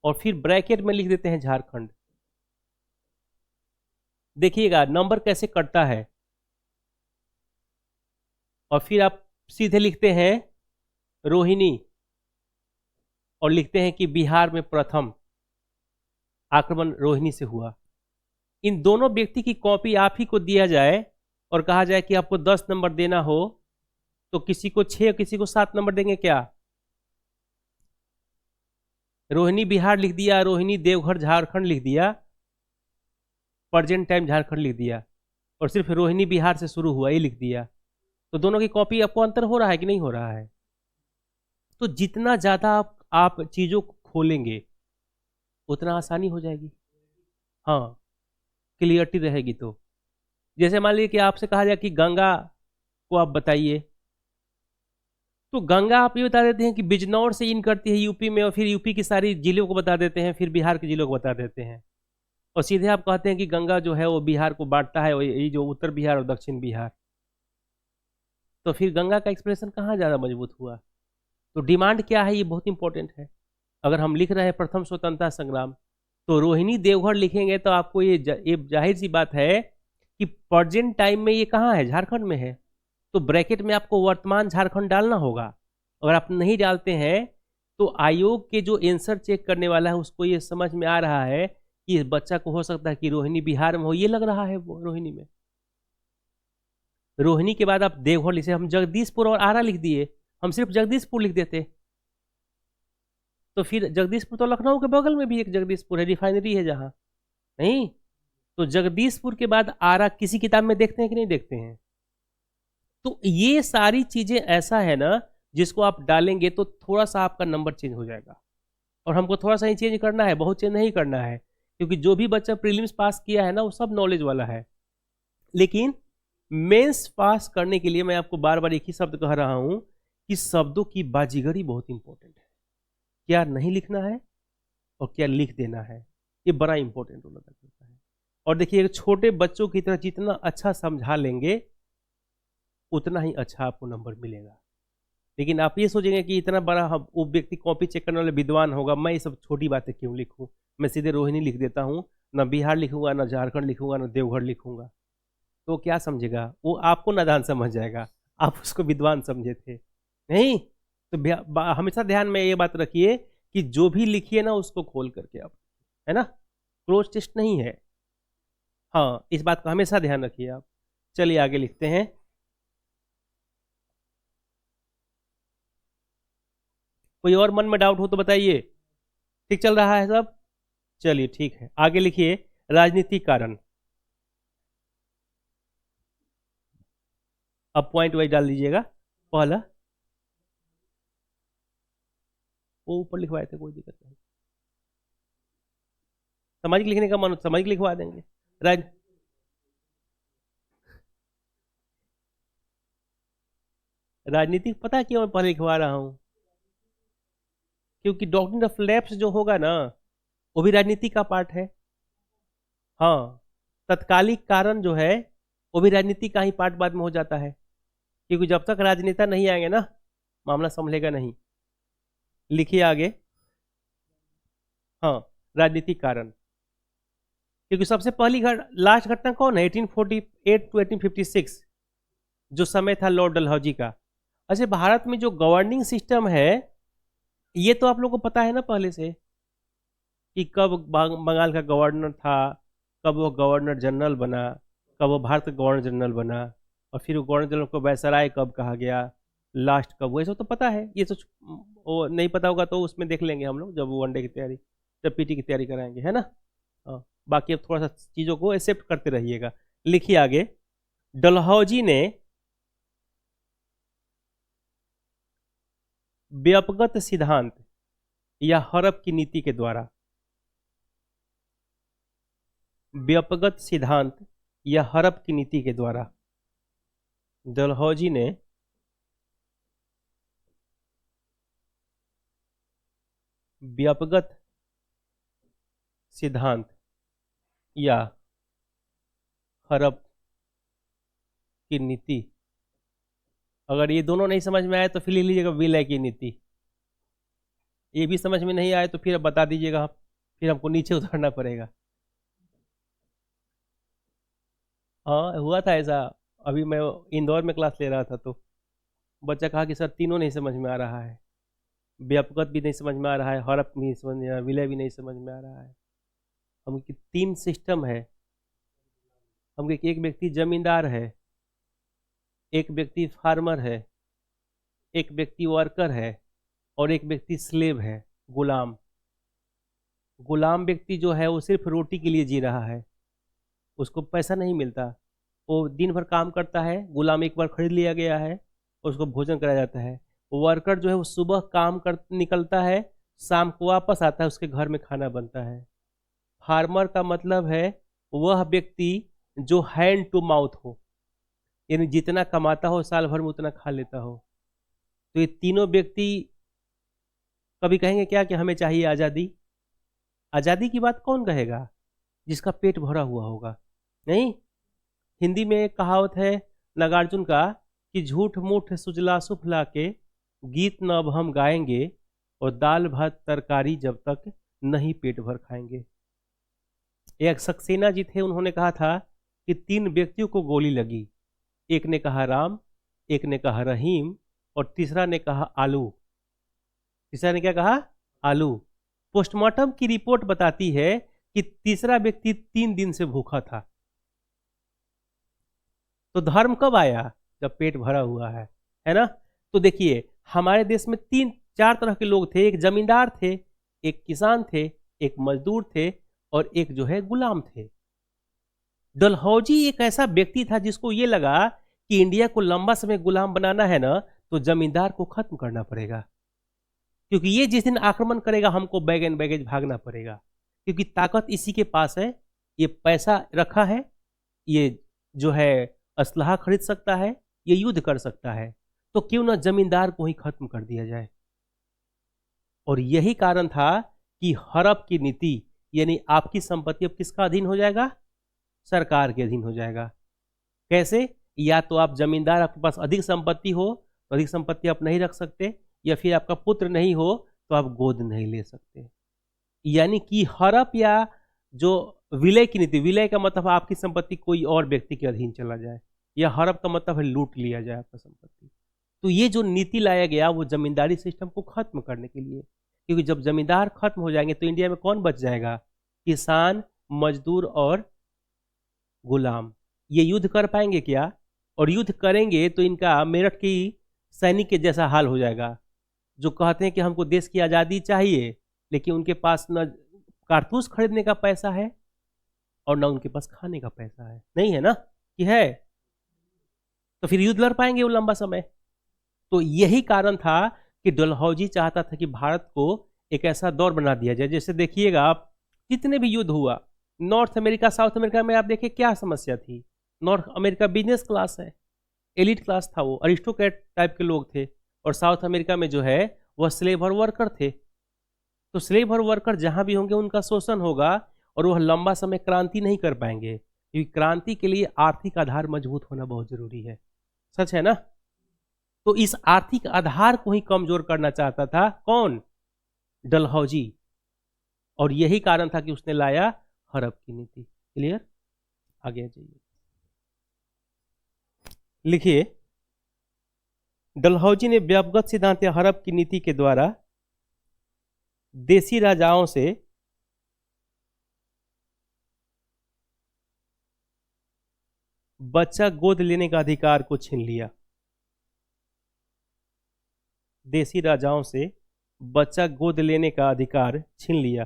S1: और फिर ब्रैकेट में लिख देते हैं झारखंड। देखिएगा नंबर कैसे कटता है, और फिर आप सीधे लिखते हैं रोहिणी और लिखते हैं कि बिहार में प्रथम आक्रमण रोहिणी से हुआ। इन दोनों व्यक्ति की कॉपी आप ही को दिया जाए और कहा जाए कि आपको 10 नंबर देना हो, तो किसी को 6 किसी को 7 नंबर देंगे क्या? रोहिणी बिहार लिख दिया, रोहिणी देवघर झारखंड लिख दिया, प्रेजेंट टाइम झारखंड लिख दिया, और सिर्फ रोहिणी बिहार से शुरू हुआ ये लिख दिया, तो दोनों की कॉपी आपको अंतर हो रहा है कि नहीं हो रहा है? तो जितना ज्यादा आप चीजों को खोलेंगे उतना आसानी हो जाएगी, हाँ, क्लियरिटी रहेगी। तो जैसे मान लीजिए कि आपसे कहा जाए कि गंगा को आप बताइए, तो गंगा आप ये बता देते हैं कि बिजनौर से इन करती है यूपी में, और फिर यूपी की सारी जिलों को बता देते हैं, फिर बिहार के जिलों को बता देते हैं, और सीधे आप कहते हैं कि गंगा जो है वो बिहार को बांटता है, ये जो उत्तर बिहार और दक्षिण बिहार। तो फिर गंगा का एक्सप्रेशन कहाँ ज़्यादा मजबूत हुआ? तो डिमांड क्या है, ये बहुत इंपॉर्टेंट है। अगर हम लिख रहे हैं प्रथम स्वतंत्रता संग्राम, तो रोहिणी देवघर लिखेंगे तो आपको ये जाहिर सी बात है कि प्रेजेंट टाइम में ये कहाँ है? झारखंड में है, तो ब्रैकेट में आपको वर्तमान झारखंड डालना होगा। अगर आप नहीं डालते हैं तो आयोग के जो आंसर चेक करने वाला है उसको ये समझ में आ रहा है कि इस बच्चा को हो सकता है कि रोहिणी बिहार में हो, ये लग रहा है वो रोहिणी में। रोहिणी के बाद आप देवघर लिखे, हम जगदीशपुर और आरा लिख दिए, हम सिर्फ जगदीशपुर लिख देते तो फिर जगदीशपुर तो लखनऊ के बगल में भी एक जगदीशपुर है, रिफाइनरी है जहां, नहीं? तो जगदीशपुर के बाद आरा किसी किताब में देखते हैं कि नहीं देखते हैं? तो ये सारी चीजें ऐसा है ना, जिसको आप डालेंगे तो थोड़ा सा आपका नंबर चेंज हो जाएगा। और हमको थोड़ा सा ही चेंज करना है, बहुत चेंज नहीं करना है, क्योंकि जो भी बच्चा प्रीलिम्स पास किया है ना, वो सब नॉलेज वाला है। लेकिन मेंस पास करने के लिए मैं आपको बार बार एक ही शब्द कह रहा हूं कि शब्दों की बाजीगरी बहुत इंपॉर्टेंट है। क्या नहीं लिखना है और क्या लिख देना है, ये बड़ा इंपॉर्टेंट रोल अदा करता है। और देखिए, छोटे बच्चों की तरह जितना अच्छा समझा लेंगे उतना ही अच्छा आपको नंबर मिलेगा। लेकिन आप ये सोचेंगे कि इतना बड़ा वो व्यक्ति कॉपी चेक करने वाले विद्वान होगा, मैं ये सब छोटी बातें क्यों लिखूं, मैं सीधे रोहिणी लिख देता हूं, ना बिहार लिखूंगा, ना झारखंड लिखूंगा, ना देवघर लिखूंगा। तो क्या समझेगा वो? आपको नादान समझ जाएगा, आप उसको विद्वान समझे थे नहीं। तो हमेशा ध्यान में ये बात रखिए कि जो भी लिखिए ना, उसको खोल करके आप, है ना, क्लोज टेस्ट नहीं है। हाँ, इस बात का हमेशा ध्यान रखिए आप। चलिए आगे लिखते हैं। कोई और मन में डाउट हो तो बताइए। ठीक चल रहा है सब? चलिए ठीक है, आगे लिखिए। राजनीतिक कारण, अब पॉइंट वाइज डाल दीजिएगा। पहला वो ऊपर लिखवाए थे, कोई दिक्कत नहीं। सामाजिक लिखने का मन, सामाजिक लिखवा देंगे। राज राजनीतिक पता क्यों मैं पहले लिखवा रहा हूं? क्योंकि डॉक्ट्रिन ऑफ लैप्स जो होगा ना, वो भी राजनीति का पार्ट है। हाँ, तत्कालिक कारण जो है वो भी राजनीति का ही पार्ट बाद में हो जाता है, क्योंकि जब तक राजनेता नहीं आएंगे ना, मामला संभलेगा नहीं। लिखिए आगे। हाँ, राजनीतिक कारण, क्योंकि सबसे पहली लास्ट घटना कौन है? 1848 टू 1856, जो समय था लॉर्ड डलहौजी का। अच्छा, भारत में जो गवर्निंग सिस्टम है, ये तो आप लोगों को पता है ना पहले से, कि कब बंगाल का गवर्नर था, कब वो गवर्नर जनरल बना, कब वो भारत का गवर्नर जनरल बना, और फिर वो गवर्नर जनरल को वायसराय कब कहा गया, लास्ट कब, वो सब तो पता है। ये तो वो नहीं पता होगा तो उसमें देख लेंगे हम लोग, जब वो वनडे की तैयारी, जब पीटी की तैयारी कराएंगे, है ना। हाँ, बाकी अब थोड़ा सा चीज़ों को एक्सेप्ट करते रहिएगा। लिखिए आगे। डलहौजी ने व्यापकगत सिद्धांत या हड़प की नीति के द्वारा, व्यापकगत सिद्धांत या हड़प की नीति के द्वारा, डलहौजी ने व्यापकगत सिद्धांत या हड़प की नीति, अगर ये दोनों नहीं समझ में आए तो फिर ले लीजिएगा विलय की नीति। ये भी समझ में नहीं आए तो फिर अब बता दीजिएगा, फिर हमको नीचे उतरना पड़ेगा। हाँ, हुआ था ऐसा। अभी मैं इंदौर में क्लास ले रहा था तो बच्चा कहा कि सर तीनों नहीं समझ में आ रहा है, व्यापकगत भी नहीं समझ में आ रहा है, हड़प भी नहीं समझ में आ रहा है, विलय भी नहीं समझ में आ रहा है। हम कि तीन सिस्टम है। हम एक व्यक्ति जमींदार है, एक व्यक्ति फार्मर है, एक व्यक्ति वर्कर है, और एक व्यक्ति स्लेव है, गुलाम। गुलाम व्यक्ति जो है वो सिर्फ रोटी के लिए जी रहा है, उसको पैसा नहीं मिलता, वो दिन भर काम करता है। गुलाम एक बार खरीद लिया गया है, उसको भोजन कराया जाता है। वर्कर जो है वो सुबह काम कर निकलता है, शाम को वापस आता है, उसके घर में खाना बनता है। फार्मर का मतलब है वह व्यक्ति जो हैंड टू माउथ हो, यानी जितना कमाता हो साल भर में उतना खा लेता हो। तो ये तीनों व्यक्ति कभी कहेंगे क्या कि हमें चाहिए आज़ादी। आज़ादी की बात कौन कहेगा? जिसका पेट भरा हुआ होगा। नहीं, हिंदी में एक कहावत है नागार्जुन का कि झूठ मूठ सुजला सुफला के गीत न अब हम गाएंगे, और दाल भात तरकारी जब तक नहीं पेट भर खाएंगे। एक सक्सेना जी थे, उन्होंने कहा था कि तीन व्यक्तियों को गोली लगी, एक ने कहा राम, एक ने कहा रहीम, और तीसरा ने कहा आलू। तीसरा ने क्या कहा? आलू। पोस्टमार्टम की रिपोर्ट बताती है कि तीसरा व्यक्ति 3 दिन से भूखा था। तो धर्म कब आया? जब पेट भरा हुआ है ना। तो देखिए, हमारे देश में 3-4 तरह के लोग थे। एक जमींदार थे, एक किसान थे, एक मजदूर थे, और एक जो है गुलाम थे। डलहौजी एक ऐसा व्यक्ति था जिसको ये लगा कि इंडिया को लंबा समय गुलाम बनाना है ना, तो जमींदार को खत्म करना पड़ेगा, क्योंकि ये जिस दिन आक्रमण करेगा हमको बैग एंड बैगेज भागना पड़ेगा, क्योंकि ताकत इसी के पास है, ये पैसा रखा है, ये जो है असलहा खरीद सकता है, ये युद्ध कर सकता है, तो क्यों ना जमींदार को ही खत्म कर दिया जाए। और यही कारण था कि हड़प की नीति, यानी आपकी संपत्ति अब किसका अधीन हो जाएगा? सरकार के अधीन हो जाएगा। कैसे? या तो आप जमींदार, आपके पास अधिक संपत्ति हो तो अधिक संपत्ति आप नहीं रख सकते, या फिर आपका पुत्र नहीं हो तो आप गोद नहीं ले सकते। यानी कि हड़प या जो विलय की नीति, विलय का मतलब आपकी संपत्ति कोई और व्यक्ति के अधीन चला जाए, या हड़प का मतलब है लूट लिया जाए आपका संपत्ति। तो ये जो नीति लाया गया वो जमींदारी सिस्टम को खत्म करने के लिए, क्योंकि जब जमींदार खत्म हो जाएंगे तो इंडिया में कौन बच जाएगा? किसान, मजदूर और गुलाम। ये युद्ध कर पाएंगे क्या? और युद्ध करेंगे तो इनका मेरठ की सैनिक के जैसा हाल हो जाएगा, जो कहते हैं कि हमको देश की आज़ादी चाहिए, लेकिन उनके पास न कारतूस खरीदने का पैसा है और न उनके पास खाने का पैसा है। नहीं है ना कि है? तो फिर युद्ध लड़ पाएंगे वो लंबा समय? तो यही कारण था कि डलहौजी चाहता था कि भारत को एक ऐसा दौर बना दिया जाए। जैसे देखिएगा आप, जितने भी युद्ध हुआ, नॉर्थ अमेरिका साउथ अमेरिका में आप देखिए क्या समस्या थी। नॉर्थ अमेरिका बिजनेस क्लास है, एलिट क्लास था, वो अरिस्टोक्रेट टाइप के लोग थे, और साउथ अमेरिका में जो है वह स्लेव और वर्कर थे। तो स्लेव और वर्कर जहां भी होंगे उनका शोषण होगा, और वह लंबा समय क्रांति नहीं कर पाएंगे, क्योंकि क्रांति के लिए आर्थिक आधार मजबूत होना बहुत जरूरी है। सच है ना? तो इस आर्थिक आधार को ही कमजोर करना चाहता था कौन? डलहौजी। और यही कारण था कि उसने लाया हड़प की नीति। क्लियर? आगे जाइए, लिखिए। डलहौजी ने व्यवगत सिद्धांत या हड़प की नीति के द्वारा देसी राजाओं से बच्चा गोद लेने का अधिकार को छीन लिया। देसी राजाओं से बच्चा गोद लेने का अधिकार छीन लिया।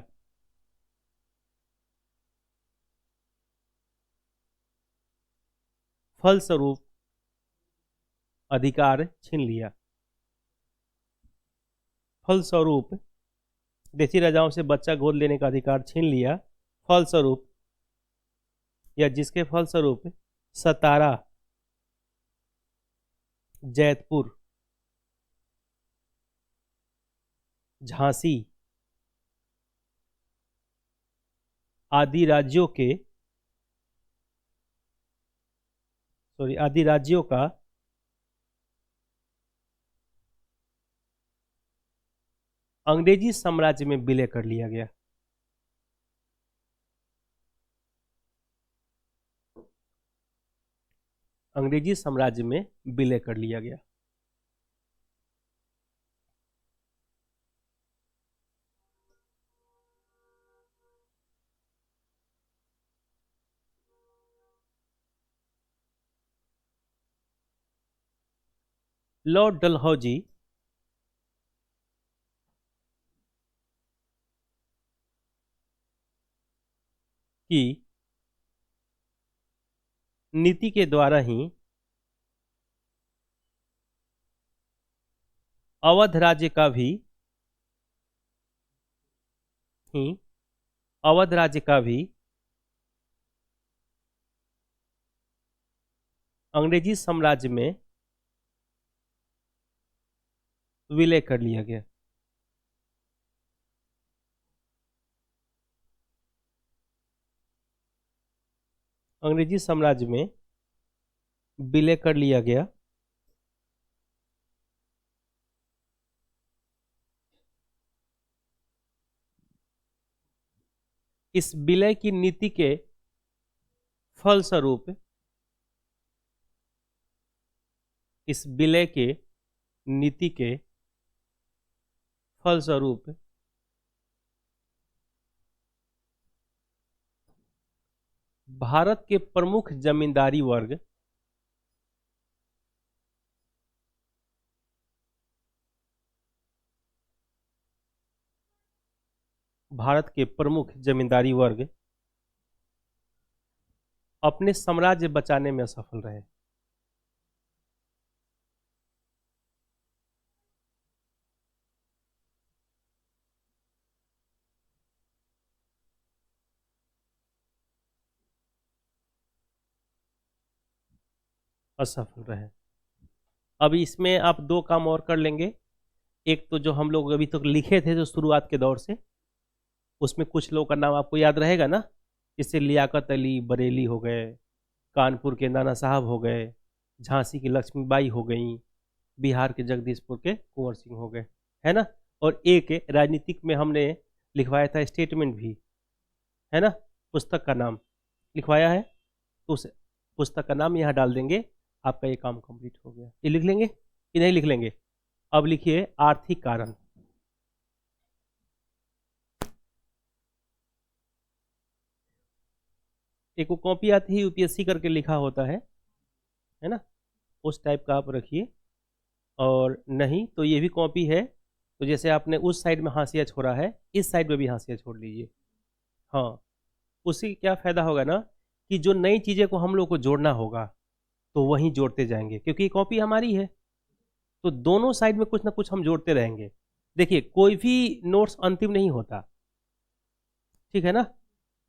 S1: फलस्वरूप अधिकार छीन लिया। फलस्वरूप देसी राजाओं से बच्चा गोद लेने का अधिकार छीन लिया। फलस्वरूप या जिसके फलस्वरूप सतारा, जैतपुर, झांसी आदि राज्यों के आदि राज्यों का अंग्रेजी साम्राज्य में विलय कर लिया गया। अंग्रेजी साम्राज्य में विलय कर लिया गया। लॉर्ड डलहौजी की नीति के द्वारा ही अवध राज्य का भी अवध राज्य का भी अंग्रेजी साम्राज्य में विलय कर लिया गया। अंग्रेजी साम्राज्य में विलय कर लिया गया। इस विलय की नीति के फलस्वरूप इस विलय के नीति के फलस्वरूप भारत के प्रमुख जमींदारी वर्ग भारत के प्रमुख जमींदारी वर्ग अपने साम्राज्य बचाने में असफल रहे। असफल रहे। अब इसमें आप दो काम और कर लेंगे। एक तो जो हम लोग अभी तक लिखे थे जो शुरुआत के दौर से, उसमें कुछ लोगों का नाम आपको याद रहेगा ना, जैसे लियाकत अली बरेली हो गए, कानपुर के नाना साहब हो गए, झांसी की लक्ष्मीबाई हो गई, बिहार के जगदीशपुर के कुंवर सिंह हो गए, है ना। और एक राजनीतिक में हमने लिखवाया था स्टेटमेंट भी, है ना, पुस्तक का नाम लिखवाया है, तो उस पुस्तक का नाम यहाँ डाल देंगे, आपका ये काम कंप्लीट हो गया। ये लिख लेंगे कि नहीं लिख लेंगे? अब लिखिए आर्थिक कारण। एक वो कॉपी आती है यूपीएससी करके लिखा होता है ना, उस टाइप का आप रखिए। और नहीं तो ये भी कॉपी है, तो जैसे आपने उस साइड में हाशिया छोड़ा है, इस साइड में भी हाशिया छोड़ लीजिए। हाँ, उससे क्या फ़ायदा होगा ना कि जो नई चीज़ें को हम लोग को जोड़ना होगा तो वहीं जोड़ते जाएंगे, क्योंकि ये कॉपी हमारी है, तो दोनों साइड में कुछ ना कुछ हम जोड़ते रहेंगे। देखिए कोई भी नोट्स अंतिम नहीं होता, ठीक है ना।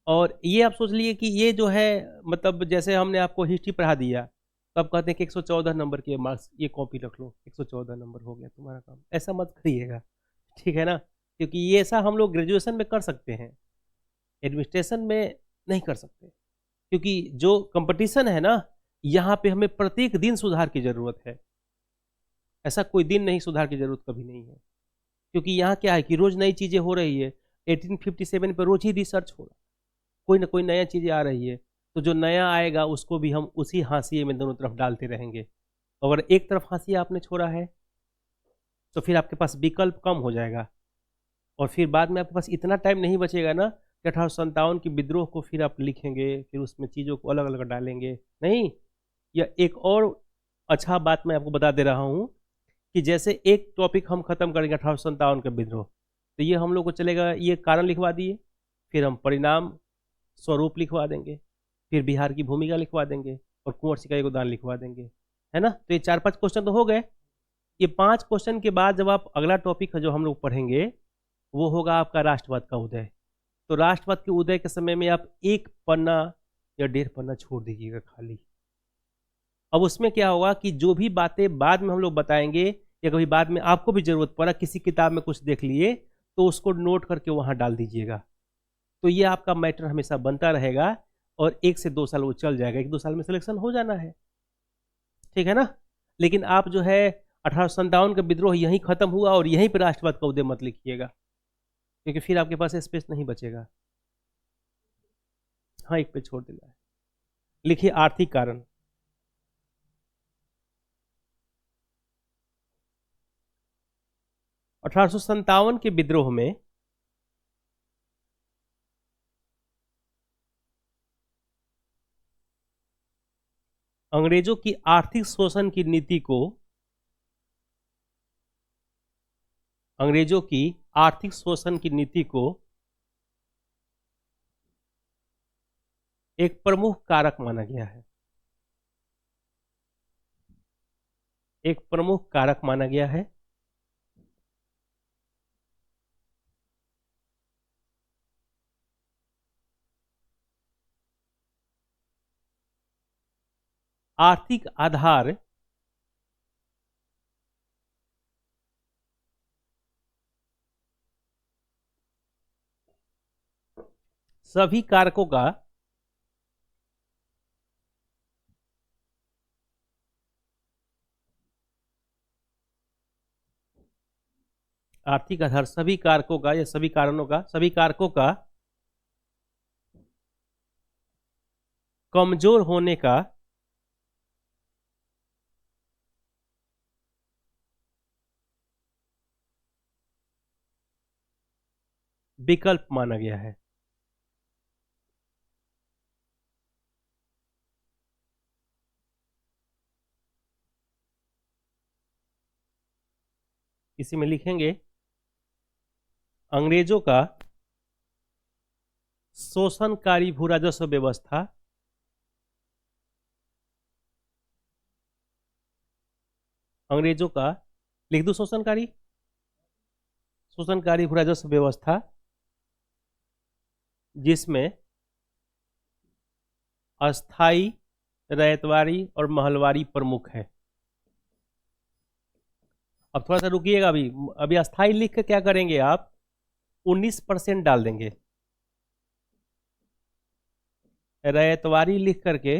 S1: और ये आप सोच लिए कि ये जो है, मतलब जैसे हमने आपको हिस्ट्री पढ़ा दिया, तो आप कहते हैं कि 114 नंबर के मार्क्स, ये कॉपी रख लो, 114 नंबर हो गया तुम्हारा काम। ऐसा मत करिएगा, ठीक है ना, क्योंकि ये ऐसा हम लोग ग्रेजुएशन में कर सकते हैं, एडमिनिस्ट्रेशन में नहीं कर सकते, क्योंकि जो कंपटीशन है ना, यहाँ पे हमें प्रत्येक दिन सुधार की ज़रूरत है। ऐसा कोई दिन नहीं सुधार की ज़रूरत कभी नहीं है, क्योंकि यहाँ क्या है कि रोज़ नई चीज़ें हो रही है। 1857 पर रोज़ ही रिसर्च हो रहा है, कोई ना कोई नया चीज़ें आ रही है, तो जो नया आएगा उसको भी हम उसी हाशिए में दोनों तरफ डालते रहेंगे। अगर एक तरफ हाशिया आपने छोड़ा है तो फिर आपके पास विकल्प कम हो जाएगा, और फिर बाद में आपके पास इतना टाइम नहीं बचेगा ना कि 1857 की विद्रोह को फिर आप लिखेंगे, फिर उसमें चीज़ों को अलग अलग डालेंगे। नहीं, या एक और अच्छा बात मैं आपको बता दे रहा हूँ कि जैसे एक टॉपिक हम खत्म करेंगे 1857 का विद्रोह, तो ये हम लोग को चलेगा, ये कारण लिखवा दिए, फिर हम परिणाम स्वरूप लिखवा देंगे, फिर बिहार की भूमिका लिखवा देंगे, और कुंवर सिंह का योगदान लिखवा देंगे, है ना। तो ये 4-5 क्वेश्चन तो हो गए। ये 5 क्वेश्चन के बाद जब आप अगला टॉपिक जो हम लोग पढ़ेंगे वो होगा आपका राष्ट्रवाद का उदय। तो राष्ट्रवाद के उदय के समय में आप एक पन्ना या 1.5 पन्ना छोड़ दीजिएगा खाली। अब उसमें क्या होगा कि जो भी बातें बाद में हम लोग बताएंगे, या कभी बाद में आपको भी जरूरत पड़ा, किसी किताब में कुछ देख लिए, तो उसको नोट करके वहां डाल दीजिएगा। तो ये आपका मैटर हमेशा बनता रहेगा, और 1 से 2 साल वो चल जाएगा, 1-2 साल में सिलेक्शन हो जाना है, ठीक है ना। लेकिन आप जो है 1857 का विद्रोह यहीं खत्म हुआ और यहीं पर राष्ट्रवाद का उदय मत लिखिएगा, क्योंकि फिर आपके पास स्पेस नहीं बचेगा। हाँ, एक पे छोड़ देना है। लिखिए आर्थिक कारण। 1857 के विद्रोह में अंग्रेजों की आर्थिक शोषण की नीति को, अंग्रेजों की आर्थिक शोषण की नीति को एक प्रमुख कारक माना गया है, एक प्रमुख कारक माना गया है। आर्थिक आधार सभी कारकों का आर्थिक आधार सभी कारकों का, या सभी कारणों का, सभी कारकों का कमजोर होने का विकल्प माना गया है। इसी में लिखेंगे अंग्रेजों का शोषणकारी भू राजस्व व्यवस्था अंग्रेजों का, लिख दो शोषणकारी भू राजस्व व्यवस्था जिसमें अस्थाई, रैयतवाड़ी और महलवारी प्रमुख है। अब थोड़ा सा रुकिएगा, अभी अस्थाई लिख के क्या करेंगे आप, 19% डाल देंगे, रैयतवाड़ी लिख करके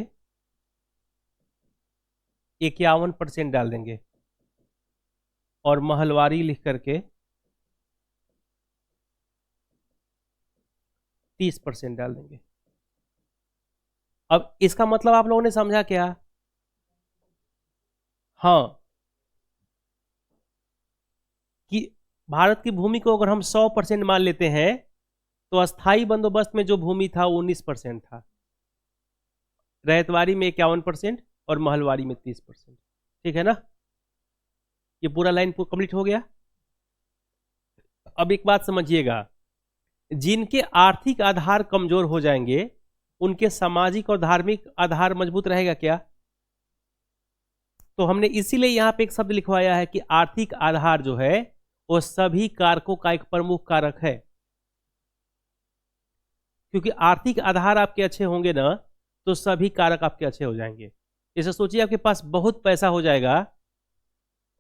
S1: 51% डाल देंगे और महलवारी लिख करके 30% डाल देंगे। अब इसका मतलब आप लोगों ने समझा क्या? हाँ, कि भारत की भूमि को अगर हम 100% मान लेते हैं तो अस्थाई बंदोबस्त में जो भूमि था वो 19% था, रैयतवाड़ी में 51% और महलवाड़ी में 30%। ठीक है ना? ये पूरा लाइन कंप्लीट हो गया। अब एक बात समझिएगा, जिनके आर्थिक आधार कमजोर हो जाएंगे उनके सामाजिक और धार्मिक आधार मजबूत रहेगा क्या? तो हमने इसीलिए यहां पे एक शब्द लिखवाया है कि आर्थिक आधार जो है वो सभी कारकों का एक प्रमुख कारक है। क्योंकि आर्थिक आधार आपके अच्छे होंगे ना तो सभी कारक आपके अच्छे हो जाएंगे। जैसे सोचिए आपके पास बहुत पैसा हो जाएगा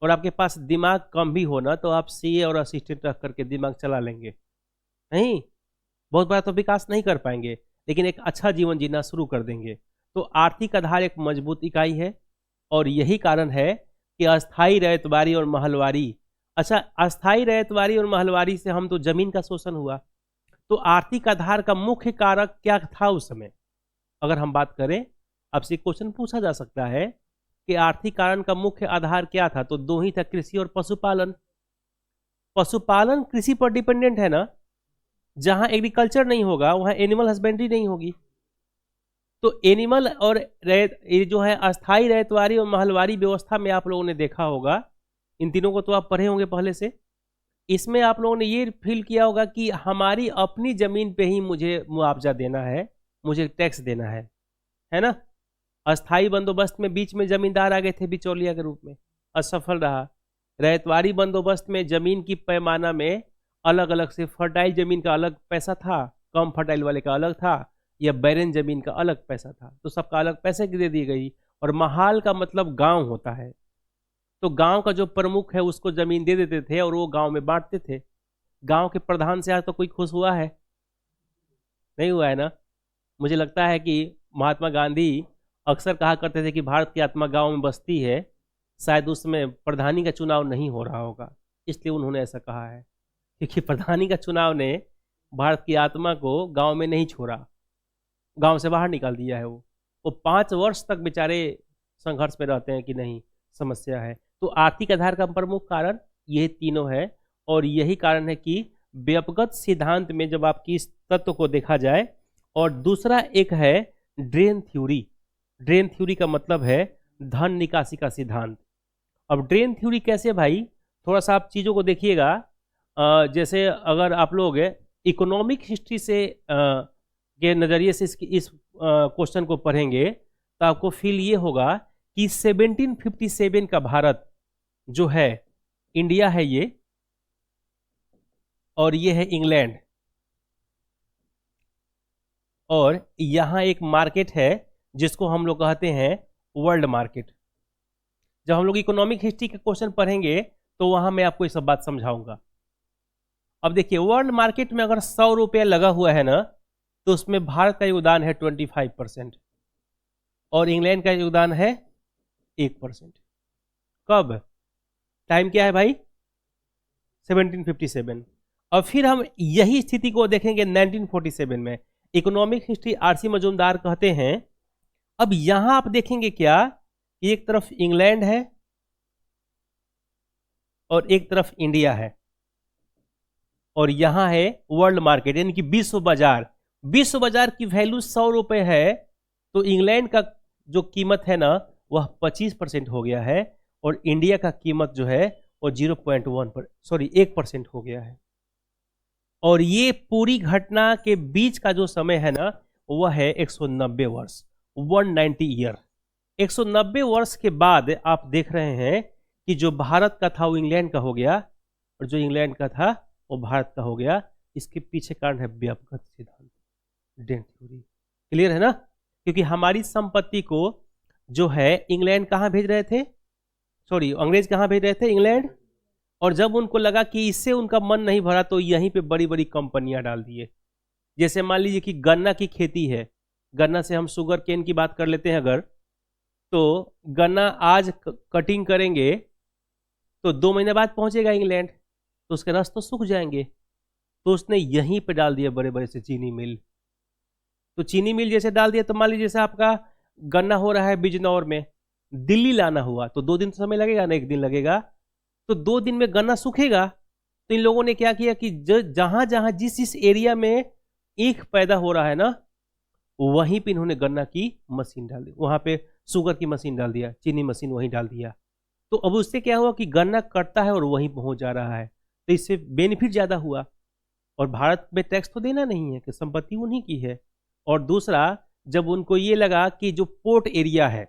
S1: और आपके पास दिमाग कम भी हो ना तो आप सीए और असिस्टेंट रख करके दिमाग चला लेंगे, नहीं बहुत बड़ा तो विकास नहीं कर पाएंगे लेकिन एक अच्छा जीवन जीना शुरू कर देंगे। तो आर्थिक आधार एक मजबूत इकाई है और यही कारण है कि अस्थाई, रैयतवाड़ी और महलवारी, अच्छा अस्थाई, रैयतवाड़ी और महलवारी से हम तो जमीन का शोषण हुआ, तो आर्थिक आधार का मुख्य कारक क्या था उस समय? अगर हम बात करें, आपसे क्वेश्चन पूछा जा सकता है कि आर्थिक कारण का मुख्य आधार क्या था, तो दो ही था, कृषि और पशुपालन। पशुपालन कृषि पर डिपेंडेंट है ना, जहां एग्रीकल्चर नहीं होगा वहां एनिमल हस्बेंड्री नहीं होगी। तो एनिमल और ये जो है अस्थाई, रैयतवाड़ी और महलवारी व्यवस्था में आप लोगों ने देखा होगा, इन तीनों को तो आप पढ़े होंगे पहले से, इसमें आप लोगों ने ये फील किया होगा कि हमारी अपनी जमीन पे ही मुझे मुआवजा देना है, मुझे टैक्स देना है ना? अस्थाई बंदोबस्त में बीच में जमींदार आ गए थे बिचौलिया के रूप में, असफल रहा। रैयतवाड़ी बंदोबस्त में जमीन की पैमाना में अलग अलग से फर्टाइल जमीन का अलग पैसा था, कम फर्टाइल वाले का अलग था, या बैरन जमीन का अलग पैसा था, तो सबका अलग पैसे दे दी गई। और महाल का मतलब गांव होता है, तो गांव का जो प्रमुख है उसको जमीन दे देते थे और वो गांव में बांटते थे। गांव के प्रधान से आज तो कोई खुश हुआ है? नहीं हुआ है ना? मुझे लगता है कि महात्मा गांधी अक्सर कहा करते थे कि भारत की आत्मा गांव में बसती है, शायद उसमें प्रधानी का चुनाव नहीं हो रहा होगा इसलिए उन्होंने ऐसा कहा है, क्योंकि प्रधानी का चुनाव ने भारत की आत्मा को गांव में नहीं छोड़ा, गांव से बाहर निकाल दिया है। वो 5 वर्ष तक बेचारे संघर्ष में रहते हैं कि नहीं, समस्या है। तो आर्थिक आधार का प्रमुख कारण ये तीनों है और यही कारण है कि व्यक्तिगत सिद्धांत में जब आपकी इस तत्व को देखा जाए। और दूसरा एक है ड्रेन थ्योरी। ड्रेन थ्योरी का मतलब है धन निकासी का सिद्धांत। अब ड्रेन थ्योरी कैसे भाई, थोड़ा सा आप चीज़ों को देखिएगा। जैसे अगर आप लोग इकोनॉमिक हिस्ट्री से के नज़रिए से इस क्वेश्चन को पढ़ेंगे तो आपको फील ये होगा कि 1757 का भारत जो है, इंडिया है ये, और ये है इंग्लैंड, और यहाँ एक मार्केट है जिसको हम लोग कहते हैं वर्ल्ड मार्केट। जब हम लोग इकोनॉमिक हिस्ट्री के क्वेश्चन पढ़ेंगे तो वहां मैं आपको ये सब बात समझाऊंगा। अब देखिए, वर्ल्ड मार्केट में अगर 100 रुपया लगा हुआ है ना तो उसमें भारत का योगदान है 25% और इंग्लैंड का योगदान है 1%। कब? टाइम क्या है भाई? 1757। और फिर हम यही स्थिति को देखेंगे 1947 में। इकोनॉमिक हिस्ट्री आरसी मजूमदार कहते हैं। अब यहां आप देखेंगे क्या, एक तरफ इंग्लैंड है और एक तरफ इंडिया है, और यहां है वर्ल्ड मार्केट यानी कि विश्व बाजार। विश्व बाजार की वैल्यू 100 रुपए है, तो इंग्लैंड का जो कीमत है ना वह 25% हो गया है और इंडिया का कीमत जो है वो 1% हो गया है। और ये पूरी घटना के बीच का जो समय है ना, वह है 190 वर्ष, 190 ईयर। 190 वर्ष के बाद आप देख रहे हैं कि जो भारत का था वो इंग्लैंड का हो गया, और जो इंग्लैंड का था वो भारत का हो गया। इसके पीछे कारण है व्यपगत सिद्धांत, डेन थ्योरी। क्लियर है ना? क्योंकि हमारी संपत्ति को जो है इंग्लैंड कहाँ भेज रहे थे, सॉरी अंग्रेज कहाँ भेज रहे थे, इंग्लैंड। और जब उनको लगा कि इससे उनका मन नहीं भरा तो यहीं पे बड़ी बड़ी कंपनियां डाल दिए। जैसे मान लीजिए कि गन्ना की खेती है, गन्ना से हम शुगर केन की बात कर लेते हैं अगर, तो गन्ना आज कटिंग करेंगे तो 2 महीने बाद पहुंचेगा इंग्लैंड, तो उसके रस तो सूख जाएंगे। तो उसने यहीं पे डाल दिया बड़े बड़े से चीनी मिल। तो चीनी मिल जैसे डाल दिया तो मान लीजिए जैसे आपका गन्ना हो रहा है बिजनौर में, दिल्ली लाना हुआ तो 2 दिन तो समय लगेगा ना, 1 दिन लगेगा, तो 2 दिन में गन्ना सूखेगा। तो इन लोगों ने क्या किया कि जहां जहां जिस जिस एरिया में ईख पैदा हो रहा है ना, वहीं पे इन्होंने गन्ना की मशीन डाल दी, वहां पे शुगर की मशीन डाल दिया, चीनी मशीन वहीं डाल दिया। तो अब उससे क्या हुआ कि गन्ना कटता है और वहीं पहुंच जा रहा है, तो इससे बेनिफिट ज्यादा हुआ। और भारत में टैक्स तो देना नहीं है कि संपत्ति उन्हीं की है। और दूसरा, जब उनको ये लगा कि जो पोर्ट एरिया है,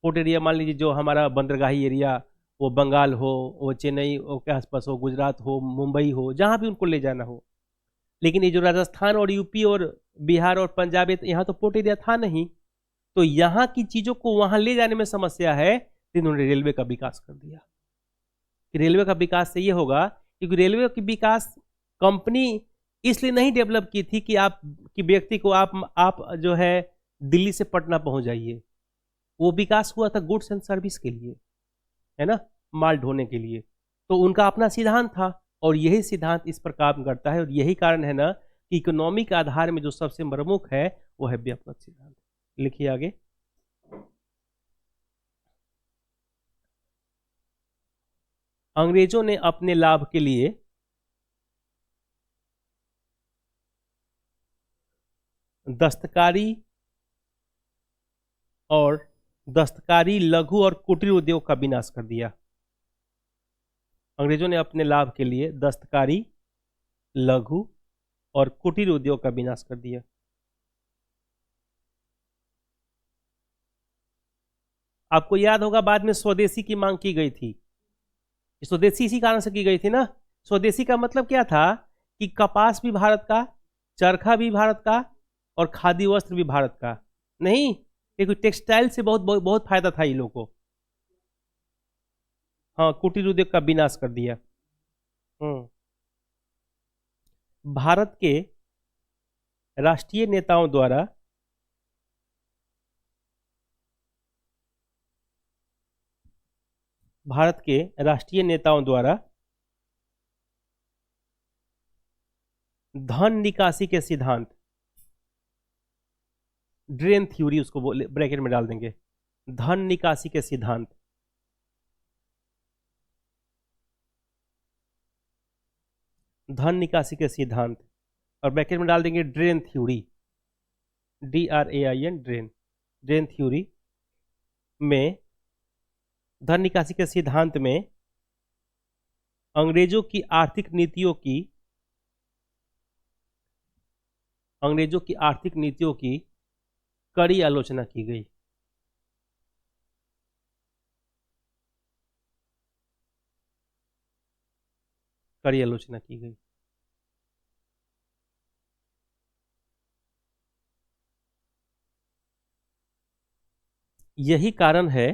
S1: पोर्ट एरिया मान लीजिए जो हमारा बंदरगाही एरिया, वो बंगाल हो, वो चेन्नई के आसपास हो, गुजरात हो, मुंबई हो, जहां भी उनको ले जाना हो। लेकिन ये जो राजस्थान और यूपी और बिहार और पंजाब, यहाँ तो पोर्ट एरिया था नहीं, तो यहाँ की चीजों को वहां ले जाने में समस्या है, तो इन्होंने रेलवे का विकास कर दिया। कि रेलवे का विकास से ये होगा, क्योंकि रेलवे की विकास कंपनी इसलिए नहीं डेवलप की थी कि आप कि व्यक्ति को आप जो है दिल्ली से पटना पहुंच जाइए। वो विकास हुआ था गुड्स एंड सर्विस के लिए, है ना, माल ढोने के लिए। तो उनका अपना सिद्धांत था, और यही सिद्धांत इस पर काम करता है। और यही कारण है ना कि इकोनॉमी के आधार में जो सबसे प्रमुख है वो है व्यपगत सिद्धांत। लिखिए आगे। अंग्रेजों ने अपने लाभ के लिए दस्तकारी लघु और कुटीर उद्योग का विनाश कर दिया। अंग्रेजों ने अपने लाभ के लिए दस्तकारी लघु और कुटीर उद्योग का विनाश कर दिया। आपको याद होगा बाद में स्वदेशी की मांग की गई थी। स्वदेशी इसी कारण से की गई थी ना। स्वदेशी का मतलब क्या था कि कपास भी भारत का, चरखा भी भारत का, और खादी वस्त्र भी भारत का। नहीं, एक टेक्सटाइल से बहुत बहुत, बहुत फायदा था इन लोगों को। हाँ, कुटीर उद्योग का विनाश कर दिया। भारत के राष्ट्रीय नेताओं द्वारा धन निकासी के सिद्धांत, ड्रेन थ्योरी उसको बोले, ब्रैकेट में डाल देंगे, धन निकासी के सिद्धांत, धन निकासी के सिद्धांत, और ब्रैकेट में डाल देंगे drain theory, DRAIN, drain theory में, धन निकासी के सिद्धांत में अंग्रेजों की आर्थिक नीतियों की कड़ी आलोचना की गई। कड़ी आलोचना की गई। यही कारण है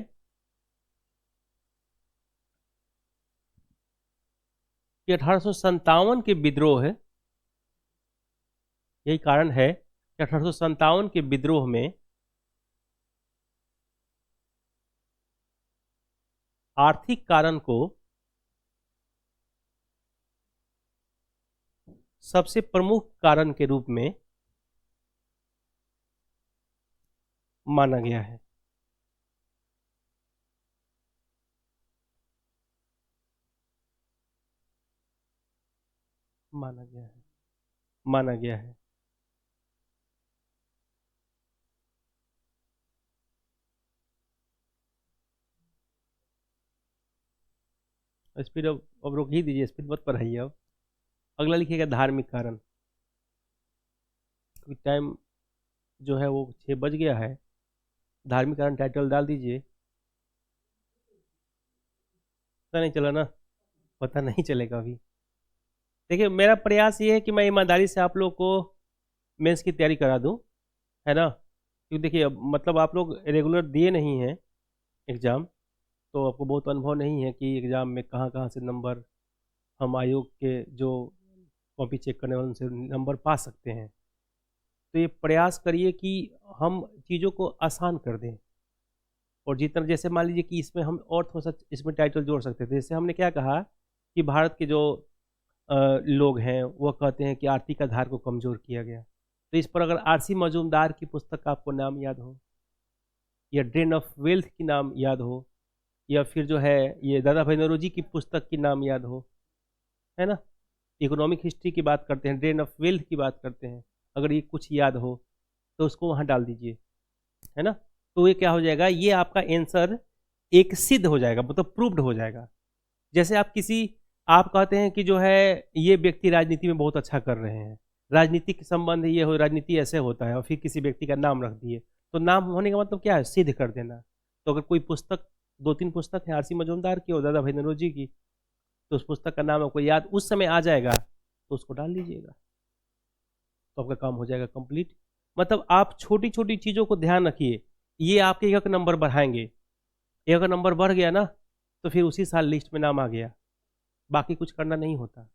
S1: कि 1857 के विद्रोह, यही कारण है कि 1857 के विद्रोह में आर्थिक कारण को सबसे प्रमुख कारण के रूप में माना गया है। माना गया है। स्पीड अब रोक ही दीजिए, स्पीड मत बढ़ाइए अब। अगला लिखिएगा धार्मिक कारण, क्योंकि टाइम जो है वो 6 बज गया है। धार्मिक कारण टाइटल डाल दीजिए। पता नहीं चला ना, पता नहीं चलेगा अभी। देखिए मेरा प्रयास ये है कि मैं ईमानदारी से आप लोग को मेंस की तैयारी करा दूं, है ना। क्योंकि देखिए मतलब आप लोग रेगुलर दिए नहीं हैं एग्ज़ाम, तो आपको बहुत अनुभव नहीं है कि एग्ज़ाम में कहाँ कहाँ से नंबर हम आयोग के जो कॉपी चेक करने वाले उनसे नंबर पा सकते हैं। तो ये प्रयास करिए कि हम चीज़ों को आसान कर दें, और जितना जैसे मान लीजिए कि इसमें हम और थोड़ा सा इसमें टाइटल जोड़ सकते थे। जैसे हमने क्या कहा कि भारत के जो लोग हैं वो कहते हैं कि आर्थिक आधार को कमज़ोर किया गया। तो इस पर अगर आरसी मजूमदार की पुस्तक का आपको नाम याद हो, या ड्रेन ऑफ वेल्थ की नाम याद हो, या फिर जो है ये दादा भाई नौरोजी की पुस्तक की नाम याद हो, है ना। इकोनॉमिक हिस्ट्री की बात करते हैं, ड्रेन ऑफ वेल्थ की बात करते हैं, अगर ये कुछ याद हो तो उसको वहाँ डाल दीजिए, है ना। तो ये क्या हो जाएगा, ये आपका आंसर एक सिद्ध हो जाएगा, मतलब प्रूव्ड हो जाएगा। जैसे आप कहते हैं कि जो है ये व्यक्ति राजनीति में बहुत अच्छा कर रहे हैं, राजनीतिक संबंध ये हो, राजनीति ऐसे होता है, और फिर किसी व्यक्ति का नाम रख दिए, तो नाम होने का मतलब क्या है, सिद्ध कर देना। तो अगर कोई पुस्तक 2-3 पुस्तक है आरसी मजूमदार की और दादा भाई नौरोजी की, तो उस पुस्तक का नाम आपको याद उस समय आ जाएगा, तो उसको डाल दीजिएगा, तो आपका काम हो जाएगा कंप्लीट। मतलब आप छोटी छोटी चीज़ों को ध्यान रखिए, ये आपके एक नंबर बढ़ाएंगे। एक नंबर बढ़ गया ना, तो फिर उसी साल लिस्ट में नाम आ गया, बाकी कुछ करना नहीं होता।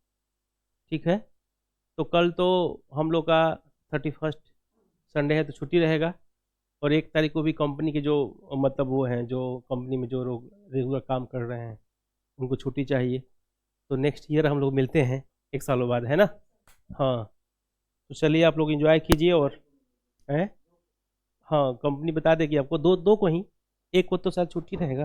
S1: ठीक है, तो कल तो हम लोग का 31 संडे है तो छुट्टी रहेगा, और 1 तारीख को भी कंपनी के जो मतलब वो हैं जो कंपनी में जो लोग रेगुलर काम कर रहे हैं उनको छुट्टी चाहिए। तो नेक्स्ट ईयर हम लोग मिलते हैं 1 सालों बाद, है ना। हाँ, तो चलिए आप लोग एंजॉय कीजिए। और हैं, हाँ कंपनी बता देगी आपको, दो को ही, एक को तो शायद छुट्टी रहेगा।